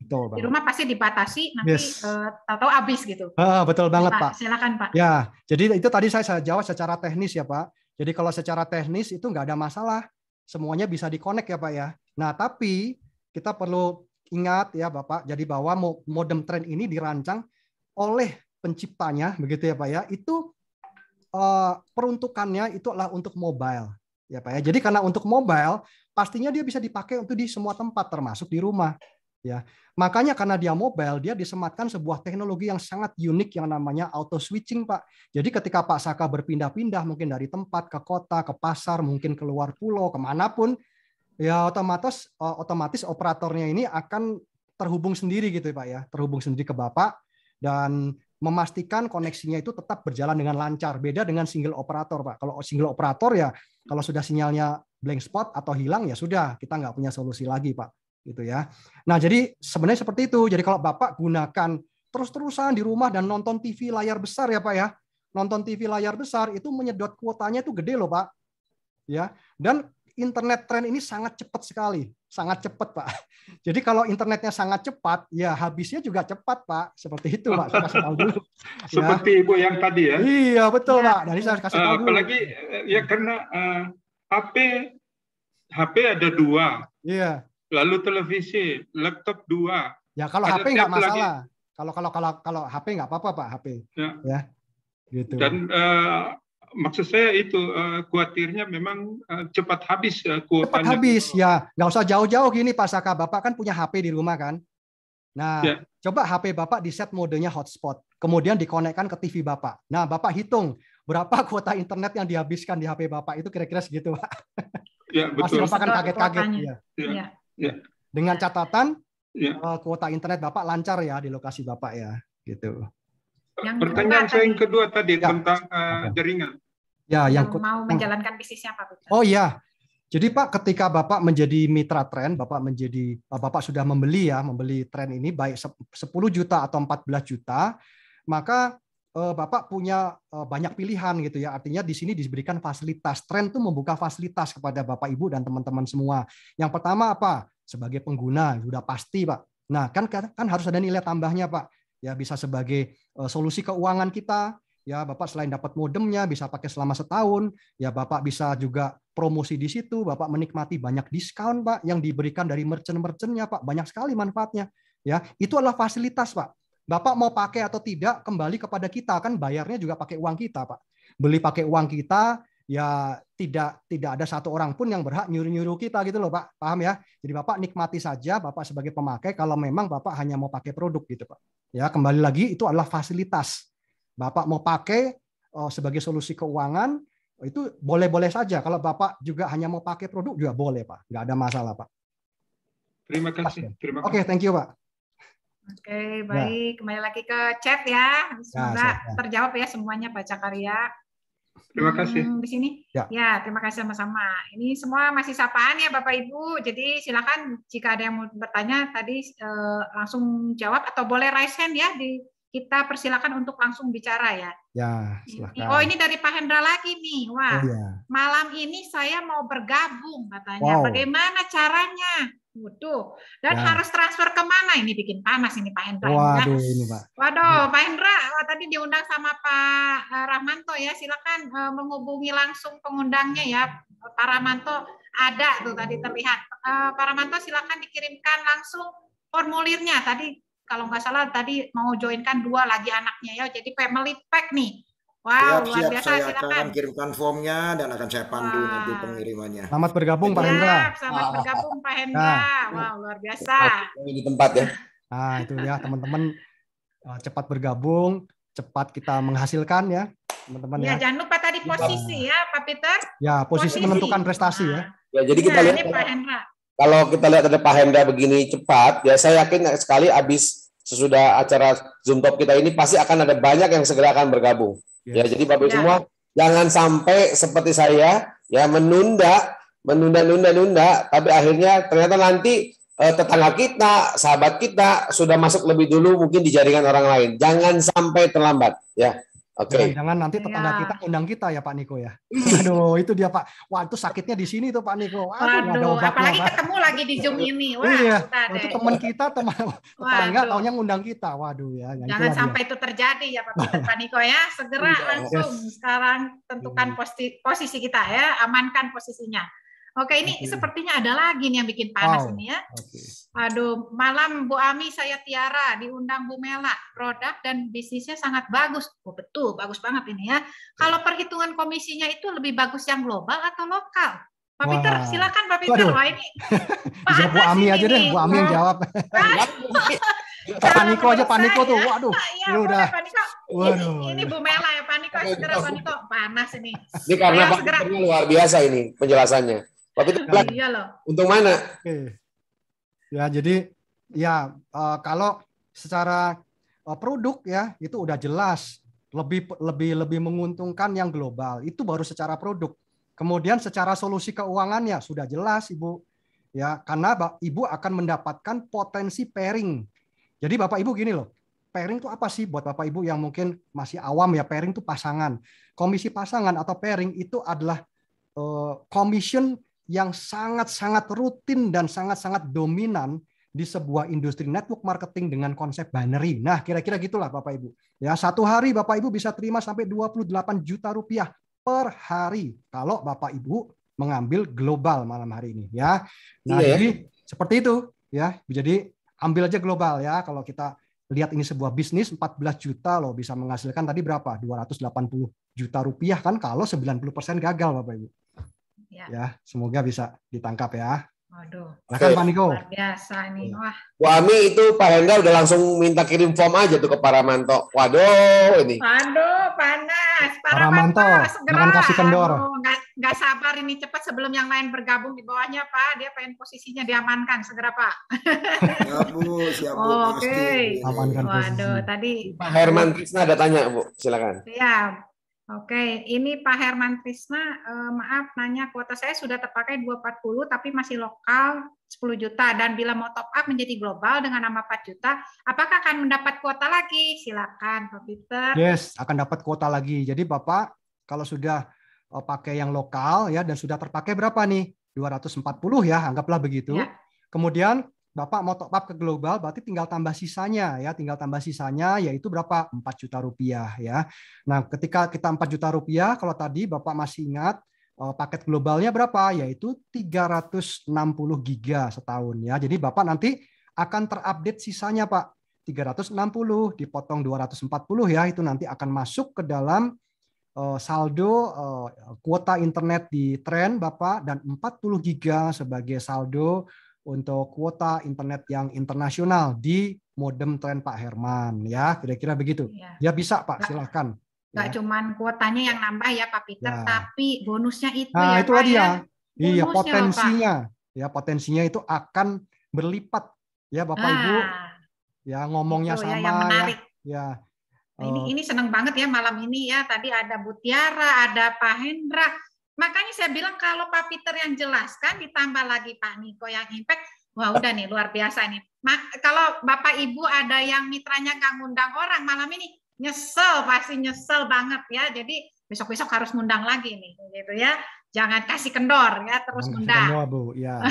betul, di rumah pasti dibatasi, nanti tahu-tahu habis gitu. Betul banget Pak. Silakan Pak. Ya, jadi itu tadi saya jawab secara teknis ya Pak. Jadi kalau secara teknis itu nggak ada masalah, semuanya bisa dikonek ya Pak ya. Nah, tapi kita perlu ingat ya Bapak, jadi bahwa modem tren ini dirancang oleh penciptanya, begitu ya Pak ya, itu peruntukannya itu adalah untuk mobile ya Pak ya. Jadi karena untuk mobile pastinya dia bisa dipakai untuk di semua tempat termasuk di rumah ya. Makanya karena dia mobile, dia disematkan sebuah teknologi yang sangat unik yang namanya auto switching Pak. Jadi ketika Pak Saka berpindah-pindah mungkin dari tempat ke kota, ke pasar, mungkin keluar pulau, kemanapun, ya otomatis operatornya ini akan terhubung sendiri gitu Pak ya, terhubung sendiri ke Bapak dan memastikan koneksinya itu tetap berjalan dengan lancar. Beda dengan single operator Pak. Kalau single operator ya kalau sudah sinyalnya blank spot atau hilang ya sudah, kita nggak punya solusi lagi Pak. Gitu ya. Nah, jadi sebenarnya seperti itu. Jadi kalau Bapak gunakan terus-terusan di rumah dan nonton TV layar besar ya Pak ya. Nonton TV layar besar itu menyedot kuotanya itu gede loh Pak. Ya. Dan internet tren ini sangat cepat sekali, sangat cepat Pak. Jadi kalau internetnya sangat cepat, ya habisnya juga cepat Pak. Seperti itu Pak, saya kasih tahu dulu. Seperti ya. Ibu yang tadi ya. Iya betul Pak. Jadi saya kasih tahu dulu. Apalagi ya karena HP ada 2. Iya. Lalu televisi, laptop 2. Ya kalau ada HP nggak masalah. lagi. Kalau HP nggak apa-apa Pak, HP. Ya. Gitu. Dan maksud saya itu khawatirnya memang cepat habis kuotanya. Cepat habis ya, nggak usah jauh-jauh gini Pak Saka. Bapak kan punya HP di rumah kan. Nah, coba HP Bapak di set modenya hotspot, kemudian dikonekkan ke TV Bapak. Nah, Bapak hitung berapa kuota internet yang dihabiskan di HP Bapak itu kira-kira segitu Pak. Ya, betul. Pasti Bapak kan kaget-kaget ya. Dengan catatan kuota internet Bapak lancar ya di lokasi Bapak ya, gitu. Pertanyaan saya yang kedua tadi tentang jaringan. Ya, yang mau menjalankan bisnisnya Pak Peter. Oh iya. Jadi Pak, ketika Bapak menjadi mitra tren, Bapak sudah membeli tren ini baik 10 juta atau 14 juta, maka Bapak punya banyak pilihan gitu ya. Artinya di sini diberikan fasilitas. Tren itu membuka fasilitas kepada Bapak Ibu dan teman-teman semua. Yang pertama apa? Sebagai pengguna sudah pasti Pak. Nah, kan harus ada nilai tambahnya Pak. Ya, bisa sebagai solusi keuangan kita. Ya, Bapak selain dapat modemnya bisa pakai selama setahun. Ya, Bapak bisa juga promosi di situ. Bapak menikmati banyak diskon Pak yang diberikan dari merchant-merchantnya Pak. Banyak sekali manfaatnya. Ya, itu adalah fasilitas Pak. Bapak mau pakai atau tidak kembali kepada kita, kan bayarnya juga pakai uang kita Pak. Beli pakai uang kita, ya tidak ada satu orang pun yang berhak nyuruh-nyuruh kita gitu loh Pak. Paham ya? Jadi Bapak nikmati saja Bapak sebagai pemakai kalau memang Bapak hanya mau pakai produk gitu Pak. Ya, kembali lagi itu adalah fasilitas. Bapak mau pakai sebagai solusi keuangan itu boleh-boleh saja. Kalau Bapak juga hanya mau pakai produk juga boleh Pak. Nggak ada masalah Pak. Terima kasih. Oke, thank you Pak. Oke, baik. Kembali lagi ke chat ya. Semoga terjawab ya semuanya Baca Karya. Terima kasih. Di sini. Ya, terima kasih sama-sama. Ini semua masih sapaan ya Bapak Ibu. Jadi silakan jika ada yang mau bertanya tadi langsung jawab atau boleh raise hand ya. Kita persilakan untuk langsung bicara ya. Ya, silakan. Oh, ini dari Pak Hendra lagi nih. Wah, malam ini saya mau bergabung katanya. Wow. Bagaimana caranya? Waduh, dan harus transfer kemana? Ini bikin panas ini Pak Hendra. Waduh, ini Pak. Waduh, Pak Hendra, tadi diundang sama Pak Rahmanto ya. Silakan menghubungi langsung pengundangnya ya. Pak Rahmanto ada tuh tadi terlihat. Pak Rahmanto silakan dikirimkan langsung formulirnya. Tadi kalau nggak salah tadi mau joinkan 2 lagi anaknya ya. Jadi family pack nih. Wow, luar biasa. Saya silakan. akan kirimkan formnya dan akan saya pandu nanti pengirimannya. Selamat bergabung Pak Hendra. Selamat bergabung Pak Hendra. Wow, luar biasa. Di tempat ya. Nah, itu ya teman-teman, cepat bergabung, cepat kita menghasilkan ya, teman-teman ya. Jangan lupa tadi posisi ya, Pak Peter. Ya, posisi menentukan prestasi ya. Ya, jadi kita lihat Pak Hendra. Kalau kita lihat ada Pak Hendra begini cepat, ya saya yakin sekali habis sesudah acara Zoom Talk kita ini pasti akan ada banyak yang segera akan bergabung. Ya, jadi Bapak Ibu semua jangan sampai seperti saya ya menunda, tapi akhirnya ternyata nanti tetangga kita, sahabat kita sudah masuk lebih dulu mungkin di jaringan orang lain. Jangan sampai terlambat ya. Oke. Jangan nanti tetangga kita undang kita ya Pak Niko ya. Aduh, itu dia Pak. Wah, itu sakitnya di sini tuh Pak Niko. Waduh, apalagi ketemu lagi di Zoom ini. Wah, iya. Itu teman kita, tetangga taunya ngundang kita. Waduh ya. Jangan sampai itu terjadi ya Pak Niko ya. Segera langsung sekarang tentukan posisi kita ya, amankan posisinya. Oke, ini sepertinya ada lagi nih yang bikin panas ini ya. Aduh, malam Bu Ami, saya Tiara, diundang Bu Mela. Produk dan bisnisnya sangat bagus. Oh, betul, bagus banget ini ya. Kalau perhitungan komisinya itu lebih bagus yang global atau lokal? Pak Peter, silakan Pak Peter. Wah, ini bisa Bu Ami aja deh, Bu Ami yang jawab. Pak Niko aja, Pak Niko tuh. Waduh. Ya, udah. Pak Niko. Ini Bu Mela ya, Pak Niko. Segera Pak Niko. Panas ini. Ini karena Pak Peter luar biasa ini penjelasannya. Tapi untuk mana? Ya, jadi ya kalau secara produk ya itu udah jelas lebih menguntungkan yang global. Itu baru secara produk. Kemudian secara solusi keuangannya sudah jelas Ibu. Ya, karena Ibu akan mendapatkan potensi pairing. Jadi Bapak Ibu gini loh. pairing itu apa sih buat Bapak Ibu yang mungkin masih awam ya? Pairing itu pasangan. Komisi pasangan atau pairing itu adalah commission yang sangat-sangat rutin dan sangat-sangat dominan di sebuah industri network marketing dengan konsep binary. Nah, kira-kira gitulah Bapak Ibu. Ya, satu hari Bapak Ibu bisa terima sampai 28 juta rupiah per hari kalau Bapak Ibu mengambil global malam hari ini ya. Nah, jadi seperti itu ya. Jadi ambil aja global ya. Kalau kita lihat ini sebuah bisnis 14 juta loh bisa menghasilkan tadi berapa? 280 juta rupiah kan kalau 90% gagal Bapak Ibu. Ya, semoga bisa ditangkap ya. Waduh. Silakan Pak Niko. Luar biasa nih. Wah. Bu Ami itu Pak Hendra udah langsung minta kirim form aja tuh ke Paramanto. Waduh ini. Waduh, panas. Paramanto, jangan kasih kendor. Nggak sabar ini cepat sebelum yang lain bergabung di bawahnya Pak. Dia pengen posisinya diamankan segera Pak. Siap Bu, siap Bu. Oke. Amankan posisi. Waduh, tadi Pak Herman Krisna ada tanya Bu, silakan. Iya. Oke, ini Pak Herman Krisna, maaf nanya kuota saya sudah terpakai 240 tapi masih lokal 10 juta dan bila mau top up menjadi global dengan nama 4 juta, apakah akan mendapat kuota lagi? Silakan Pak Peter. Yes, akan dapat kuota lagi. Jadi Bapak kalau sudah pakai yang lokal ya dan sudah terpakai berapa nih? 240 ya, anggaplah begitu. Ya. Kemudian Bapak mau top up ke global, berarti tinggal tambah sisanya ya, yaitu berapa? 4 juta rupiah ya. Nah, ketika kita 4 juta rupiah, kalau tadi Bapak masih ingat paket globalnya berapa? Yaitu 360 giga setahun ya. Jadi Bapak nanti akan terupdate sisanya Pak. 360 dipotong 240 ya, itu nanti akan masuk ke dalam saldo kuota internet di Trend Bapak dan 40 giga sebagai saldo untuk kuota internet yang internasional di modem Trend Pak Herman ya, kira-kira begitu. Ya bisa Pak, silakan. Nggak cuman kuotanya yang nambah ya Pak Peter, tapi bonusnya itu nah, ya itu Pak dia. ya. Iya, potensinya. Ya, potensinya itu akan berlipat ya Bapak Ibu. Ya, ngomongnya sama yang menarik. Ya. Ini seneng banget ya malam ini ya. Tadi ada Bu Tiara, ada Pak Hendra. Makanya saya bilang kalau Pak Peter yang jelaskan ditambah lagi Pak Niko yang impact, wah udah nih luar biasa nih. Kalau Bapak Ibu ada yang mitranya nggak ngundang orang malam ini, pasti nyesel banget ya. Jadi besok-besok harus ngundang lagi nih, gitu ya. Jangan kasih kendor ya, terus ngundang. Kendor, Bu, ya.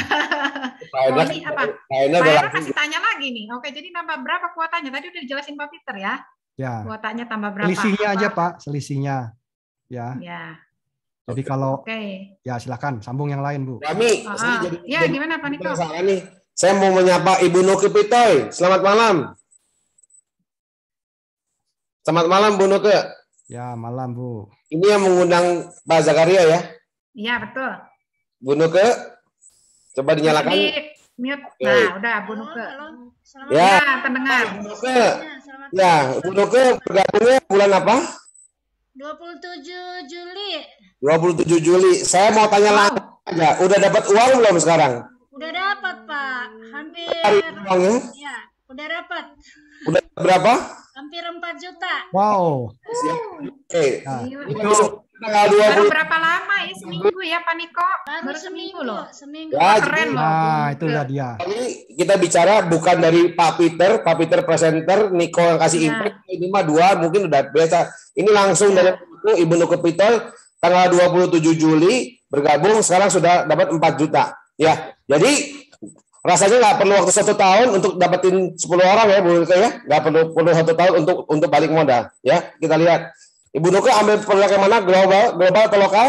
Ini apa? Pak masih tanya lagi nih. Oke, jadi nambah berapa kuotanya? Tadi udah dijelasin Pak Peter ya. Ya. Kuotanya tambah berapa? Selisihnya aja Pak, selisihnya. Ya. Jadi kalau ya silakan sambung yang lain Bu. Kami, ya gimana Pak Niko? Nih, saya mau menyapa Ibu Nuke Pitoy. Selamat malam. Selamat malam Bu Nuke. Ya malam Bu. Ini yang mengundang Pak Zakaria ya? Iya betul. Bu Nuke, coba dinyalakan. Mute. Nah udah Bu Nuke. Ya, pendengar. Bu Nuke. Ya, Bu Nuke bergabungnya bulan apa? 27 Juli. 27 Juli. Saya mau tanya lagi aja. Udah dapat uang belum sekarang? Udah dapat, Pak. Hampir. Uangnya? Ya, udah dapat. Udah berapa? Hampir 4 juta. Wow. Oke. Itu tanggal 20. Baru berapa lama ya? Seminggu ya Pak Niko? Baru seminggu loh. Seminggu. Ya, keren loh. Nah, itulah dia. Ini kita bicara bukan dari Pak Peter presenter, Niko yang kasih impact. Ini mah dua mungkin udah biasa. Ini langsung dari Ibu Nuke Pitoy tanggal 27 Juli bergabung, sekarang sudah dapat 4 juta. Ya, jadi rasanya nggak perlu waktu 1 tahun untuk dapetin 10 orang ya Bu Nuke ya. Nggak perlu 1 tahun untuk balik modal. Ya, kita lihat. Ibu Nuke ambil produk yang mana? Global atau lokal?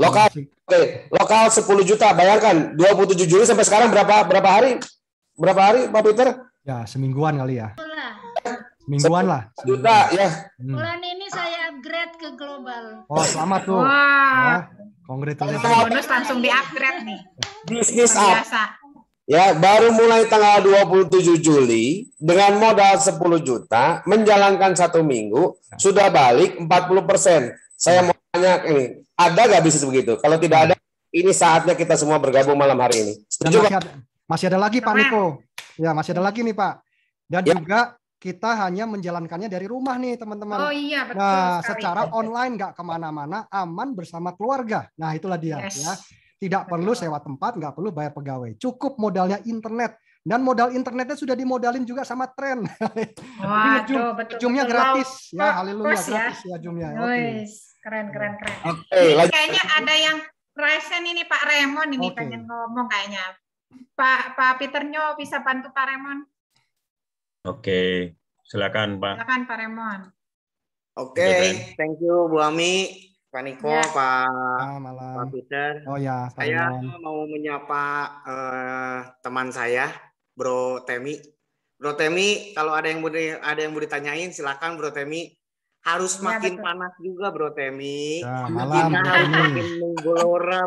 Lokal. Oke, lokal 10 juta. Bayangkan 27 Juli sampai sekarang berapa hari? Berapa hari Pak Peter? Ya, semingguan kali ya. Mingguan lah. Juta ya. Bulan ini saya upgrade ke global. Oh, selamat tuh. Wah. Ya, congratulations. Bonus langsung di-upgrade nih. Bisnis up. Biasa. Ya, baru mulai tanggal 27 Juli dengan modal 10 juta, menjalankan 1 minggu, sudah balik 40%. Saya mau tanya ini, ada nggak bisnis begitu? Kalau tidak ada, ini saatnya kita semua bergabung malam hari ini. Setuju, masih ada lagi Pak Niko. Ya, masih ada lagi nih Pak. Dan juga kita hanya menjalankannya dari rumah nih teman-teman. Oh iya betul. Nah, sekali. secara online nggak kemana-mana, aman bersama keluarga. Nah itulah dia. Ya. Tidak perlu sewa tempat, nggak perlu bayar pegawai. Cukup modalnya internet Dan modal internetnya sudah dimodalin juga sama tren. Waduh, Zoom-nya gratis ya, haleluya, gratis ya Zoom-nya. Oke. Keren. Oke, Ini kayaknya ada yang resen ini Pak Raymond ini pengen ngomong kayaknya. Pak Peter-nyo bisa bantu Pak Raymond? Oke, silakan Pak. Silakan Pak Raymond. Oke, thank you Bu Ami, Pak Niko, Ya. Pak Peter. Oh ya, saya mau menyapa teman saya, Bro Temi. Bro Temi, kalau ada yang mau ditanyain, silakan Bro Temi. Harus makin panas juga Bro Temi. Ya, malam kita harus makin menggelora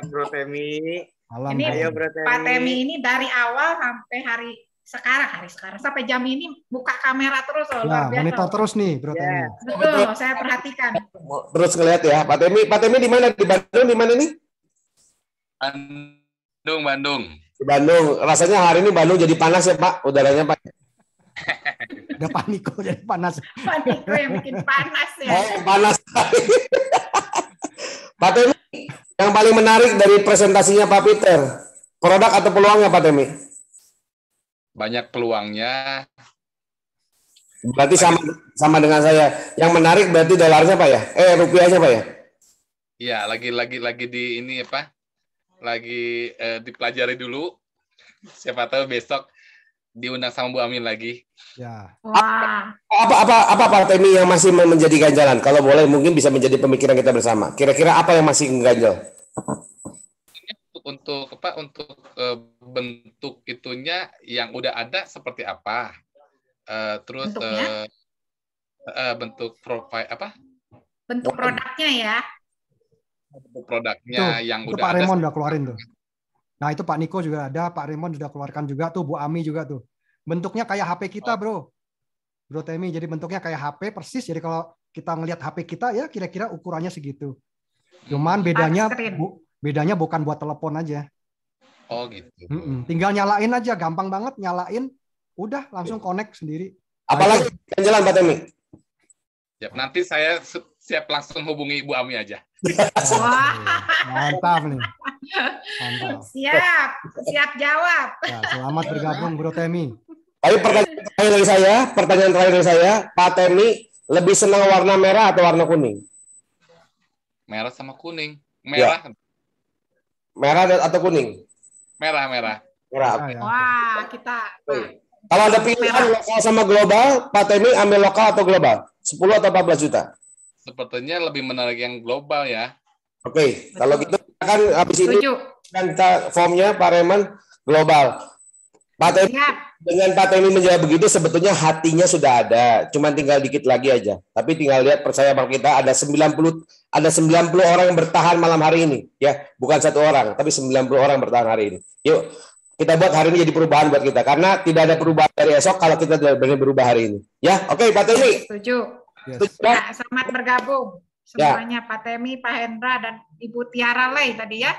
Bro Temi. Malam, ini ayo, Bro Temi. Pak Temi ini dari awal sampai hari sekarang sampai jam ini buka kamera terus loh, luar biasa. Monitor terus nih Bro Temi. Betul, saya perhatikan. Terus ngelihat ya, Pak Temi di mana? Di Bandung, di mana nih? Bandung. Di Bandung. Rasanya hari ini Bandung jadi panas ya Pak, udaranya Pak. Udah Paniko jadi panas. Paniko yang bikin panas ya. Oh, panas. Pak Temi, yang paling menarik dari presentasinya Pak Peter, produk atau peluangnya Pak Temi? Banyak peluangnya. Berarti sama dengan saya. Yang menarik berarti dolarnya Pak ya? Rupiahnya Pak ya? Iya, lagi di ini apa? Lagi dipelajari dulu. Siapa tahu besok diundang sama Bu Amin lagi. Ya. Wah. Apa Pak Temi yang masih menjadi ganjalan? Kalau boleh mungkin bisa menjadi pemikiran kita bersama. Kira-kira apa yang masih ganjal? Untuk bentuk itunya yang udah ada seperti apa? Terus bentuk profile apa? Bentuk produknya ya. Bentuk produknya yang itu udah Pak ada. Raymond udah keluarin tuh. Nah, itu Pak Niko juga ada, Pak Raymond sudah keluarkan juga tuh, Bu Ami juga tuh. Bentuknya kayak HP kita, Bro. Bro Temi, jadi bentuknya kayak HP persis. Jadi kalau kita ngelihat HP kita ya kira-kira ukurannya segitu. Cuman bedanya bukan buat telepon aja. Oh gitu. Tinggal nyalain aja, gampang banget nyalain, udah langsung connect sendiri. Apalagi jalan Pak Temi? Ya, nanti saya siap langsung hubungi Bu Ami aja. Wah. Mantap nih. Mantap. Siap jawab. Ya, selamat bergabung Bro Temi. Tapi pertanyaan terakhir dari saya, Pak Temi lebih senang warna merah atau warna kuning? Merah sama kuning. Merah. Ya. Merah atau kuning? Merah. Wah, kita. Kalau ada pilihan lokal sama global, Pak Temi ambil lokal atau global? 10 atau 14 juta? Sepertinya lebih menarik yang global ya. Oke, kalau gitu kan habis ini kan kita formnya Pak Raymond global. Pak Temi, dengan Pak Temi menjawab begitu sebetulnya hatinya sudah ada, cuman tinggal dikit lagi aja. Tapi tinggal lihat, percaya Pak kita ada 90 orang yang bertahan malam hari ini, ya, bukan 1 orang, tapi 90 orang bertahan hari ini. Yuk, kita buat hari ini jadi perubahan buat kita, karena tidak ada perubahan dari esok kalau kita tidak berani berubah hari ini. Ya, oke Pak Temi. Setuju. Yes. Ya, selamat bergabung semuanya, Pak Temi, Pak Hendra, dan Ibu Tiara Lei tadi ya.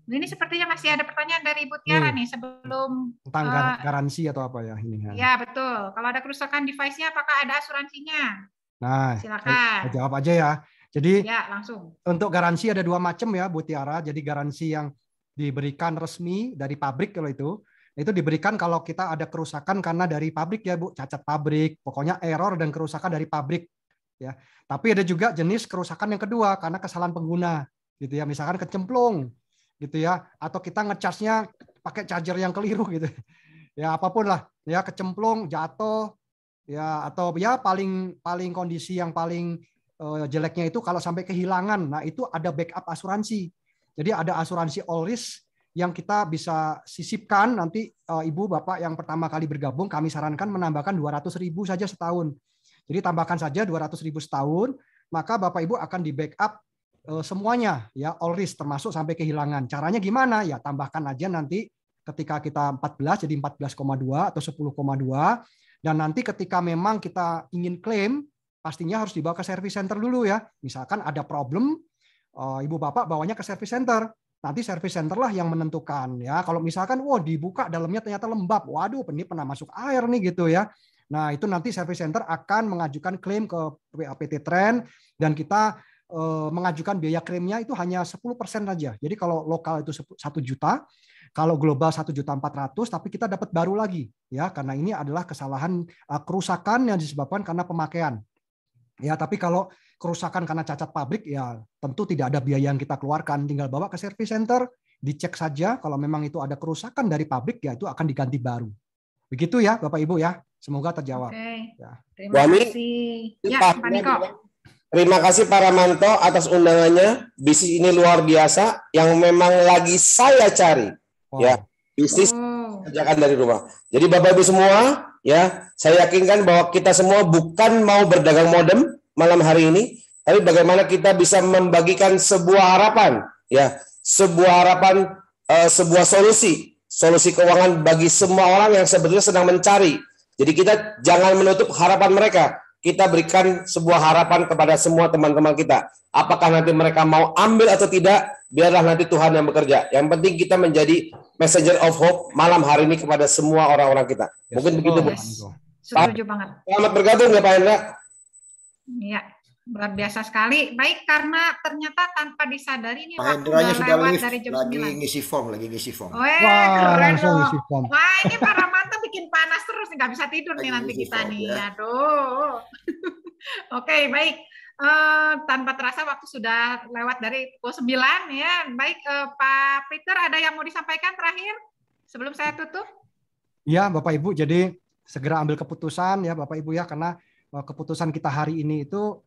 Ini sepertinya masih ada pertanyaan dari Ibu Tiara nih sebelum tentang garansi atau apa ya ini. Ya betul. Kalau ada kerusakan device-nya, apakah ada asuransinya? Nah, silakan. Saya jawab aja ya. Jadi ya, langsung. Untuk garansi ada 2 macam ya, Bu Tiara. Jadi garansi yang diberikan resmi dari pabrik kalau itu diberikan kalau kita ada kerusakan karena dari pabrik ya Bu, cacat pabrik, pokoknya error dan kerusakan dari pabrik. Ya, tapi ada juga jenis kerusakan yang kedua karena kesalahan pengguna, gitu ya. Misalkan kecemplung, gitu ya, atau kita ngecasnya pakai charger yang keliru, gitu. Ya apapun lah, ya kecemplung, jatuh, ya atau ya paling kondisi yang paling jeleknya itu kalau sampai kehilangan. Nah itu ada backup asuransi. Jadi ada asuransi all risk yang kita bisa sisipkan nanti Ibu Bapak yang pertama kali bergabung kami sarankan menambahkan 200.000 saja setahun. Jadi tambahkan saja 200.000 setahun, maka Bapak Ibu akan di backup semuanya ya all risk termasuk sampai kehilangan. Caranya gimana? Ya tambahkan aja nanti ketika kita 14 jadi 14,2 atau 10,2 dan nanti ketika memang kita ingin klaim pastinya harus dibawa ke service center dulu ya. Misalkan ada problem Ibu Bapak bawanya ke service center. Nanti service center lah yang menentukan ya. Kalau misalkan dibuka dalamnya ternyata lembab. Waduh, ini pernah masuk air nih gitu ya. Nah, itu nanti service center akan mengajukan klaim ke PT Trend dan kita mengajukan biaya klaimnya itu hanya 10% saja. Jadi kalau lokal itu 1 juta, kalau global 1.400.000, tapi kita dapat baru lagi ya, karena ini adalah kesalahan kerusakan yang disebabkan karena pemakaian. Ya, tapi kalau kerusakan karena cacat pabrik ya tentu tidak ada biaya yang kita keluarkan, tinggal bawa ke service center, dicek saja kalau memang itu ada kerusakan dari pabrik ya itu akan diganti baru. Begitu ya Bapak Ibu ya. Semoga terjawab. Oke. Ya. Terima kasih. Ya, Pak Niko. Terima kasih Pak Ramanto atas undangannya. Bisnis ini luar biasa yang memang lagi saya cari. Wow. Ya, bisnis kerjakan dari rumah. Jadi Bapak Ibu semua, ya, saya yakinkan bahwa kita semua bukan mau berdagang modem malam hari ini, tapi bagaimana kita bisa membagikan sebuah harapan, ya, sebuah harapan, sebuah solusi keuangan bagi semua orang yang sebetulnya sedang mencari. Jadi kita jangan menutup harapan mereka. Kita berikan sebuah harapan kepada semua teman-teman kita. Apakah nanti mereka mau ambil atau tidak, biarlah nanti Tuhan yang bekerja. Yang penting kita menjadi messenger of hope malam hari ini kepada semua orang-orang kita. Mungkin begitu, Bu. Setuju banget. Selamat bergabung ya Pak Hendra. Iya, luar biasa sekali. Baik, karena ternyata tanpa disadari ini Pak Hendranya sudah live, lagi ngisi form. Keren loh. Wah, ini Pak Ramanto bikin panas terus, nggak bisa tidur nih nanti kita nih. Ya. Aduh. Oke, baik. Tanpa terasa waktu sudah lewat dari pukul 9 ya. Baik, Pak Peter, ada yang mau disampaikan terakhir sebelum saya tutup? Ya, Bapak Ibu, jadi segera ambil keputusan ya Bapak Ibu ya, karena keputusan kita hari ini itu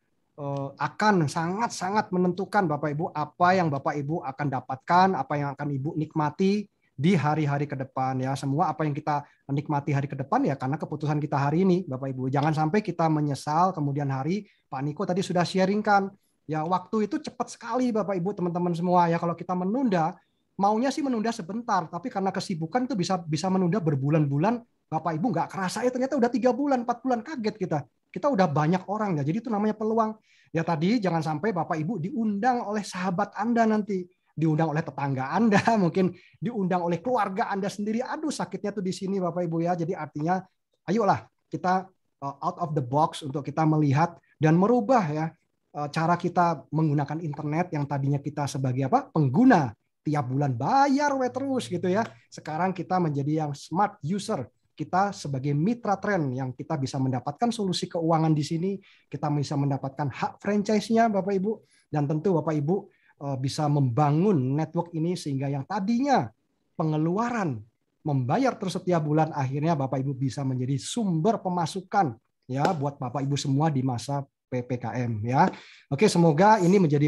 akan sangat-sangat menentukan Bapak Ibu apa yang Bapak Ibu akan dapatkan, apa yang akan Ibu nikmati di hari-hari ke depan ya. Semua apa yang kita nikmati hari ke depan ya karena keputusan kita hari ini Bapak Ibu. Jangan sampai kita menyesal kemudian hari. Pak Niko tadi sudah sharingkan ya, waktu itu cepat sekali Bapak Ibu teman-teman semua ya. Kalau kita menunda, maunya sih menunda sebentar, tapi karena kesibukan itu bisa menunda berbulan-bulan. Bapak Ibu nggak kerasa ya ternyata udah 3 bulan, 4 bulan, kaget kita. Kita udah banyak orang ya, jadi itu namanya peluang. Ya tadi jangan sampai Bapak Ibu diundang oleh sahabat Anda nanti, diundang oleh tetangga Anda, mungkin diundang oleh keluarga Anda sendiri. Aduh sakitnya tuh di sini Bapak Ibu ya. Jadi artinya ayolah kita out of the box untuk kita melihat dan merubah ya cara kita menggunakan internet yang tadinya kita sebagai pengguna tiap bulan bayar terus gitu ya. Sekarang kita menjadi yang smart user. Kita sebagai mitra tren yang kita bisa mendapatkan solusi keuangan di sini, kita bisa mendapatkan hak franchise-nya Bapak Ibu, dan tentu Bapak Ibu bisa membangun network ini sehingga yang tadinya pengeluaran membayar terus setiap bulan, akhirnya Bapak Ibu bisa menjadi sumber pemasukan ya buat Bapak Ibu semua di masa PPKM ya. Oke, semoga ini menjadi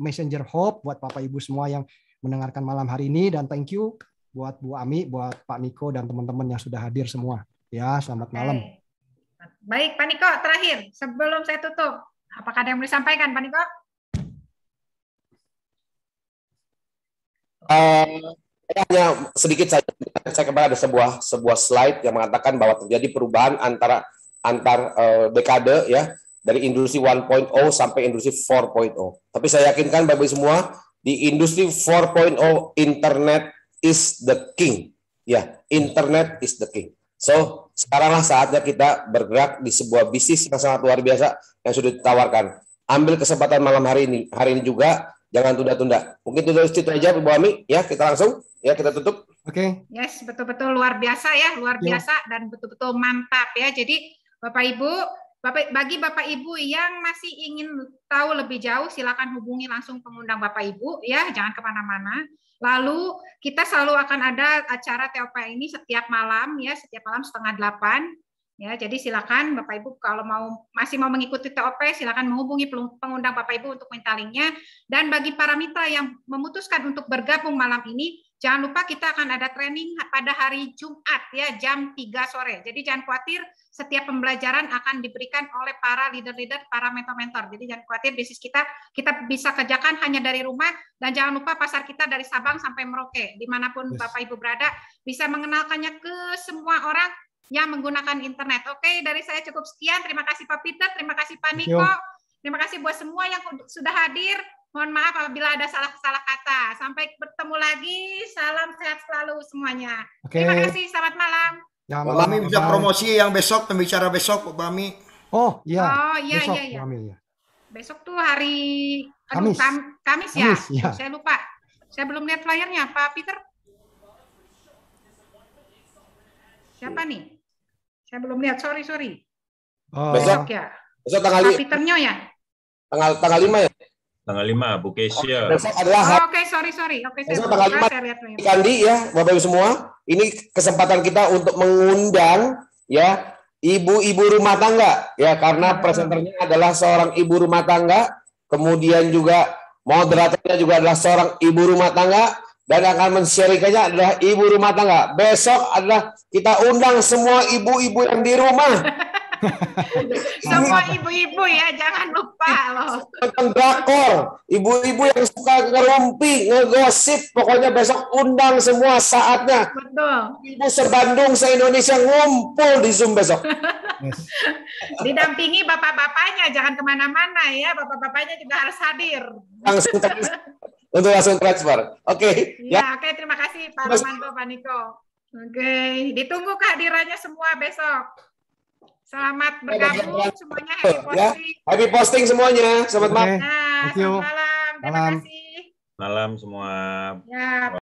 messenger hope buat Bapak Ibu semua yang mendengarkan malam hari ini, dan thank you buat Bu Ami, buat Pak Niko dan teman-teman yang sudah hadir semua. Ya, selamat malam. Baik, Pak Niko, terakhir sebelum saya tutup, apakah ada yang mau disampaikan, Pak Niko? Hanya sedikit saja. Saya kemarin ada sebuah slide yang mengatakan bahwa terjadi perubahan antar dekade ya, dari industri 1.0 sampai industri 4.0. Tapi saya yakinkan Bapak Ibu semua, di industri 4.0 internet is the king. Ya, internet is the king. So, sekaranglah saatnya kita bergerak di sebuah bisnis yang sangat luar biasa yang sudah ditawarkan. Ambil kesempatan malam hari ini juga, jangan tunda-tunda. Mungkin itu aja Bu Ami, ya kita langsung, ya kita tutup. Oke. Yes, betul-betul luar biasa ya, luar biasa dan betul-betul mantap ya. Jadi Bapak Ibu, bagi Bapak Ibu yang masih ingin tahu lebih jauh, silakan hubungi langsung pengundang Bapak Ibu ya, jangan kemana-mana. Lalu kita selalu akan ada acara TOP ini setiap malam ya, setiap malam 7:30 ya. Jadi silakan Bapak Ibu kalau masih mau mengikuti TOP, silakan menghubungi pengundang Bapak Ibu untuk minta linknya. Dan bagi para mitra yang memutuskan untuk bergabung malam ini, jangan lupa kita akan ada training pada hari Jumat ya, jam 3 sore. Jadi jangan khawatir, setiap pembelajaran akan diberikan oleh para leader-leader, para mentor-mentor. Jadi jangan khawatir, bisnis kita bisa kerjakan hanya dari rumah. Dan jangan lupa pasar kita dari Sabang sampai Merauke. Dimanapun Bapak Ibu berada, bisa mengenalkannya ke semua orang yang menggunakan internet. Oke, dari saya cukup sekian. Terima kasih Pak Peter, terima kasih Pak Niko. Terima kasih buat semua yang sudah hadir. Mohon maaf apabila ada salah kata. Sampai bertemu lagi. Salam sehat selalu semuanya. Terima kasih, selamat malam. Ya, Pak Bami bisa promosi yang besok, pembicara besok, Pak Bami. Oh iya. Oh iya, besok, iya. Bami, ya. Besok tuh hari Kamis. Kamis ya? Kamis, ya. Saya lupa. Saya belum lihat flyernya, Pak Peter. Siapa nih? Saya belum lihat, sorry. Besok ya. Besok tanggal Pak Peternya ya? Tanggal 5 ya? Tanggal 5, Bu Kesia. Besok adalah hari. Oke, sorry. Oke, Besok saya tanggal 5. saya lihat flyernya. Kandi ya, Bapak Ibu semua. Ini kesempatan kita untuk mengundang ya ibu-ibu rumah tangga ya, karena presenternya adalah seorang ibu rumah tangga, kemudian juga moderatornya juga adalah seorang ibu rumah tangga, dan akan men-sharingkannya adalah ibu rumah tangga. Besok adalah kita undang semua ibu-ibu yang di rumah. Semua ibu-ibu ya, jangan lupa loh. Nonton drakor, ibu-ibu yang suka ngerumpi, ngegosip, pokoknya besok undang semua saatnya. Betul. Ibu se-Bandung, se-Indonesia ngumpul di Zoom besok. Didampingi bapak-bapaknya, jangan kemana-mana ya, bapak-bapaknya juga harus hadir. Langsung transfer. Oke. Ya, oke, terima kasih Pak Romanto, Pak Niko. Oke, ditunggu kehadirannya semua besok. Selamat bergabung semuanya, happy posting. Ya, happy posting semuanya. Selamat malam. Nah, selamat malam. Terima kasih. Malam semua. Ya.